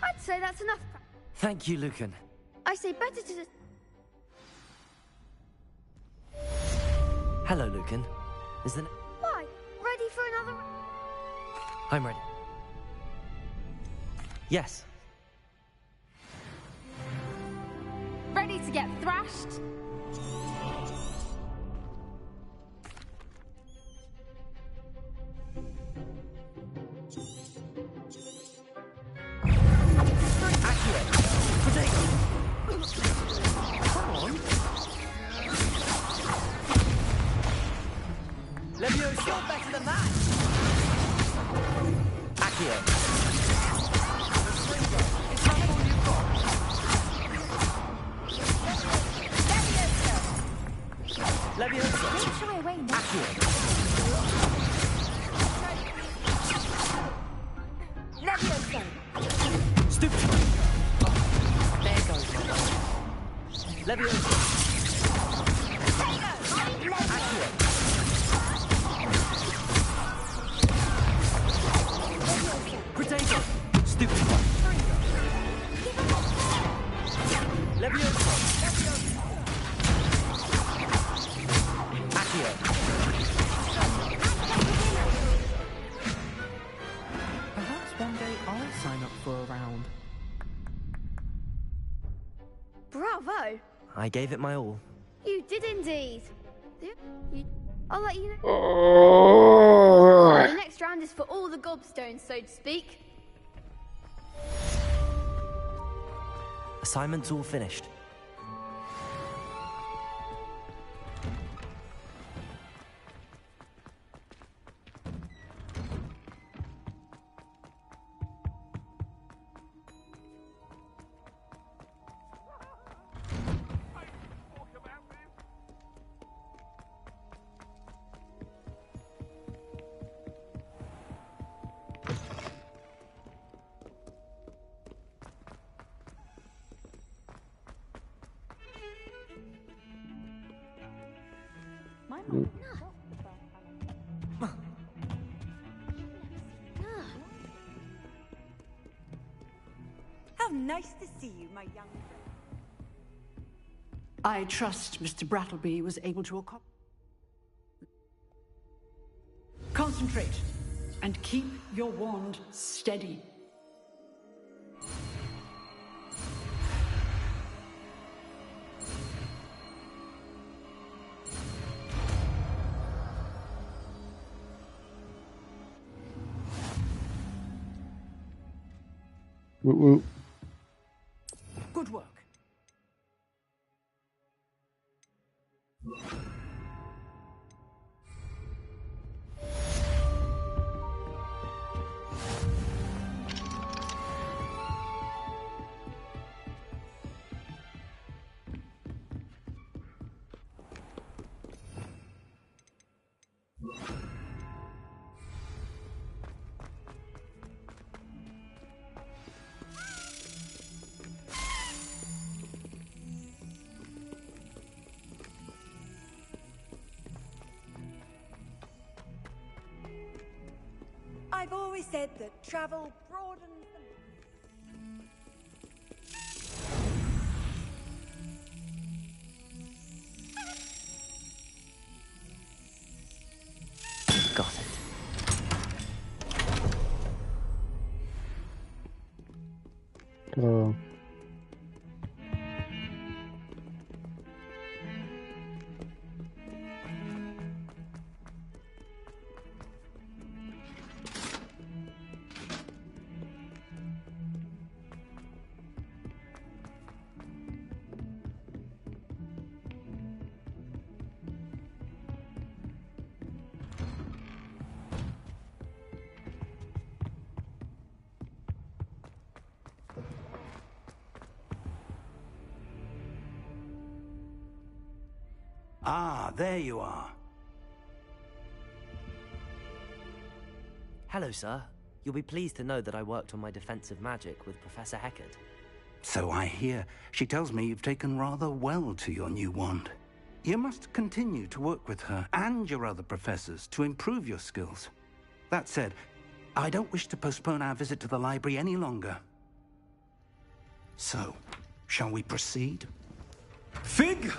I'd say that's enough. Thank you, Lucan. I say better to... Hello, Lucan. Is the... Why? Ready for another... I'm ready. Yes. Ready to get thrashed? Levioso. Better than that. Accio. Is that all you've got? Levioso. Don't shy away now. Accio. Levioso. Stupid. There goes my dog. Levioso. Accio. Potato. Stupid one. Levioso. Accio. Perhaps one day I'll sign up for a round. Bravo. I gave it my all. You did indeed. I'll let you know. The next round is for all the gobstones, so to speak. Assignment's all finished. How nice to see you, my young friend. I trust Mr. Brattleby was able to concentrate and keep your wand steady. Woo woo. Good work. I've always said that travel broadens the... Got it. Ah, there you are. Hello, sir. You'll be pleased to know that I worked on my defensive magic with Professor Heckard. So I hear. She tells me you've taken rather well to your new wand. You must continue to work with her and your other professors to improve your skills. That said, I don't wish to postpone our visit to the library any longer. So, shall we proceed? Fig!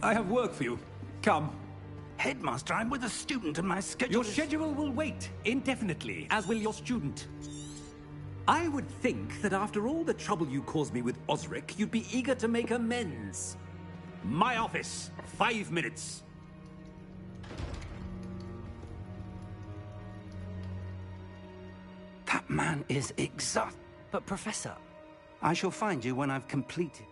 I have work for you. Come. Headmaster, I'm with a student and my schedule Your schedule will wait indefinitely, as will your student. I would think that after all the trouble you caused me with Osric, you'd be eager to make amends. My office, 5 minutes. That man is exhausted. But, Professor... I shall find you when I've completed.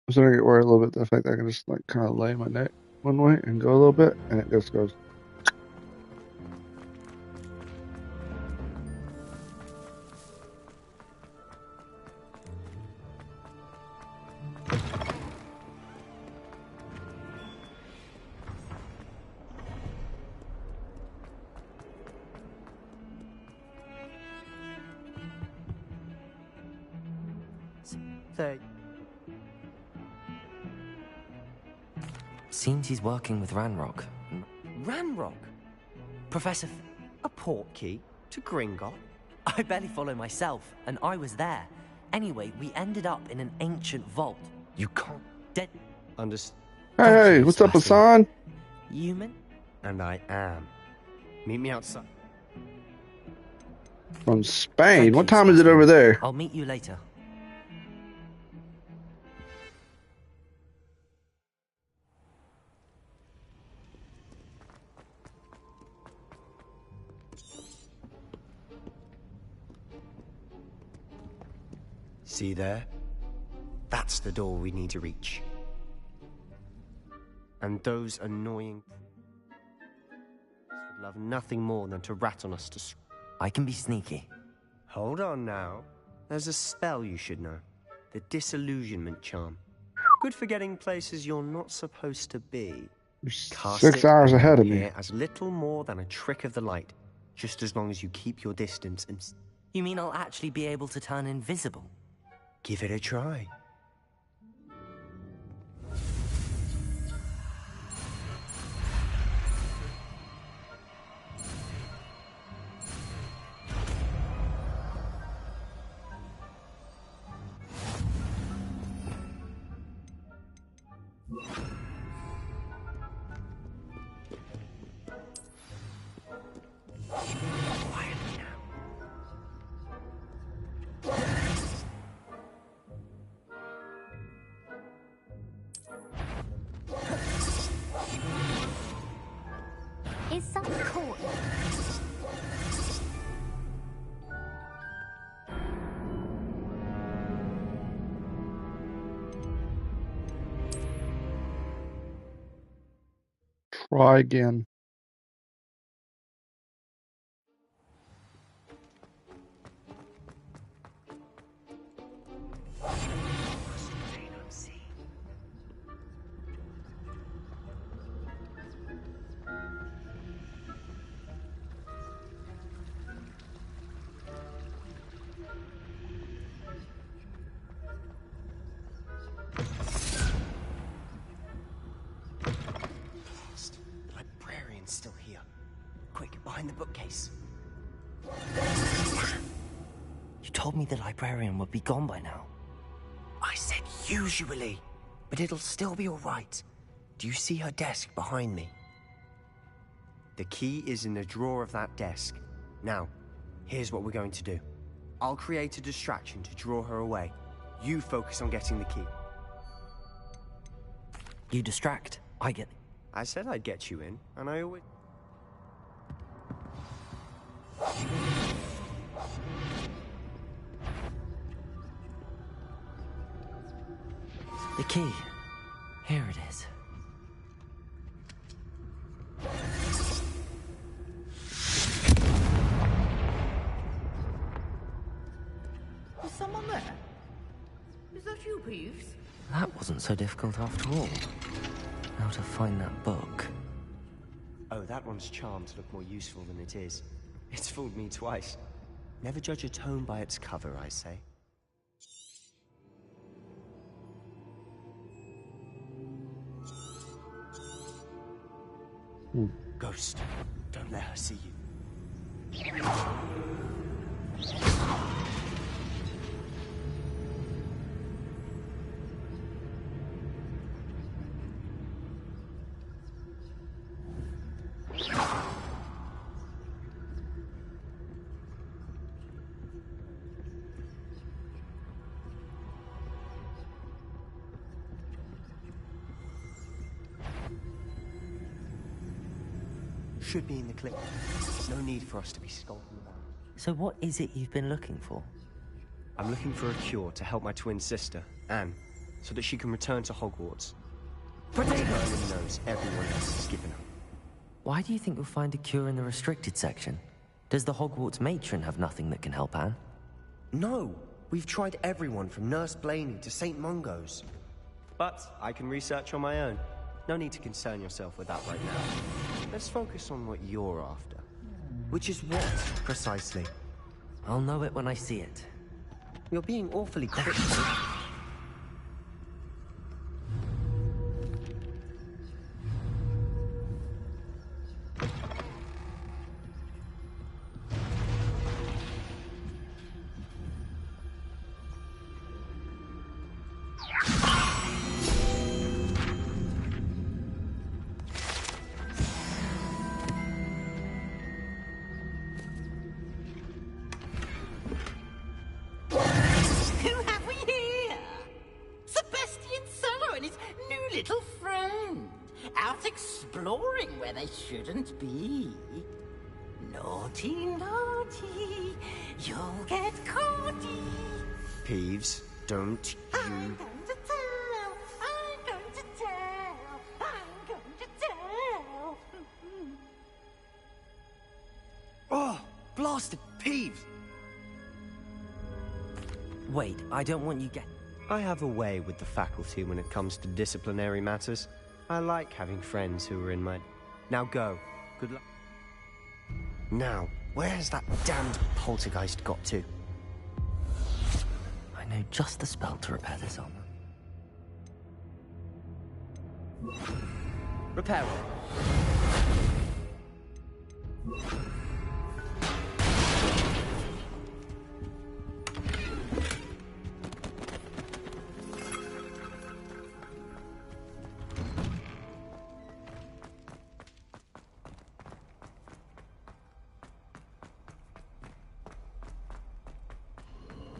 I'm starting to get worried a little bit the fact that I can just like kind of lay my neck one way and go a little bit, and it just goes. Seems he's working with Ragnorok. Ragnorok? Professor... A portkey to Gringotts? I barely follow myself, and I was there. Anyway, we ended up in an ancient vault. You can't... Dead... Hey, what's up, Hassan? Human? And I am. Meet me outside. From Spain? What time is it over there? I'll meet you later. See there? That's the door we need to reach. And those annoying... would love nothing more than to rat on us to... I can be sneaky. Hold on now. There's a spell you should know. The Disillusionment Charm. Good for getting places you're not supposed to be. Cast 6 hours ahead of me. As little more than a trick of the light. Just as long as you keep your distance and... You mean I'll actually be able to turn invisible? Give it a try. Is something caught? Try again. in the bookcase. You told me the librarian would be gone by now. I said usually, but it'll still be all right. Do you see her desk behind me? The key is in the drawer of that desk. Now, here's what we're going to do. I'll create a distraction to draw her away. You focus on getting the key. You distract, I get... I said I'd get you in, and I always... The key. Here it is. Is someone there? Is that you, Peeves? That wasn't so difficult after all. How to find that book. Oh, that one's charmed to look more useful than it is. It's fooled me twice. Never judge a tome by its cover, I say. Ghost, don't let her see you. Should be in the clip. No need for us to be skulking about. So what is it you've been looking for? I'm looking for a cure to help my twin sister, Anne, so that she can return to Hogwarts. Merlin knows everyone else is given up. Why do you think you'll find a cure in the restricted section? Does the Hogwarts matron have nothing that can help Anne? No! We've tried everyone from Nurse Blaney to St. Mungo's. But I can research on my own. No need to concern yourself with that right now. Let's focus on what you're after. Which is what, precisely? I'll know it when I see it. You're being awfully quick. Shouldn't be. Naughty, naughty, you'll get caughty. Peeves, don't you... I'm going to tell, I'm going to tell, I'm going to tell. Oh, blasted Peeves! Wait, I don't want you get... I have a way with the faculty when it comes to disciplinary matters. I like having friends who are in my... Now go. Good luck. Now, where's that damned poltergeist got to? I know just the spell to repair this armor. Repair it.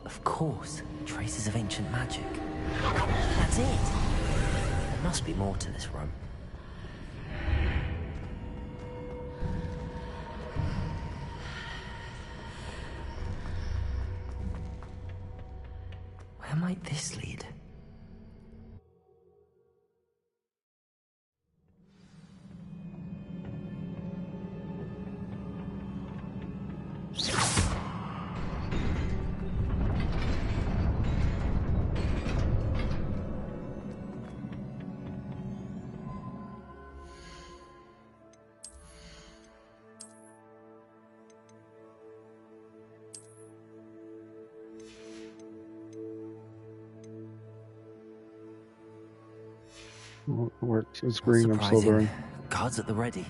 Of course, traces of ancient magic. That's it! There must be more to this room. Where might this lead? Works. It's green. I'm still there. Guards at the ready.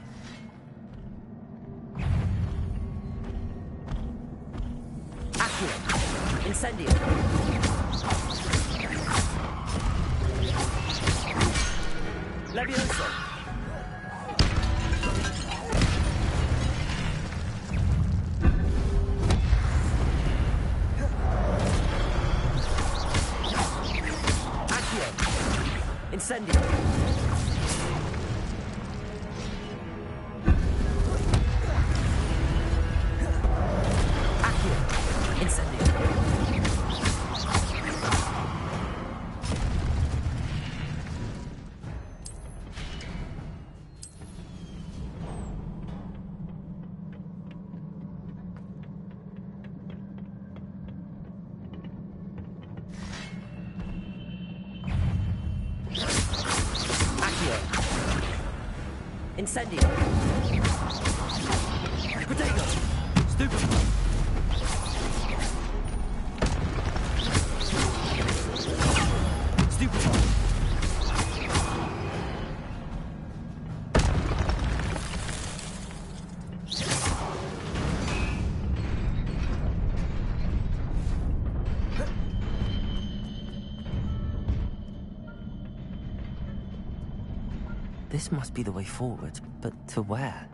Accio. Incendio. Levioso. Accio. Incendio. Incendio. Protego. Stupefy. Stupefy. This must be the way forward, but to where?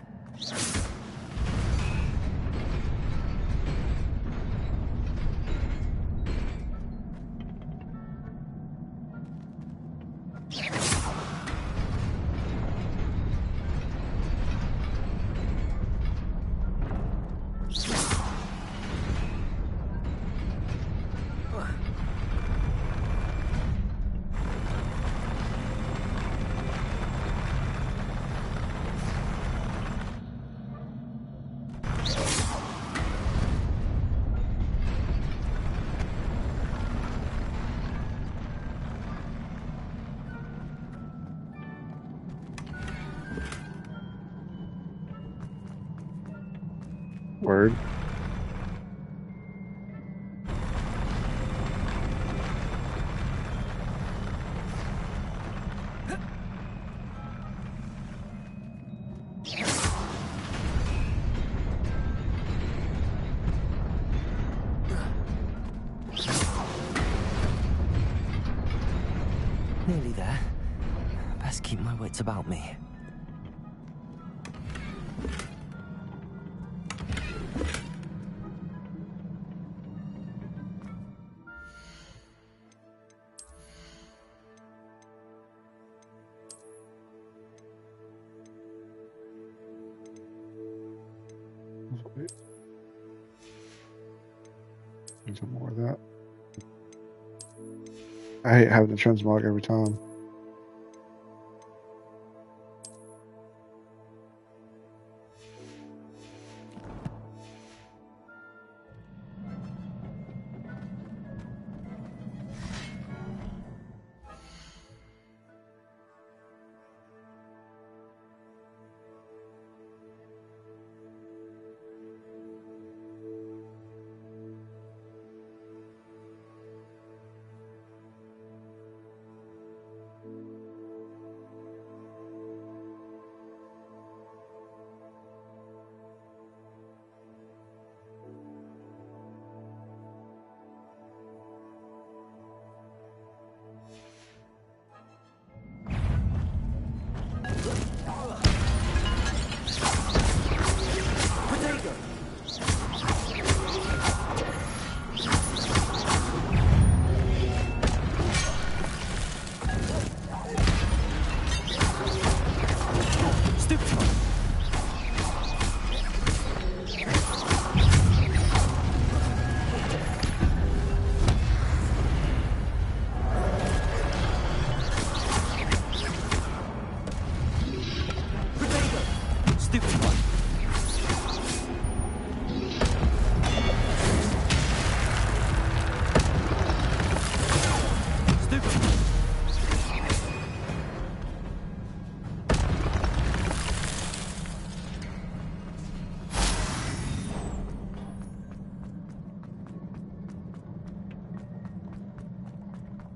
Word. Nearly there. Best keep my wits about me. Some more of that. I hate having the transmog every time.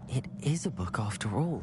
It is a book after all.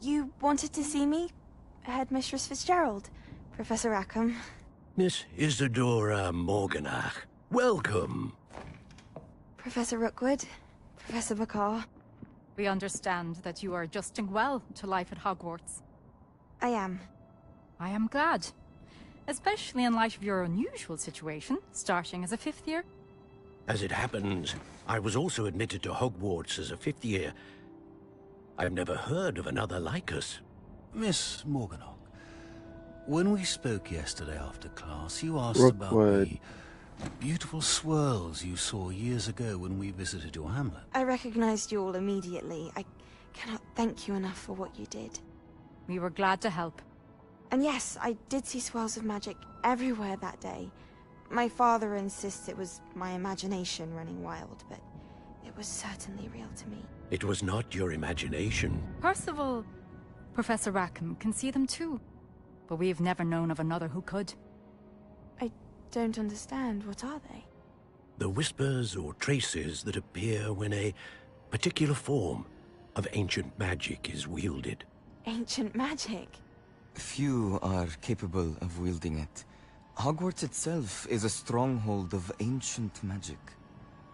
You wanted to see me? Headmistress Fitzgerald, Professor Rackham. Miss Isadora Morganach, welcome. Professor Rookwood, Professor Bakar. We understand that you are adjusting well to life at Hogwarts. I am. I am glad. Especially in light of your unusual situation, starting as a 5th year. As it happens, I was also admitted to Hogwarts as a 5th year. I've never heard of another like us. Miss Morganok, when we spoke yesterday after class, you asked Rookwood. about the beautiful swirls you saw years ago when we visited your hamlet. I recognized you all immediately. I cannot thank you enough for what you did. We were glad to help. And yes, I did see swirls of magic everywhere that day. My father insists it was my imagination running wild, but it was certainly real to me. It was not your imagination. Percival, Professor Rackham can see them too. But we've never known of another who could. I don't understand. What are they? The whispers or traces that appear when a particular form of ancient magic is wielded. Ancient magic? Few are capable of wielding it. Hogwarts itself is a stronghold of ancient magic.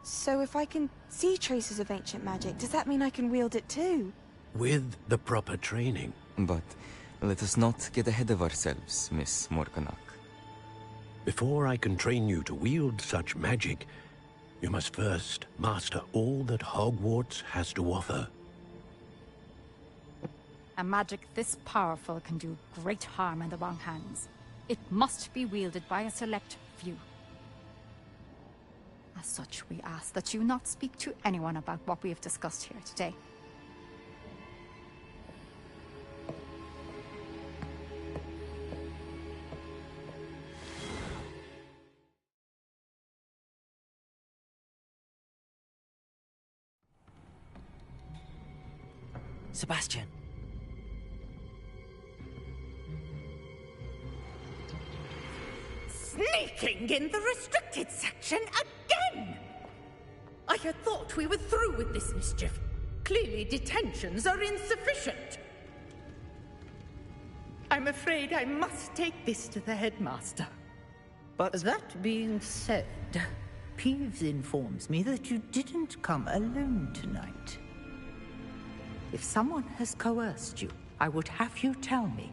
So if I can see traces of ancient magic, does that mean I can wield it too? With the proper training. But let us not get ahead of ourselves, Miss Morganach. Before I can train you to wield such magic, you must first master all that Hogwarts has to offer. A magic this powerful can do great harm in the wrong hands. It must be wielded by a select few. As such, we ask that you not speak to anyone about what we have discussed here today. Sebastian. Sneaking in the restricted section again! I had thought we were through with this mischief. Clearly detentions are insufficient. I'm afraid I must take this to the headmaster. But that being said, Peeves informs me that you didn't come alone tonight. If someone has coerced you, I would have you tell me.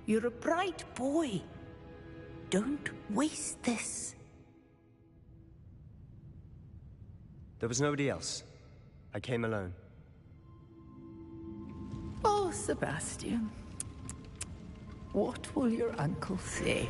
You're a bright boy. Don't waste this. there was nobody else. I came alone. Oh, Sebastian. What will your uncle say?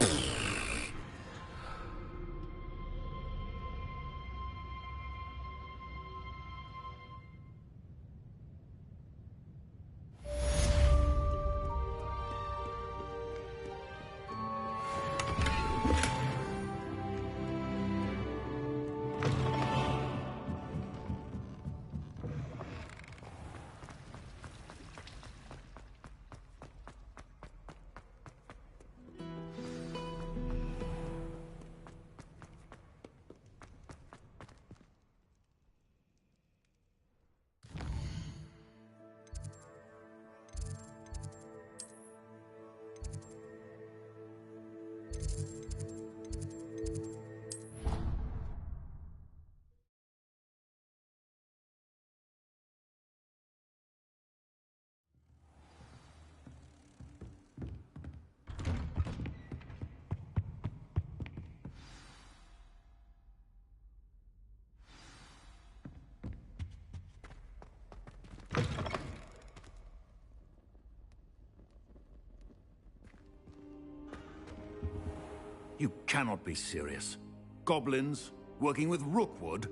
You cannot be serious. Goblins working with Rookwood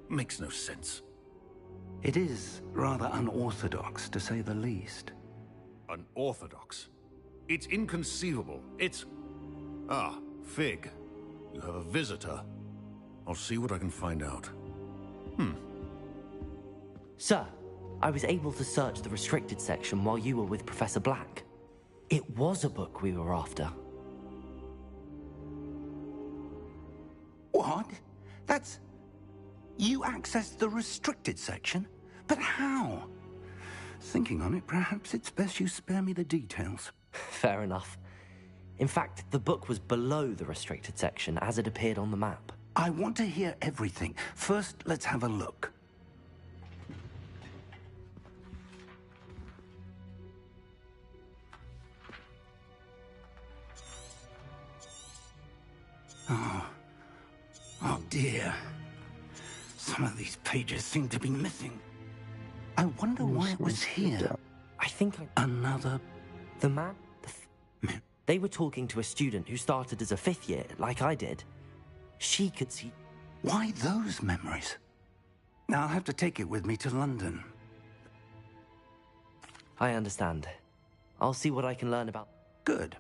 makes no sense. It is rather unorthodox, to say the least. Unorthodox? It's inconceivable. It's... Ah, Fig. You have a visitor. I'll see what I can find out. Sir, I was able to search the restricted section while you were with Professor Black. It was a book we were after. What? That's... You accessed the restricted section? But how? Thinking on it, perhaps it's best you spare me the details. Fair enough. In fact, the book was below the restricted section as it appeared on the map. I want to hear everything. First, let's have a look. Oh dear. Some of these pages seem to be missing. I wonder why it was here. I think Another... The map? They were talking to a student who started as a 5th year, like I did. She could see... Why those memories? Now I'll have to take it with me to London. I understand. I'll see what I can learn about... Good.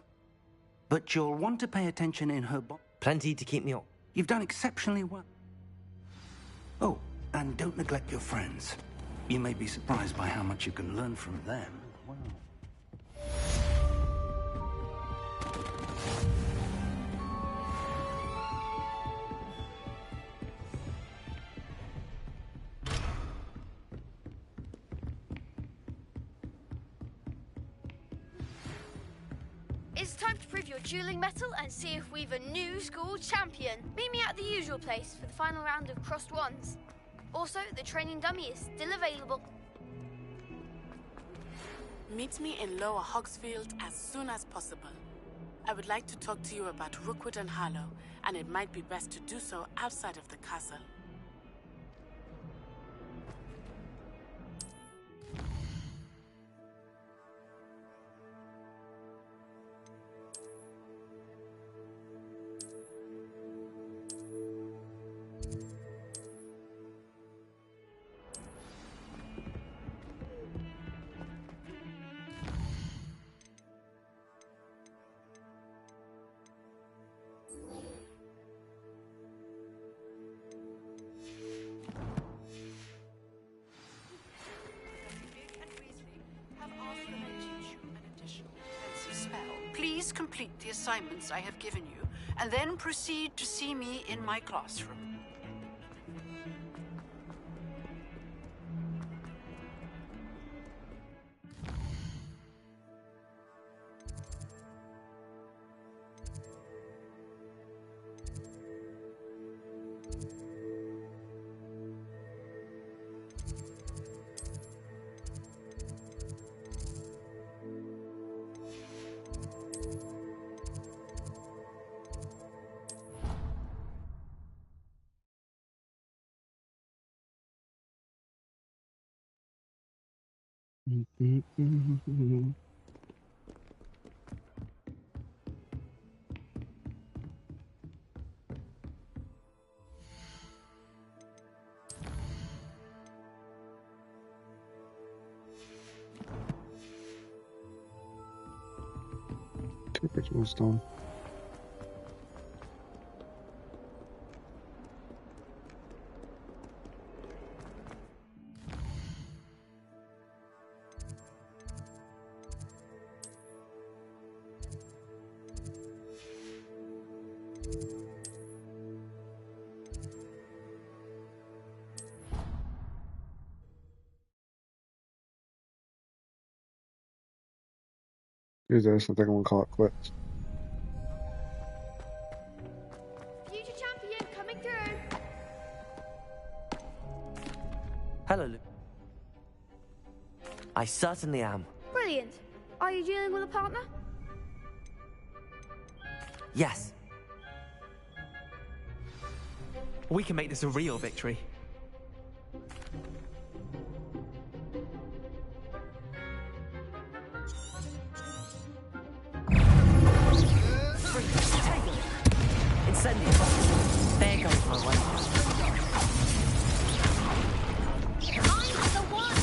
But you'll want to pay attention in her Plenty to keep me on. You've done exceptionally well. Oh, and don't neglect your friends. You may be surprised by how much you can learn from them. Wow. It's time to prove your dueling mettle and see if we've a new school champion. Meet me at the usual place for the final round of crossed wands. Also, the training dummy is still available. Meet me in Lower Hogsfield as soon as possible. I would like to talk to you about Rookwood and Harlow, and it might be best to do so outside of the castle. Please complete the assignments I have given you, and then proceed to see me in my classroom. Typical stone. Here's this. I think I'm gonna call it quits. Future champion coming through. Hello, Luke. I certainly am. Brilliant. Are you dealing with a partner? Yes. We can make this a real victory. Incendio. There goes my way. I'm the one.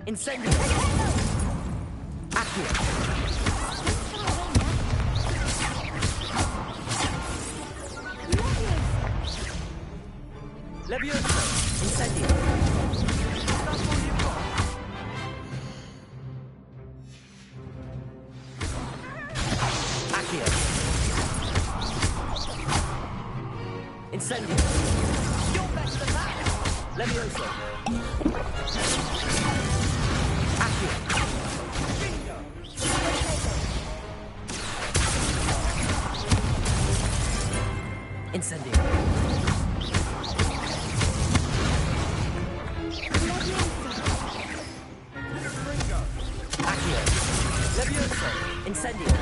Incendio! Accio! Levioso! Incendio! Accio! Incendio! You're better than that! Levioso! Accio! Incendio! Accio! Levioso! Incendio!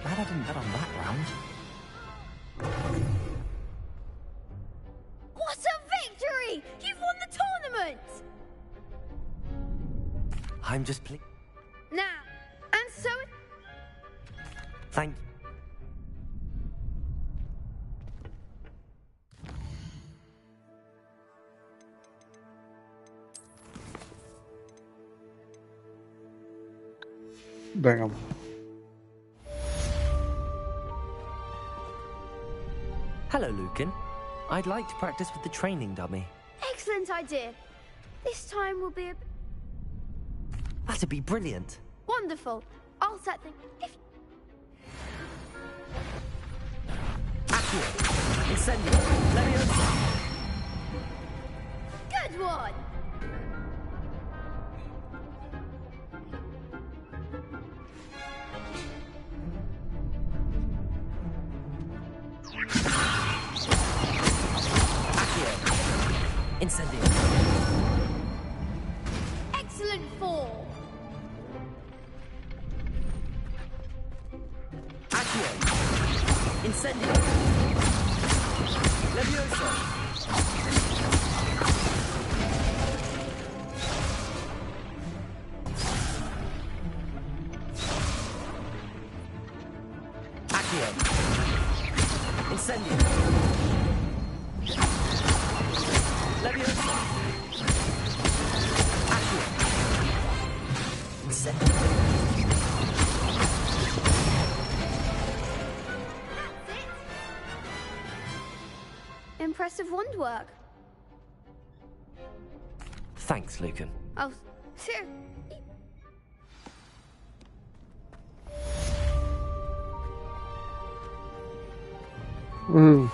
Glad I didn't bet on that round. What a victory! You've won the tournament! I'm just pleased. Now, and so... Thank you. Damn. Hello, Lucan. I'd like to practice with the training dummy. Excellent idea. This time will be a... That'd be brilliant. Wonderful. I'll set the... Accio! Incendio! Levioso! Good one! Accio! Incendio! Excellent form! Accio! Incendio! Levioso! Accio! Incendio! Levioso! Accio! Incendio! Impressive wand work. Thanks, Lucan. Oh, sure. Woo.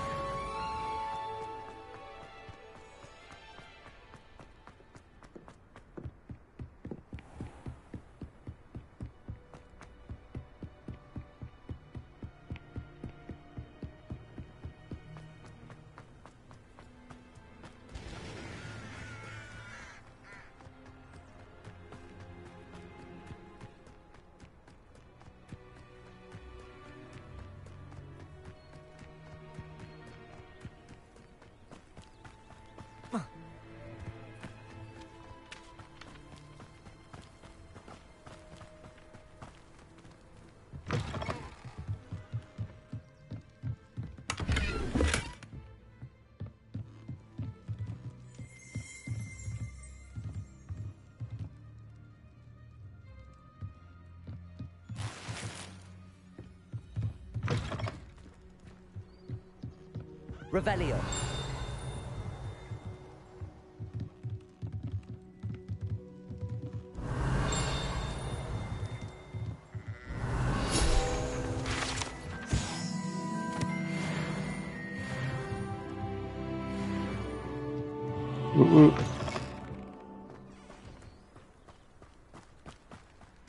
Revelio.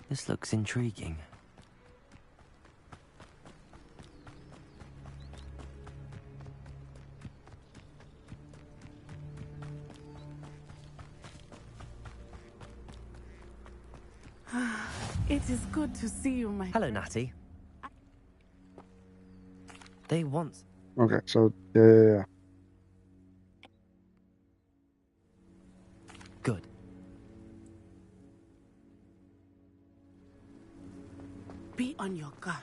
This looks intriguing. It is good to see you, my Hello, Natty. They want... Okay, so, yeah. Good. Be on your guard.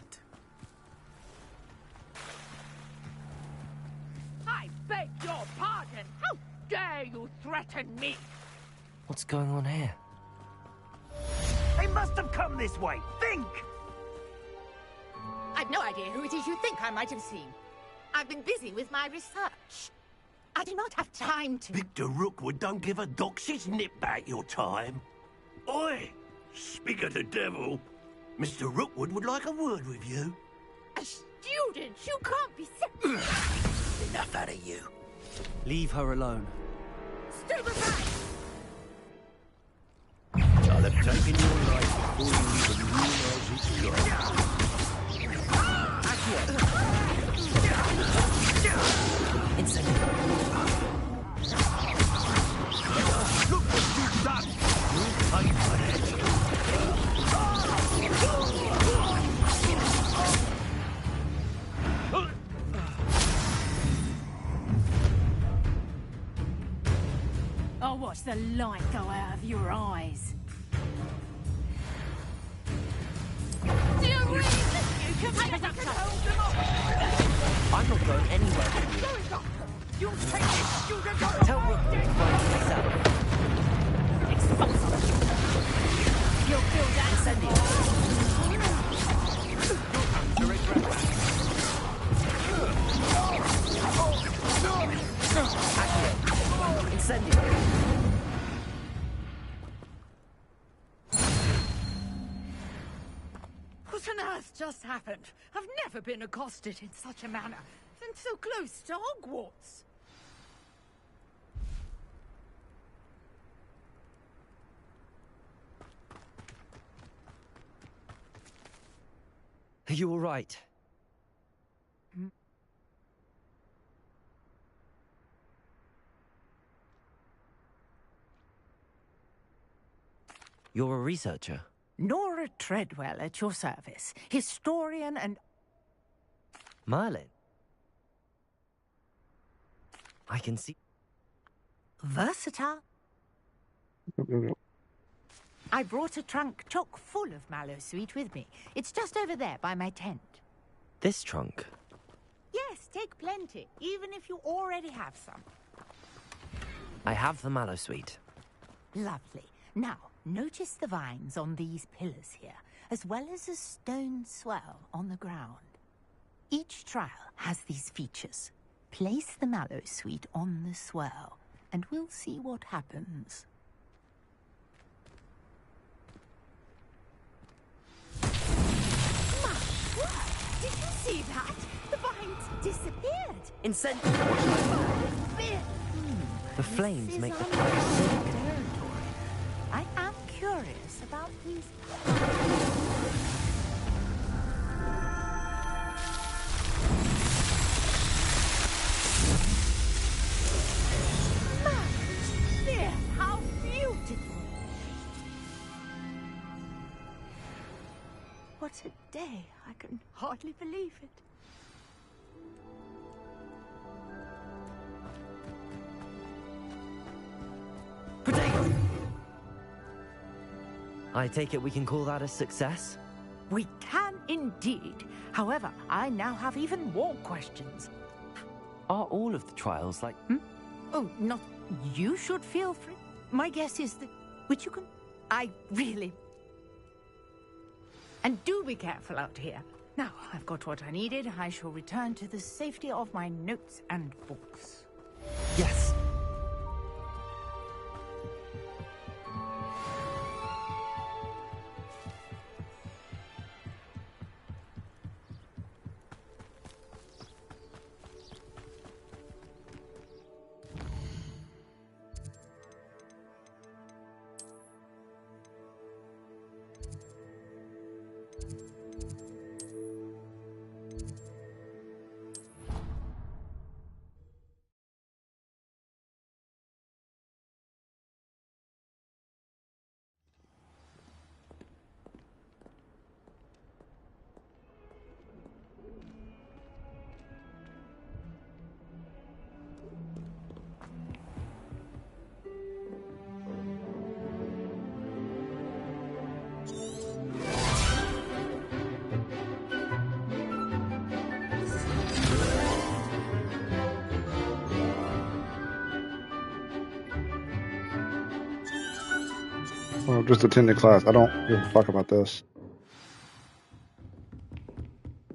I beg your pardon. How dare you threaten me? What's going on here? They must have come this way. Think! I've no idea who it is you think I might have seen. I've been busy with my research. I do not have time to... Victor Rookwood don't give a doxy's nip back your time. Oi! Speak of the devil. Mr. Rookwood would like a word with you. A student? You can't be... Enough out of you. Leave her alone. Stupefy! I'll have taken your life before you even realize it's gone. Look what you've done! You'll pay for that. I'll watch the light go out of your eyes. Do you really think you can make it hold them off? I'm not going anywhere with you. You'll take this student on Tell Rookwood to find himself. Expose them. You'll feel that. Incendio. Incendio. What on earth just happened? I've never been accosted in such a manner. And so close to Hogwarts. Are you all right? You're a researcher? Nora Treadwell at your service. Historian and... Merlin? I can see... Versatile. I brought a trunk chock full of Mallowsweet with me. It's just over there by my tent. This trunk? Yes, take plenty, even if you already have some. I have the Mallowsweet. Lovely. Now, notice the vines on these pillars here, as well as a stone swell on the ground. Each trial has these features. Place the Mallowsweet on the swell, and we'll see what happens. My word! Did you see that? The vines disappeared. The flames make the fire territory. I am curious about these... There, how beautiful! What a day! I can hardly believe it. Potato! I take it we can call that a success? We can indeed. However, I now have even more questions. Are all of the trials like... Oh, not... You should feel free. My guess is that... Which you can... I really... And do be careful out here. Now, I've got what I needed. I shall return to the safety of my notes and books. Yes. Well, just attending class. I don't give a fuck about this.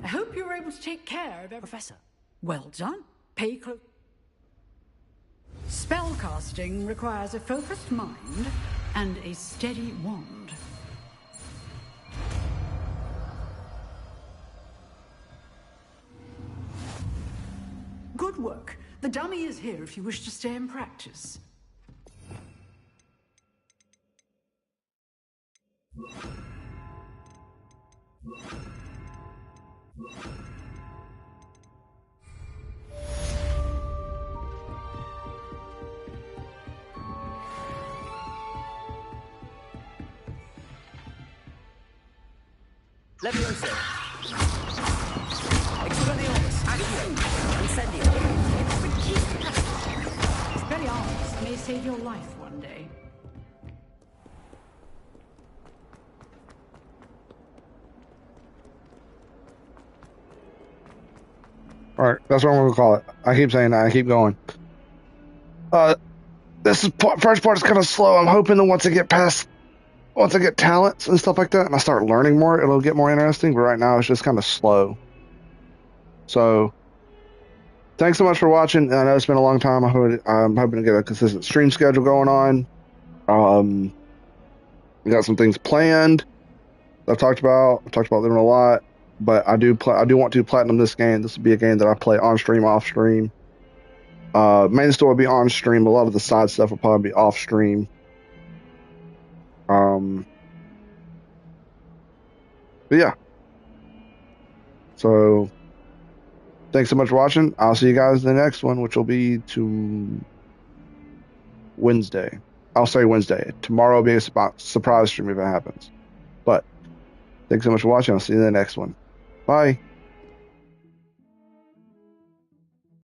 I hope you're able to take care of everything. Professor. Well done. Pay close. Spellcasting requires a focused mind and a steady wand. Good work. The dummy is here if you wish to stay and practice. Levioso. Expelliarmus. Accio. Incendio. Expelliarmus may save your life one day. Alright, that's what I'm gonna call it. I keep saying that, I keep going. This is first part is kind of slow. I'm hoping that once I get talents and stuff like that, and I start learning more, it'll get more interesting. But right now, it's just kind of slow. So, thanks so much for watching. I know it's been a long time. I'm hoping to get a consistent stream schedule going on. We got some things planned. I've talked about them a lot. But I do want to platinum this game. This will be a game that I play on stream, off stream. Main story will be on stream. A lot of the side stuff will probably be off stream. But yeah. So thanks so much for watching. I'll see you guys in the next one, which will be to Wednesday. I'll say Wednesday. Tomorrow will be a surprise stream if it happens. But thanks so much for watching. I'll see you in the next one. Bye.